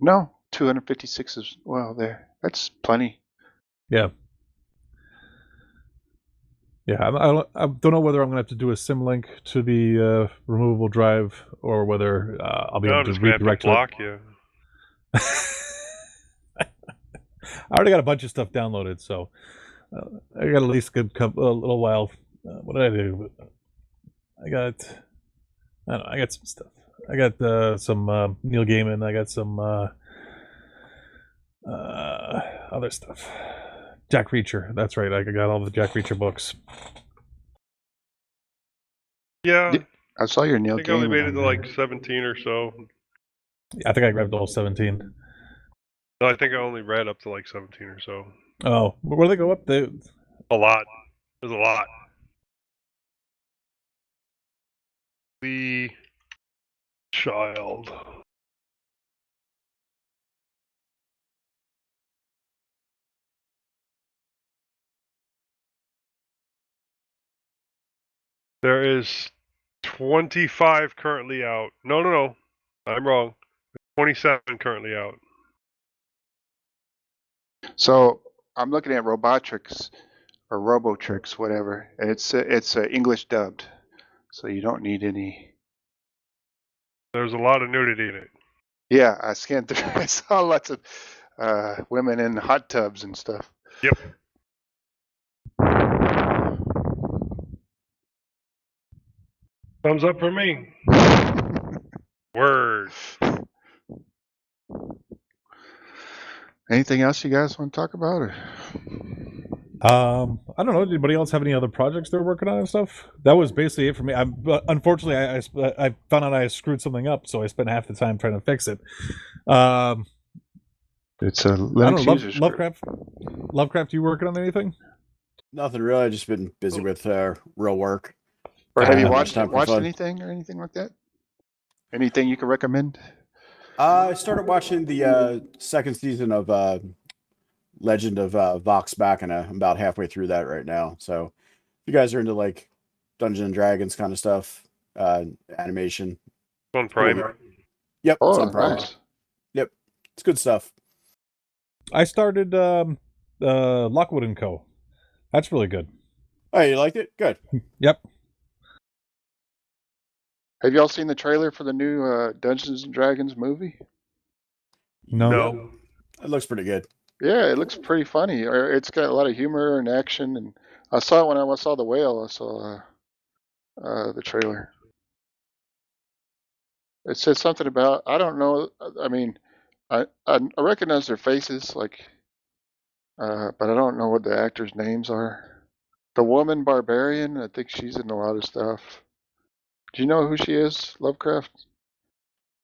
S3: No, 256 as well there. That's plenty.
S1: Yeah. Yeah, I don't know whether I'm going to have to do a symlink to the removable drive or whether I'll be able to redirect
S2: to block you.
S1: I already got a bunch of stuff downloaded, so I got at least a little while. What did I do? I got some stuff. I got some Neil Gaiman. I got some other stuff. Jack Reacher. That's right. I got all the Jack Reacher books.
S2: Yeah,
S3: I saw your
S2: I
S3: Neil
S2: think I only
S3: Gaiman
S2: made it
S3: on
S2: to
S3: there.
S2: like 17 or so.
S1: I think I grabbed all 17.
S2: No, I think I only read up to like 17 or so.
S1: Oh, where do they go up?
S2: A lot. There's a lot. The child. There is 25 currently out. No. I'm wrong. 27 currently out.
S3: So I'm looking at Robotrix or Robotrix, whatever, and it's English dubbed, so you don't need any.
S2: There's a lot of nudity in it.
S3: Yeah, I scanned through. I saw lots of women in hot tubs and stuff.
S2: Yep. Thumbs up for me. Word.
S3: Anything else you guys want to talk about? Or?
S1: I don't know. Did anybody else have any other projects they're working on and stuff? That was basically it for me. Unfortunately, I found out I screwed something up, so I spent half the time trying to fix it.
S3: It's a
S1: I don't
S3: Linux
S1: know.
S3: users group.
S1: Lovecraft, you working on anything?
S4: Nothing really. I've just been busy with real work.
S3: Or have you
S1: Not
S3: watched
S4: time for fun.
S3: anything or anything like that? Anything you can recommend?
S4: I started watching the second season of Legend of Vox Machina. I'm about halfway through that right now. So if you guys are into like Dungeons and Dragons kind of stuff, animation.
S2: On Prime.
S4: Yep, it's
S3: Oh,
S4: on Prime.
S3: nice.
S4: Yep, it's good stuff.
S1: I started Lockwood and Co. That's really good.
S4: Oh, you liked it? Good.
S1: Yep.
S3: Have y'all seen the trailer for the new Dungeons and Dragons movie?
S1: No.
S4: It looks pretty good.
S3: Yeah, it looks pretty funny. It's got a lot of humor and action. And I saw it when I saw The Whale. I saw the trailer. It said something about, I don't know. I mean, I recognize their faces, like, but I don't know what the actors' names are. The woman barbarian, I think she's in a lot of stuff. Do you know who she is, Lovecraft?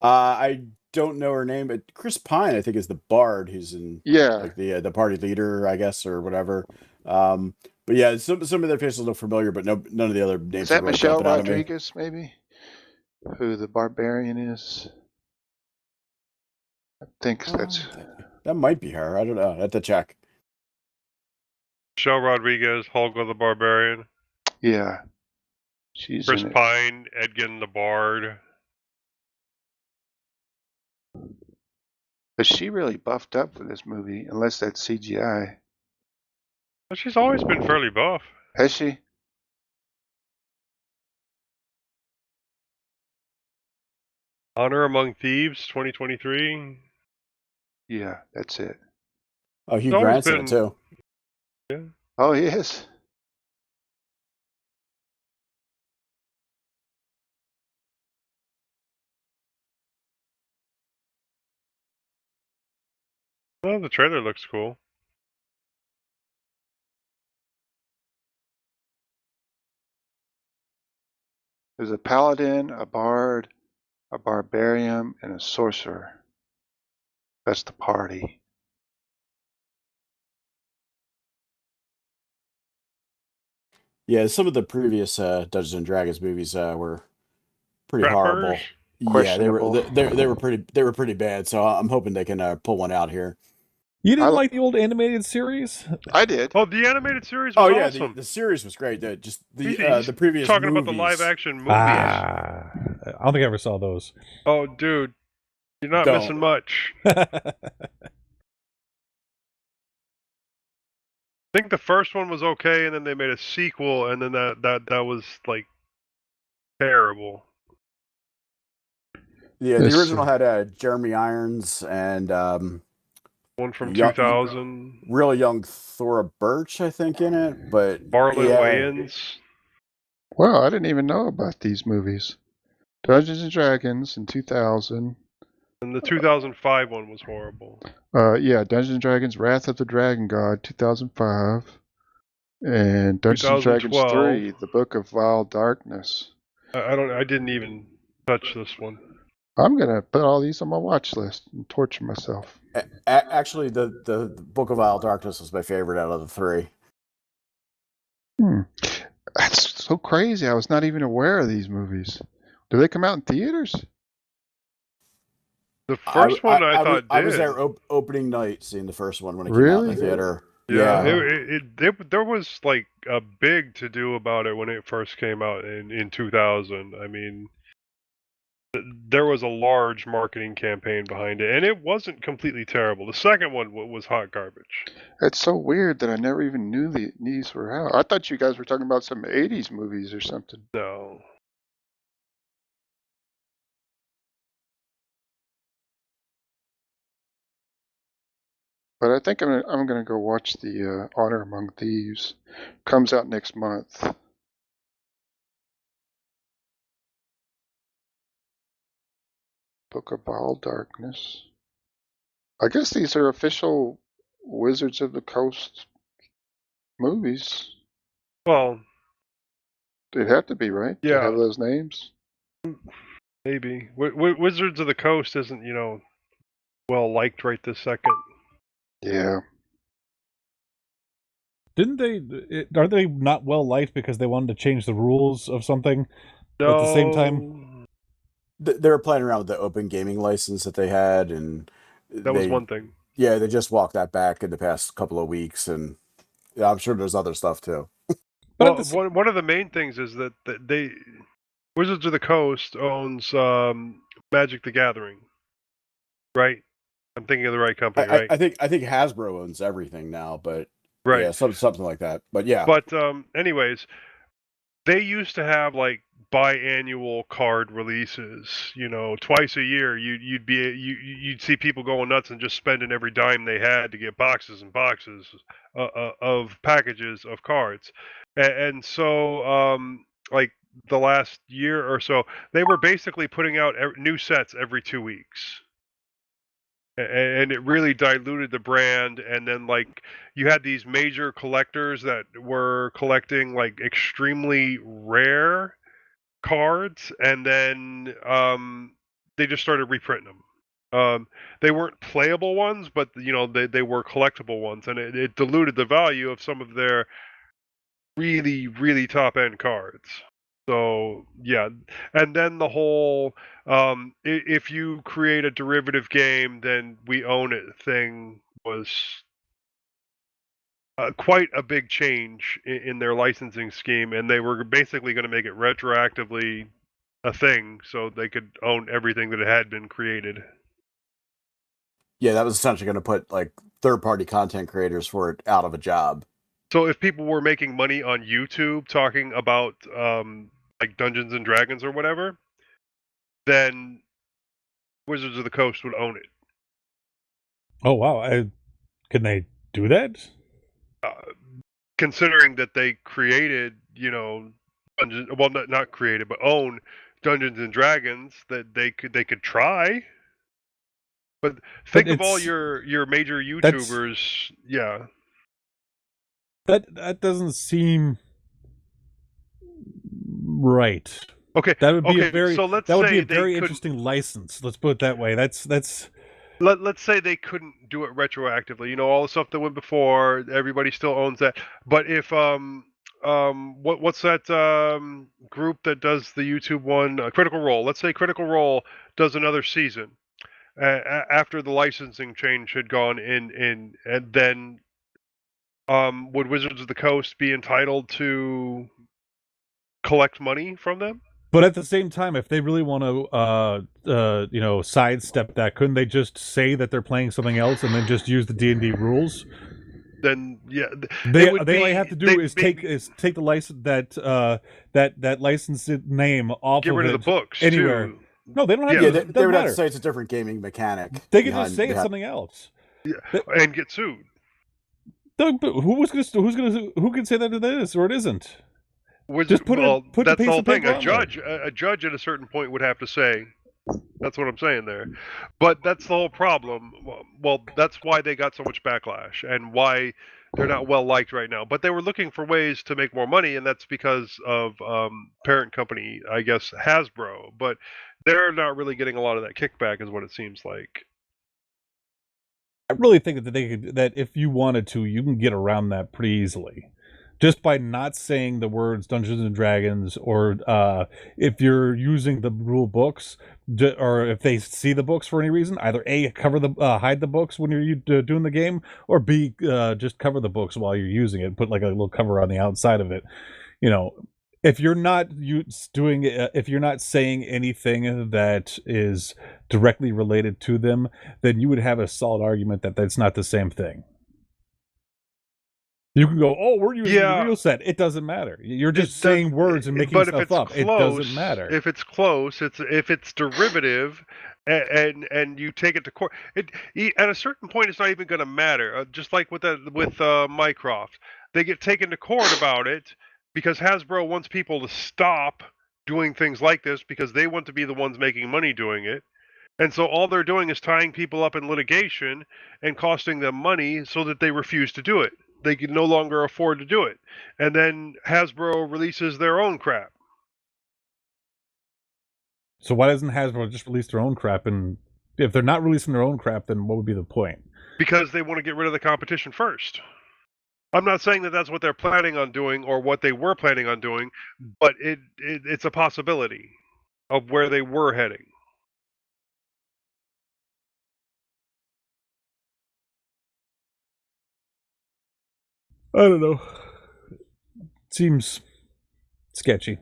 S4: I don't know her name, but Chris Pine, I think, is the bard who's in like the party leader, I guess, or whatever. But yeah, some of their faces look familiar, but none of the other names.
S3: Is that
S4: are really
S3: Michelle
S4: jumping out at me.
S3: Rodriguez, maybe? Who the barbarian is? I think that's.
S4: That might be her. I don't know. I have to check.
S2: Michelle Rodriguez, Holger the Barbarian.
S3: Yeah. She's
S2: Chris
S3: in it.
S2: Pine, Edgin the Bard.
S3: But she really buffed up for this movie, unless that's CGI.
S2: But she's always been fairly buff.
S3: Has she?
S2: Honor Among Thieves, 2023.
S3: Yeah, that's it.
S4: Oh, Hugh
S2: She's always
S4: Grant's in
S2: been-
S4: it too.
S2: Yeah.
S3: Oh, he is.
S2: Well, the trailer looks cool.
S3: There's a paladin, a bard, a barbarian, and a sorcerer. That's the party.
S4: Yeah, some of the previous Dungeons and Dragons movies were pretty horrible.
S2: Preppers?
S4: Yeah, they were
S3: Questionable.
S4: they were pretty bad. So I'm hoping they can pull one out here.
S1: You didn't like the old animated series?
S3: I did.
S2: Oh, the animated series was awesome.
S4: The series was great. Just
S2: He's
S4: the previous
S2: talking
S4: movies.
S2: about the live action movies.
S1: I don't think I ever saw those.
S2: Oh, dude, you're not missing much. I think the first one was okay, and then they made a sequel, and then that was like terrible.
S4: Yeah, the original had Jeremy Irons and
S2: one from 2000.
S4: Really young Thora Birch, I think, in it, but
S2: Marlon Wayans.
S3: Wow, I didn't even know about these movies. Dungeons and Dragons in 2000.
S2: And the 2005 one was horrible.
S3: Yeah, Dungeons and Dragons: Wrath of the Dragon God, 2005, and Dungeons and Dragons
S2: 2012.
S3: 3: The Book of Vile Darkness.
S2: I didn't even touch this one.
S3: I'm gonna put all these on my watch list and torture myself.
S4: Actually, the Book of Vile Darkness was my favorite out of the three.
S3: That's so crazy. I was not even aware of these movies. Do they come out in theaters?
S2: The first one I thought
S4: I was there opening night seeing the first one when it came out
S3: Really?
S4: in the theater.
S2: Yeah,
S4: Yeah.
S2: there was like a big to do about it when it first came out in 2000. I mean, there was a large marketing campaign behind it, and it wasn't completely terrible. The second one was hot garbage.
S3: It's so weird that I never even knew these were out. I thought you guys were talking about some 80s movies or something.
S2: No.
S3: But I think I'm gonna go watch the Honor Among Thieves. Comes out next month. Book of Vile Darkness. I guess these are official Wizards of the Coast movies.
S2: Well,
S3: They'd have to be, right?
S2: Yeah.
S3: To have those names.
S2: maybe Wizards of the Coast isn't well liked right this second.
S3: Yeah.
S1: Didn't they? Are they not well liked because they wanted to change the rules of something?
S2: No.
S1: At the same time,
S4: They were playing around with the open gaming license that they had, and
S2: that was one thing.
S4: Yeah, they just walked that back in the past couple of weeks, and yeah, I'm sure there's other stuff too.
S2: Well, one of the main things is that they Wizards of the Coast owns Magic the Gathering, right? I'm thinking of the right company, right?
S4: I think Hasbro owns everything now, but
S2: Right.
S4: yeah, something like that. But yeah.
S2: But anyways, they used to have like biannual card releases. Twice a year, you'd see people going nuts and just spending every dime they had to get boxes and boxes of packages of cards, and so like the last year or so, they were basically putting out new sets every 2 weeks. And it really diluted the brand. And then like you had these major collectors that were collecting like extremely rare cards, and then they just started reprinting them. They weren't playable ones, but they were collectible ones, and it diluted the value of some of their really, really top end cards. So yeah, and then the whole if you create a derivative game, then we own it thing was quite a big change in their licensing scheme, and they were basically going to make it retroactively a thing, so they could own everything that had been created.
S4: Yeah, that was essentially going to put like third-party content creators for it out of a job.
S2: So if people were making money on YouTube talking about like Dungeons and Dragons or whatever, then Wizards of the Coast would own it.
S1: oh wow, can they do that?
S2: Considering that they created, Dungeons, well, not created, but own Dungeons and Dragons, that they could try. But think of all your major YouTubers. Yeah.
S1: That doesn't seem right.
S2: Okay.
S1: That would be
S2: okay,
S1: a very
S2: so let's
S1: that would
S2: say
S1: be a very
S2: they
S1: interesting license. Let's put it that way. That's
S2: let's say they couldn't do it retroactively. All the stuff that went before, everybody still owns that. But if what's that group that does the YouTube one, Critical Role? Let's say Critical Role does another season after the licensing change had gone in, and then would Wizards of the Coast be entitled to collect money from them?
S1: But at the same time, if they really want to, sidestep that, couldn't they just say that they're playing something else and then just use the D&D rules?
S2: Then yeah,
S1: they all they have to do is take the license that licensed name off.
S2: Get
S1: of
S2: rid
S1: it
S2: of the books
S1: anywhere.
S2: too.
S1: No, they don't have
S4: Yeah,
S1: to.
S4: they would have to say it's a different gaming mechanic.
S1: They could just say it's something else.
S2: Yeah, and get sued.
S1: But who can say that it is or it isn't? Just put
S2: well,
S1: a
S2: that's the
S1: piece
S2: whole
S1: of
S2: thing.
S1: paper
S2: A
S1: on there.
S2: judge at a certain point would have to say. That's what I'm saying there. But that's the whole problem. Well, that's why they got so much backlash and why they're not well liked right now. But they were looking for ways to make more money, and that's because of parent company, I guess, Hasbro. But they're not really getting a lot of that kickback, is what it seems like.
S1: I really think that if you wanted to, you can get around that pretty easily. Just by not saying the words Dungeons and Dragons, or if you're using the rule books, or if they see the books for any reason, either A, hide the books when you're doing the game, or B, just cover the books while you're using it, put like a little cover on the outside of it. If you're not if you're not saying anything that is directly related to them, then you would have a solid argument that that's not the same thing. You can go, oh, we're using the real set. It doesn't matter. You're just saying words and making stuff up. It doesn't matter.
S2: If it's close, if it's derivative, and you take it to court, at a certain point, it's not even going to matter. Just like with Mycroft, they get taken to court about it because Hasbro wants people to stop doing things like this because they want to be the ones making money doing it. And so all they're doing is tying people up in litigation and costing them money so that they refuse to do it. They can no longer afford to do it. And then Hasbro releases their own crap.
S1: So why doesn't Hasbro just release their own crap? And if they're not releasing their own crap, then what would be the point?
S2: Because they want to get rid of the competition first. I'm not saying that that's what they're planning on doing or what they were planning on doing, but it's a possibility of where they were heading.
S1: I don't know. Seems sketchy.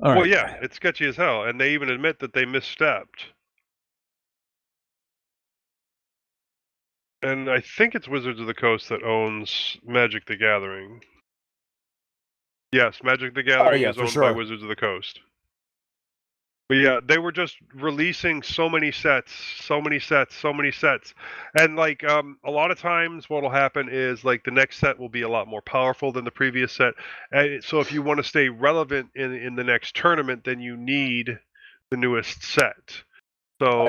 S1: All right.
S2: Well, yeah, it's sketchy as hell, and they even admit that they misstepped. And I think it's Wizards of the Coast that owns Magic the Gathering. Yes, Magic the Gathering is owned by Wizards of the Coast. But yeah, they were just releasing so many sets. And like a lot of times what'll happen is like the next set will be a lot more powerful than the previous set. And so if you want to stay relevant in the next tournament, then you need the newest set. So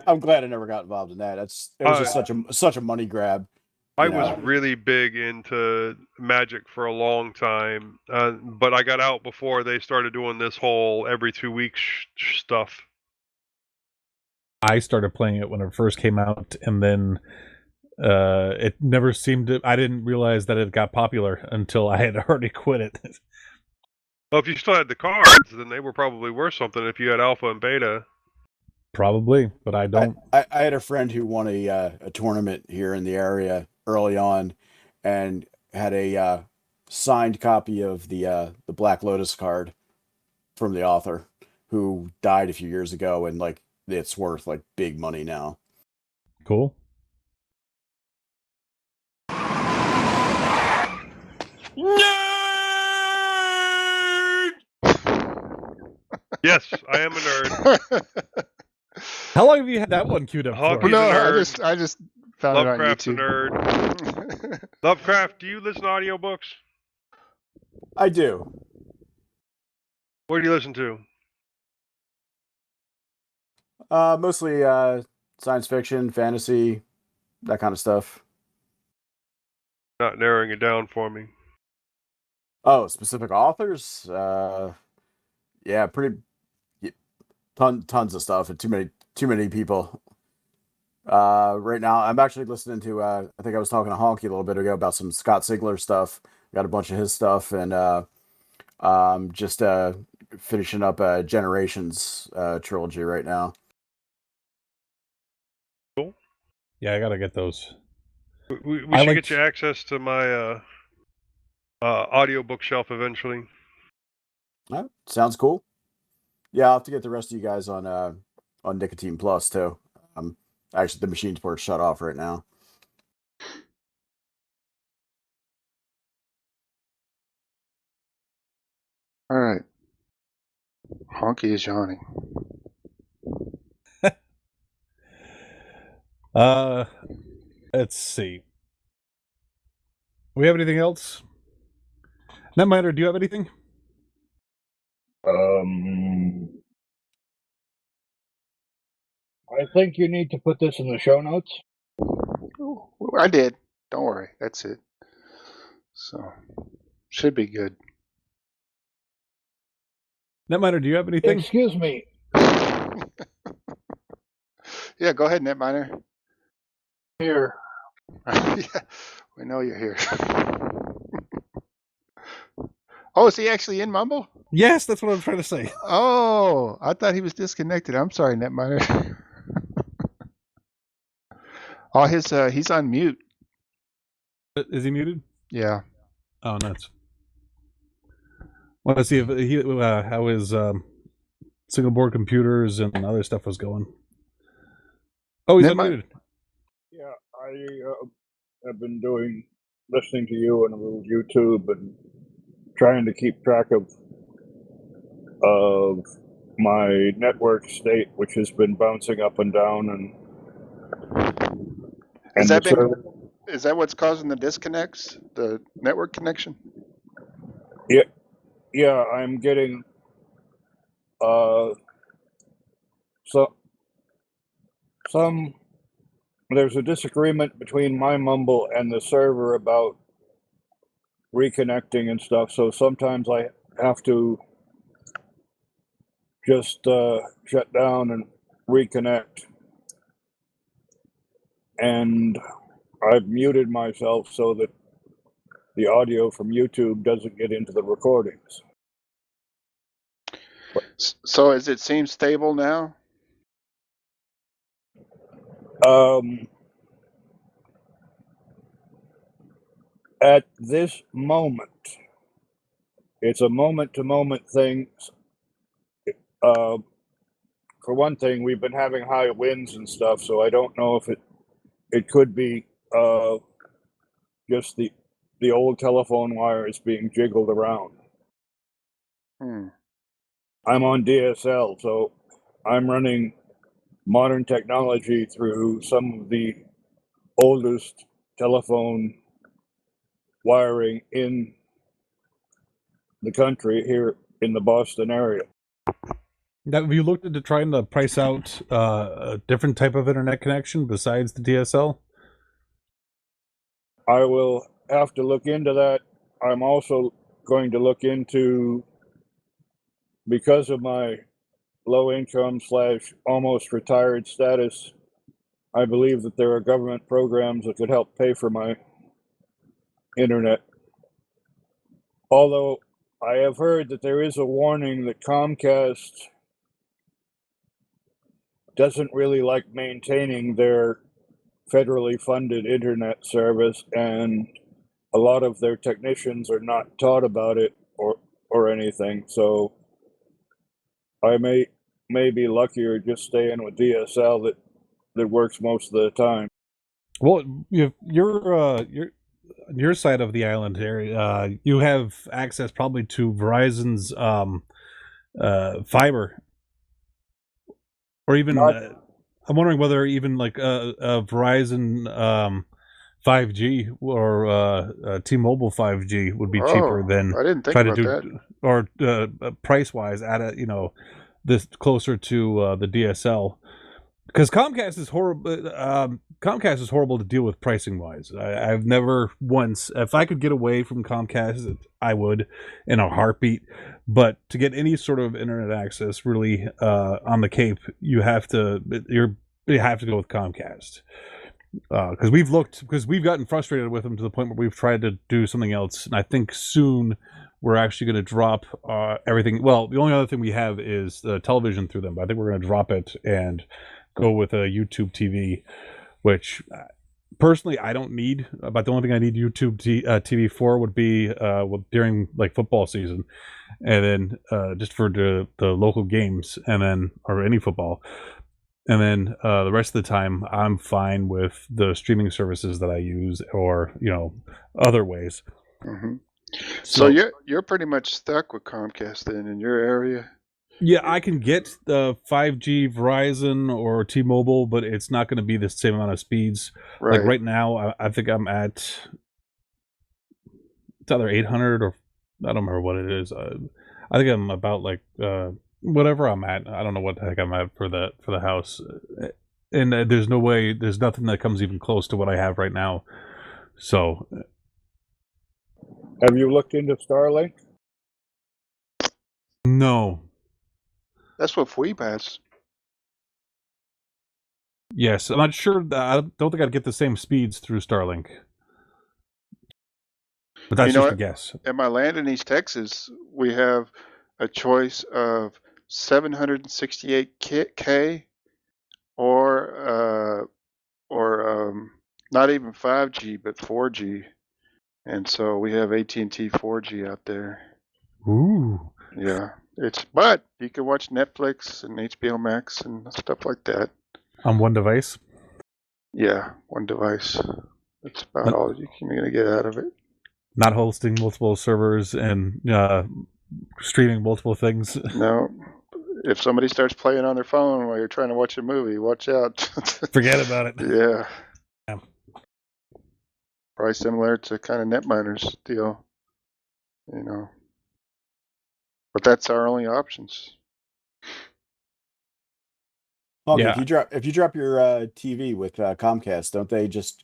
S4: I'm glad I never got involved in that. It was just such a money grab.
S2: I was really big into Magic for a long time, but I got out before they started doing this whole every 2 weeks stuff.
S1: I started playing it when it first came out, and then it never seemed to... I didn't realize that it got popular until I had already quit it.
S2: Well, if you still had the cards, then they were probably worth something if you had alpha and beta.
S1: Probably, but I don't.
S4: I had a friend who won a tournament here in the area early on, and had a signed copy of the Black Lotus card from the author, who died a few years ago, and like it's worth like big money now.
S1: Cool.
S3: Nerd!
S2: Yes, I am a nerd.
S1: How long have you had that one queued up for?
S3: No, I just found
S2: Lovecraft's
S3: it on YouTube.
S2: a nerd. Lovecraft, do you listen to audiobooks?
S4: I do.
S2: What do you listen to?
S4: Mostly science fiction, fantasy, that kind of stuff.
S2: Not narrowing it down for me.
S4: Oh, specific authors? Yeah, tons of stuff, and too many people. Right now, I'm actually listening to. I think I was talking to Honky a little bit ago about some Scott Sigler stuff. Got a bunch of his stuff, and just finishing up a Generations trilogy right now.
S2: Cool.
S1: Yeah, I gotta get those.
S2: We should get you access to my audiobook shelf eventually.
S4: Oh, sounds cool. Yeah, I'll have to get the rest of you guys on Nicotine Plus too. Actually, the machine's port shut off right now.
S3: All right. Honky is yawning.
S1: Let's see. We have anything else? Netminer, do you have anything?
S5: I think you need to put this in the show notes.
S3: I did. Don't worry. That's it. So, should be good.
S1: Netminer, do you have anything?
S5: Excuse me.
S3: Yeah, go ahead, Netminer.
S5: Here.
S3: Yeah, we know you're here. Oh, is he actually in Mumble?
S1: Yes, that's what I'm trying to say.
S3: Oh, I thought he was disconnected. I'm sorry, Netminer. Oh, he's on mute.
S1: Is he muted?
S3: Yeah.
S1: Oh, nuts. Want to see if he how his single board computers and other stuff was going. Oh, he's unmuted.
S5: Yeah, I have been listening to you and a little YouTube and trying to keep track of my network state, which has been bouncing up and down, and
S3: Is that what's causing the disconnects? The network connection?
S5: Yeah, I'm getting there's a disagreement between my mumble and the server about reconnecting and stuff, so sometimes I have to just shut down and reconnect. And I've muted myself so that the audio from YouTube doesn't get into the recordings.
S3: So does it seem stable now?
S5: At this moment, it's a moment-to-moment thing. For one thing, we've been having high winds and stuff, so I don't know if it could be just the old telephone wires being jiggled around. I'm on DSL, so I'm running modern technology through some of the oldest telephone wiring in the country here in the Boston area.
S1: Have you looked into trying to price out a different type of internet connection besides the DSL?
S5: I will have to look into that. I'm also going to look into, because of my low income / almost retired status, I believe that there are government programs that could help pay for my internet. Although I have heard that there is a warning that Comcast doesn't really like maintaining their federally funded internet service, and a lot of their technicians are not taught about it or anything. So I may be luckier just staying with DSL that works most of the time.
S1: Well, you're your side of the island area, you have access probably to Verizon's fiber, or even I'm wondering whether even like a Verizon 5G or T-Mobile 5G would be cheaper than
S3: I didn't think
S1: try to
S3: about
S1: do,
S3: that.
S1: or price wise at a this closer to the DSL. Because Comcast is horrible. Comcast is horrible to deal with pricing wise. I've never once. If I could get away from Comcast, I would in a heartbeat. But to get any sort of internet access, really, on the Cape, you have to go with Comcast. Because we've gotten frustrated with them to the point where we've tried to do something else, and I think soon we're actually going to drop everything. Well, the only other thing we have is the television through them, but I think we're going to drop it and go with a YouTube TV, which personally I don't need. But the only thing I need YouTube TV for would be during like football season, and then just for the local games, and then or any football, and then the rest of the time I'm fine with the streaming services that I use, or other ways.
S3: Mm-hmm. So you're pretty much stuck with Comcast then in your area.
S1: Yeah, I can get the 5G Verizon or T-Mobile, but it's not going to be the same amount of speeds.
S3: Right.
S1: Like right now, I think I'm at it's either 800 or I don't remember what it is. I think I'm about like whatever I'm at. I don't know what the heck I'm at for the house, and there's no way. There's nothing that comes even close to what I have right now. So,
S5: Have you looked into Starlink?
S1: no.
S3: That's what Fweeb has.
S1: Yes, I'm not sure. I don't think I'd get the same speeds through Starlink. But that's
S3: You know
S1: just a
S3: what?
S1: guess.
S3: At my land in East Texas, we have a choice of 768K or not even 5G but 4G, and so we have AT&T 4G out there.
S1: Ooh.
S3: Yeah, but you can watch Netflix and HBO Max and stuff like that.
S1: On one device?
S3: Yeah, one device. That's about all you're gonna get out of it.
S1: Not hosting multiple servers and streaming multiple things.
S3: No, if somebody starts playing on their phone while you're trying to watch a movie, watch out.
S1: Forget about it.
S3: Yeah.
S1: Yeah.
S3: Probably similar to kind of netminer's deal, you know. But that's our only options.
S4: Okay,
S1: Yeah.
S4: if you drop your TV with Comcast, don't they just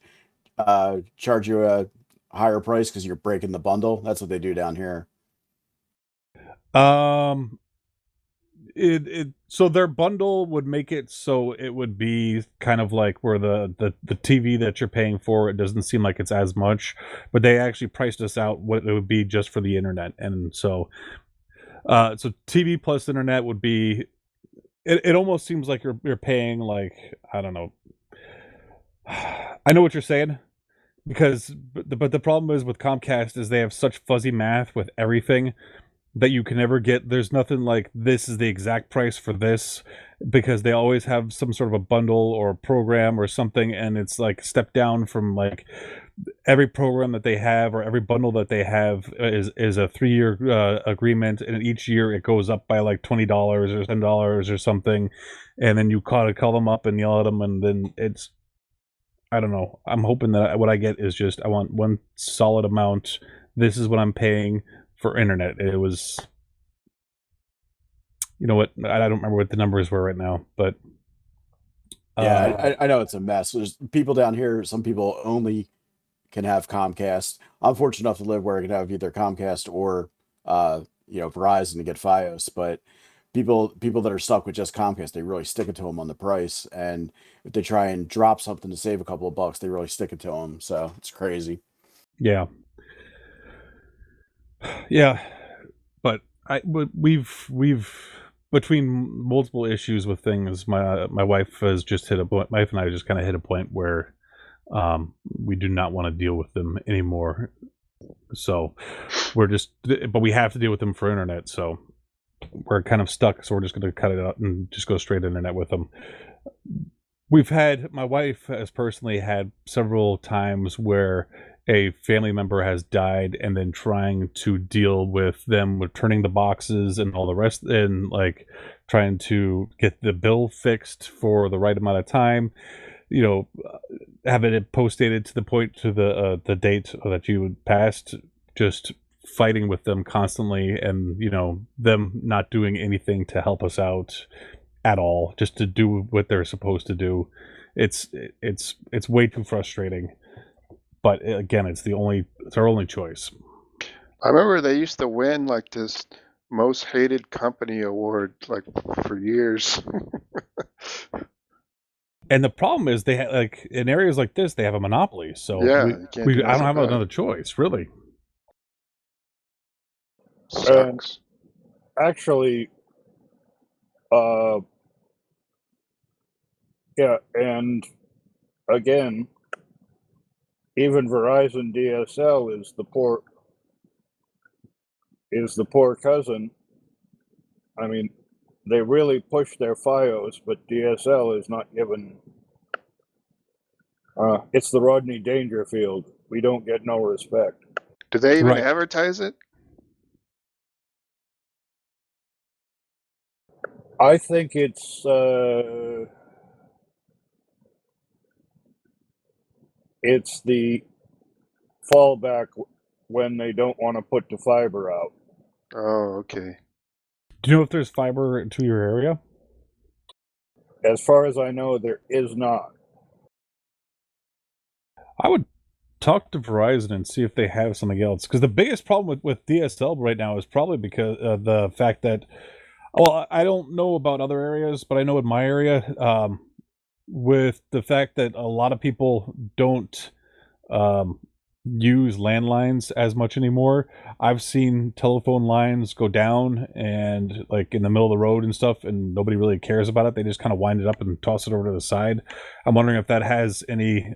S4: charge you a higher price because you're breaking the bundle? That's what they do down here.
S1: So their bundle would make it so it would be kind of like where the TV that you're paying for, it doesn't seem like it's as much, but they actually priced us out what it would be just for the internet. And so TV plus internet would be, it almost seems like you're paying like, I don't know. I know what you're saying, because but the problem is with Comcast is they have such fuzzy math with everything that you can never get. There's nothing like this is the exact price for this, because they always have some sort of a bundle or a program or something, and it's like step down from like every program that they have or every bundle that they have is a 3-year agreement, and each year it goes up by like $20 or $10 or something, and then you call them up and yell at them, and then it's, I don't know. I'm hoping that what I get is just, I want one solid amount. This is what I'm paying for internet. It was, you know what? I don't remember what the numbers were right now, but
S4: Yeah, I know it's a mess. There's people down here. Some people only can have Comcast. I'm fortunate enough to live where I can have either Comcast or Verizon to get FiOS. But people that are stuck with just Comcast, they really stick it to them on the price. And if they try and drop something to save a couple of bucks, they really stick it to them. So it's crazy.
S1: yeah, but we've between multiple issues with things, my wife has just hit a point. My wife and I just kind of hit a point where we do not want to deal with them anymore. So but we have to deal with them for internet. So we're kind of stuck. So we're just going to cut it out and just go straight internet with them. My wife has personally had several times where a family member has died, and then trying to deal with them returning the boxes and all the rest, and like trying to get the bill fixed for the right amount of time, having it post-dated to the point to the date that you passed, just fighting with them constantly, and them not doing anything to help us out at all, just to do what they're supposed to do. It's way too frustrating. But again, it's our only choice.
S3: I remember they used to win like this most hated company award like for years.
S1: And the problem is they like in areas like this they have a monopoly, so
S3: Yeah,
S1: I don't have
S3: about
S1: another choice, really.
S3: Sucks.
S5: Actually, yeah, and again, even Verizon DSL is the poor cousin. I mean, they really push their FiOS, but DSL is not given. It's the Rodney Dangerfield. We don't get no respect.
S3: Do they even
S1: Right.
S3: advertise it?
S5: I think it's the fallback when they don't want to put the fiber out.
S3: Oh, okay.
S1: Do you know if there's fiber to your area?
S5: As far as I know, there is not.
S1: I would talk to Verizon and see if they have something else. Because the biggest problem with DSL right now is probably because the fact that, well, I don't know about other areas, but I know in my area, with the fact that a lot of people don't use landlines as much anymore. I've seen telephone lines go down and like in the middle of the road and stuff, and nobody really cares about it. They just kind of wind it up and toss it over to the side. I'm wondering if that has any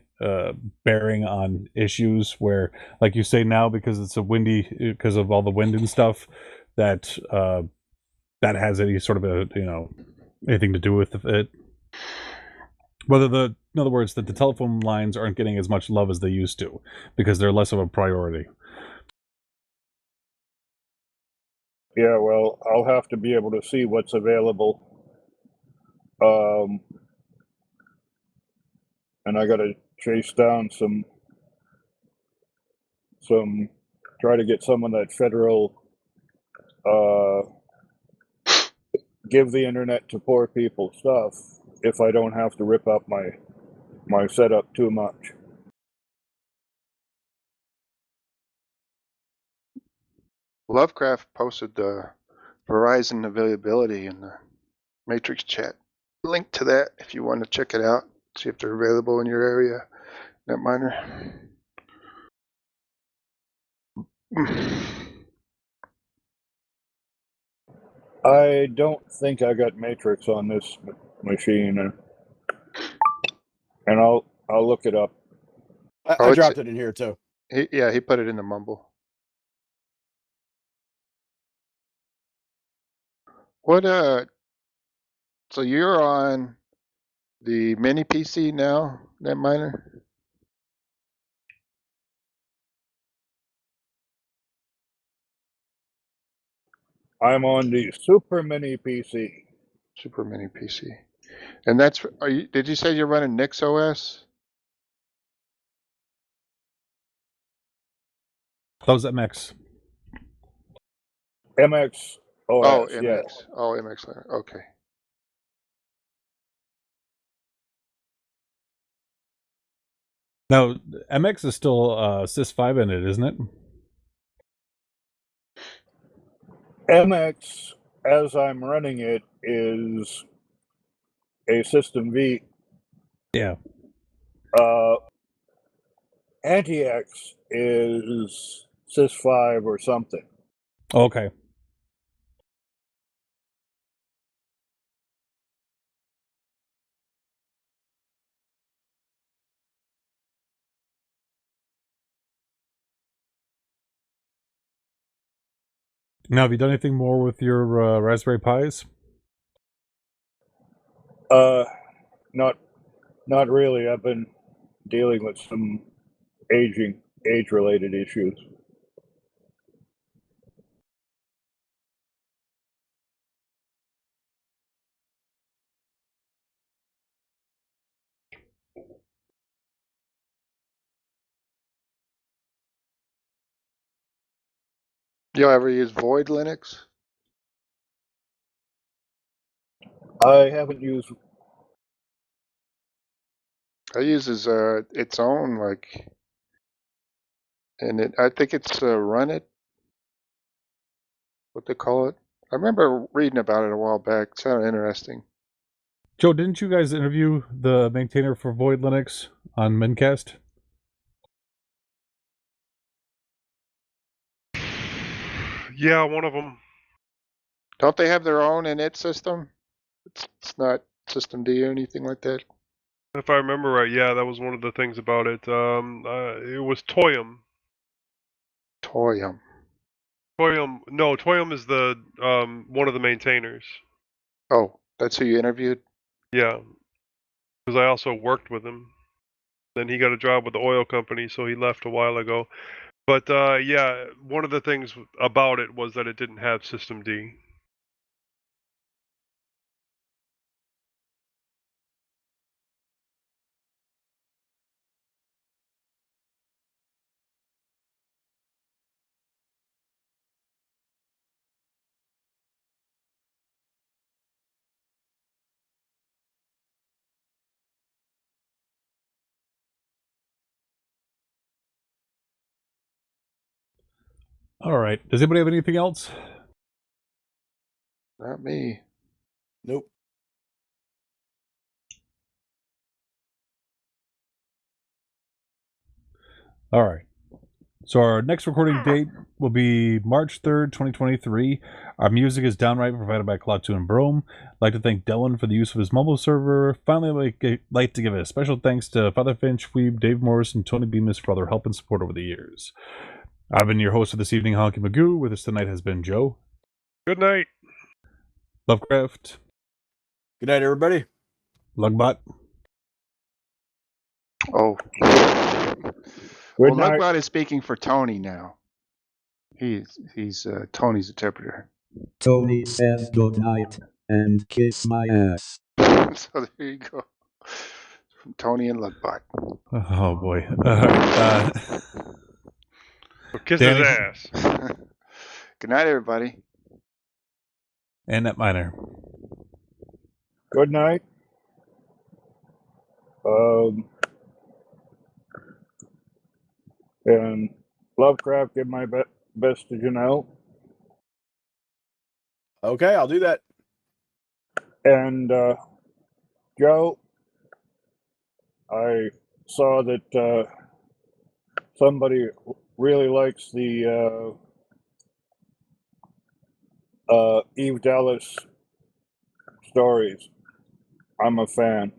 S1: bearing on issues where, like you say now, because it's a windy, because of all the wind and stuff, that that has any sort of a, you know, anything to do with it. Whether in other words, that the telephone lines aren't getting as much love as they used to because they're less of a priority.
S5: Yeah, well, I'll have to be able to see what's available. And I got to chase down try to get some of that federal, give the internet to poor people stuff if I don't have to rip up my setup too much.
S3: Lovecraft posted the Verizon availability in the Matrix chat. Link to that if you want to check it out. See if they're available in your area, Netminer.
S5: I don't think I got Matrix on this machine, and I'll look it up.
S4: I dropped it in here too.
S3: He put it in the mumble. What so you're on the mini PC now, Netminer?
S5: I'm on the Super Mini PC.
S3: Super mini PC. And that's did you say you're running NixOS?
S1: That was MX.
S5: MX OS,
S3: Oh,
S5: yeah.
S3: MX. Oh, MX. Okay.
S1: Now, MX is still Sys5 in it, isn't it?
S5: MX, as I'm running it, is a System V.
S1: Yeah.
S5: Anti-X is Sys5 or something.
S1: Okay. Now, have you done anything more with your Raspberry Pis?
S5: Not really. I've been dealing with some age-related issues.
S3: You ever use Void Linux?
S5: I haven't used.
S3: It uses its own like, and I think it's Run It. What they call it? I remember reading about it a while back. It sounded interesting.
S1: Joe, didn't you guys interview the maintainer for Void Linux on Mincast?
S2: Yeah, one of them.
S3: Don't they have their own init system? It's not System D or anything like that.
S2: If I remember right, yeah, that was one of the things about it. It was Toyum.
S3: Toyum.
S2: No, Toyum is the one of the maintainers.
S3: Oh, that's who you interviewed?
S2: Yeah, because I also worked with him. Then he got a job with the oil company, so he left a while ago. But yeah, one of the things about it was that it didn't have System D.
S1: All right. Does anybody have anything else?
S3: Not me.
S4: Nope.
S1: All right. So our next recording date will be March 3rd, 2023. Our music is Downright, provided by Klaatu and Broam. I'd like to thank Delwin for the use of his mumble server. Finally, I'd like to give a special thanks to Fatherfinch, Fweeb, Dave Morris, and Tony Beemus for all their help and support over the years. I've been your host for this evening, Honky Magoo. With us tonight has been Joe.
S2: Good night.
S1: Lovecraft.
S4: Good night, everybody.
S1: Lugbot.
S3: Oh.
S5: Good
S3: Well,
S5: night.
S3: Lugbot is speaking for Tony now. He's Tony's interpreter.
S6: Tony says good night and kiss my ass.
S3: So there you go. From Tony and Lugbot.
S1: Oh, boy.
S2: So kiss
S1: Danny.
S2: his ass.
S3: Good night, everybody.
S1: And Net Miner.
S5: Good night. And Lovecraft, give my best to Janelle.
S4: Okay, I'll do that.
S5: And Joe, I saw that somebody really likes the Eve Dallas stories. I'm a fan.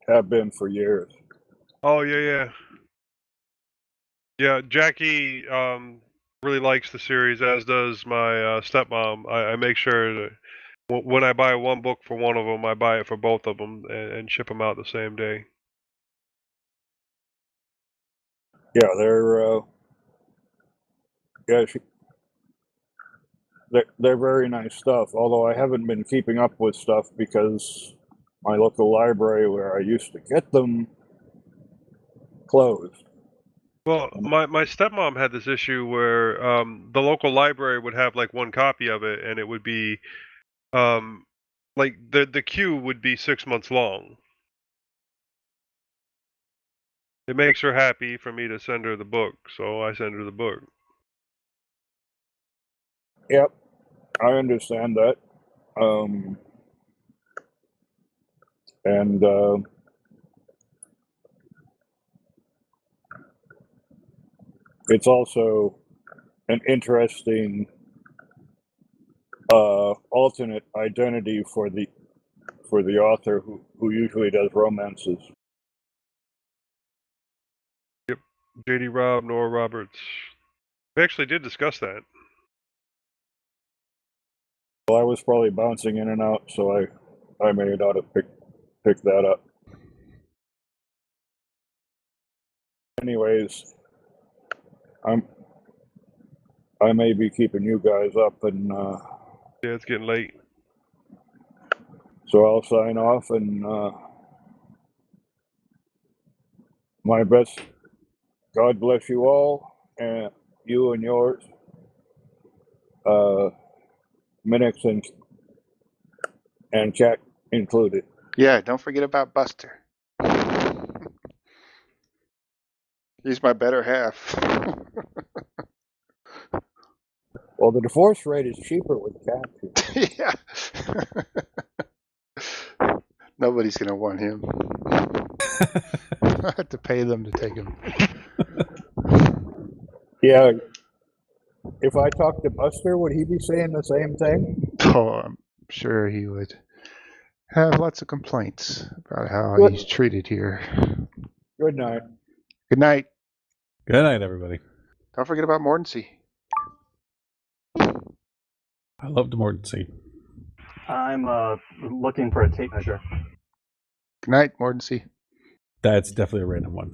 S5: Have been for years.
S2: Oh yeah. Yeah, Jackie really likes the series, as does my stepmom. I make sure that when I buy one book for one of them, I buy it for both of them and ship them out the same day.
S5: Yeah, they're they're very nice stuff. Although I haven't been keeping up with stuff because my local library where I used to get them closed.
S2: Well, my stepmom had this issue where the local library would have like one copy of it, and it would be like the queue would be 6 months long. It makes her happy for me to send her the book, so I send her the book.
S5: Yep, I understand that. And it's also an interesting alternate identity for the author who usually does romances.
S2: Yep, J.D. Robb, Nora Roberts. We actually did discuss that.
S5: Well, I was probably bouncing in and out, so I may not have picked that up. Anyways, I may be keeping you guys up, and
S2: Yeah, it's getting late.
S5: so I'll sign off, and my best. God bless you all, and you and yours, minnix and chat included.
S3: Yeah, don't forget about Buster. He's my better half.
S5: Well, the divorce rate is cheaper with cats.
S3: Yeah. Nobody's going to want him. I have to pay them to take him.
S5: Yeah. If I talked to Buster, would he be saying the same thing?
S3: Oh, I'm sure he would have lots of complaints about how
S5: Good.
S3: he's treated here.
S5: Good night.
S3: Good night.
S1: Good night, everybody.
S3: Don't forget about Mortensey.
S1: I love the Mortensey.
S7: I'm looking for a tape measure.
S3: Good night, Mortensey.
S1: That's definitely a random one.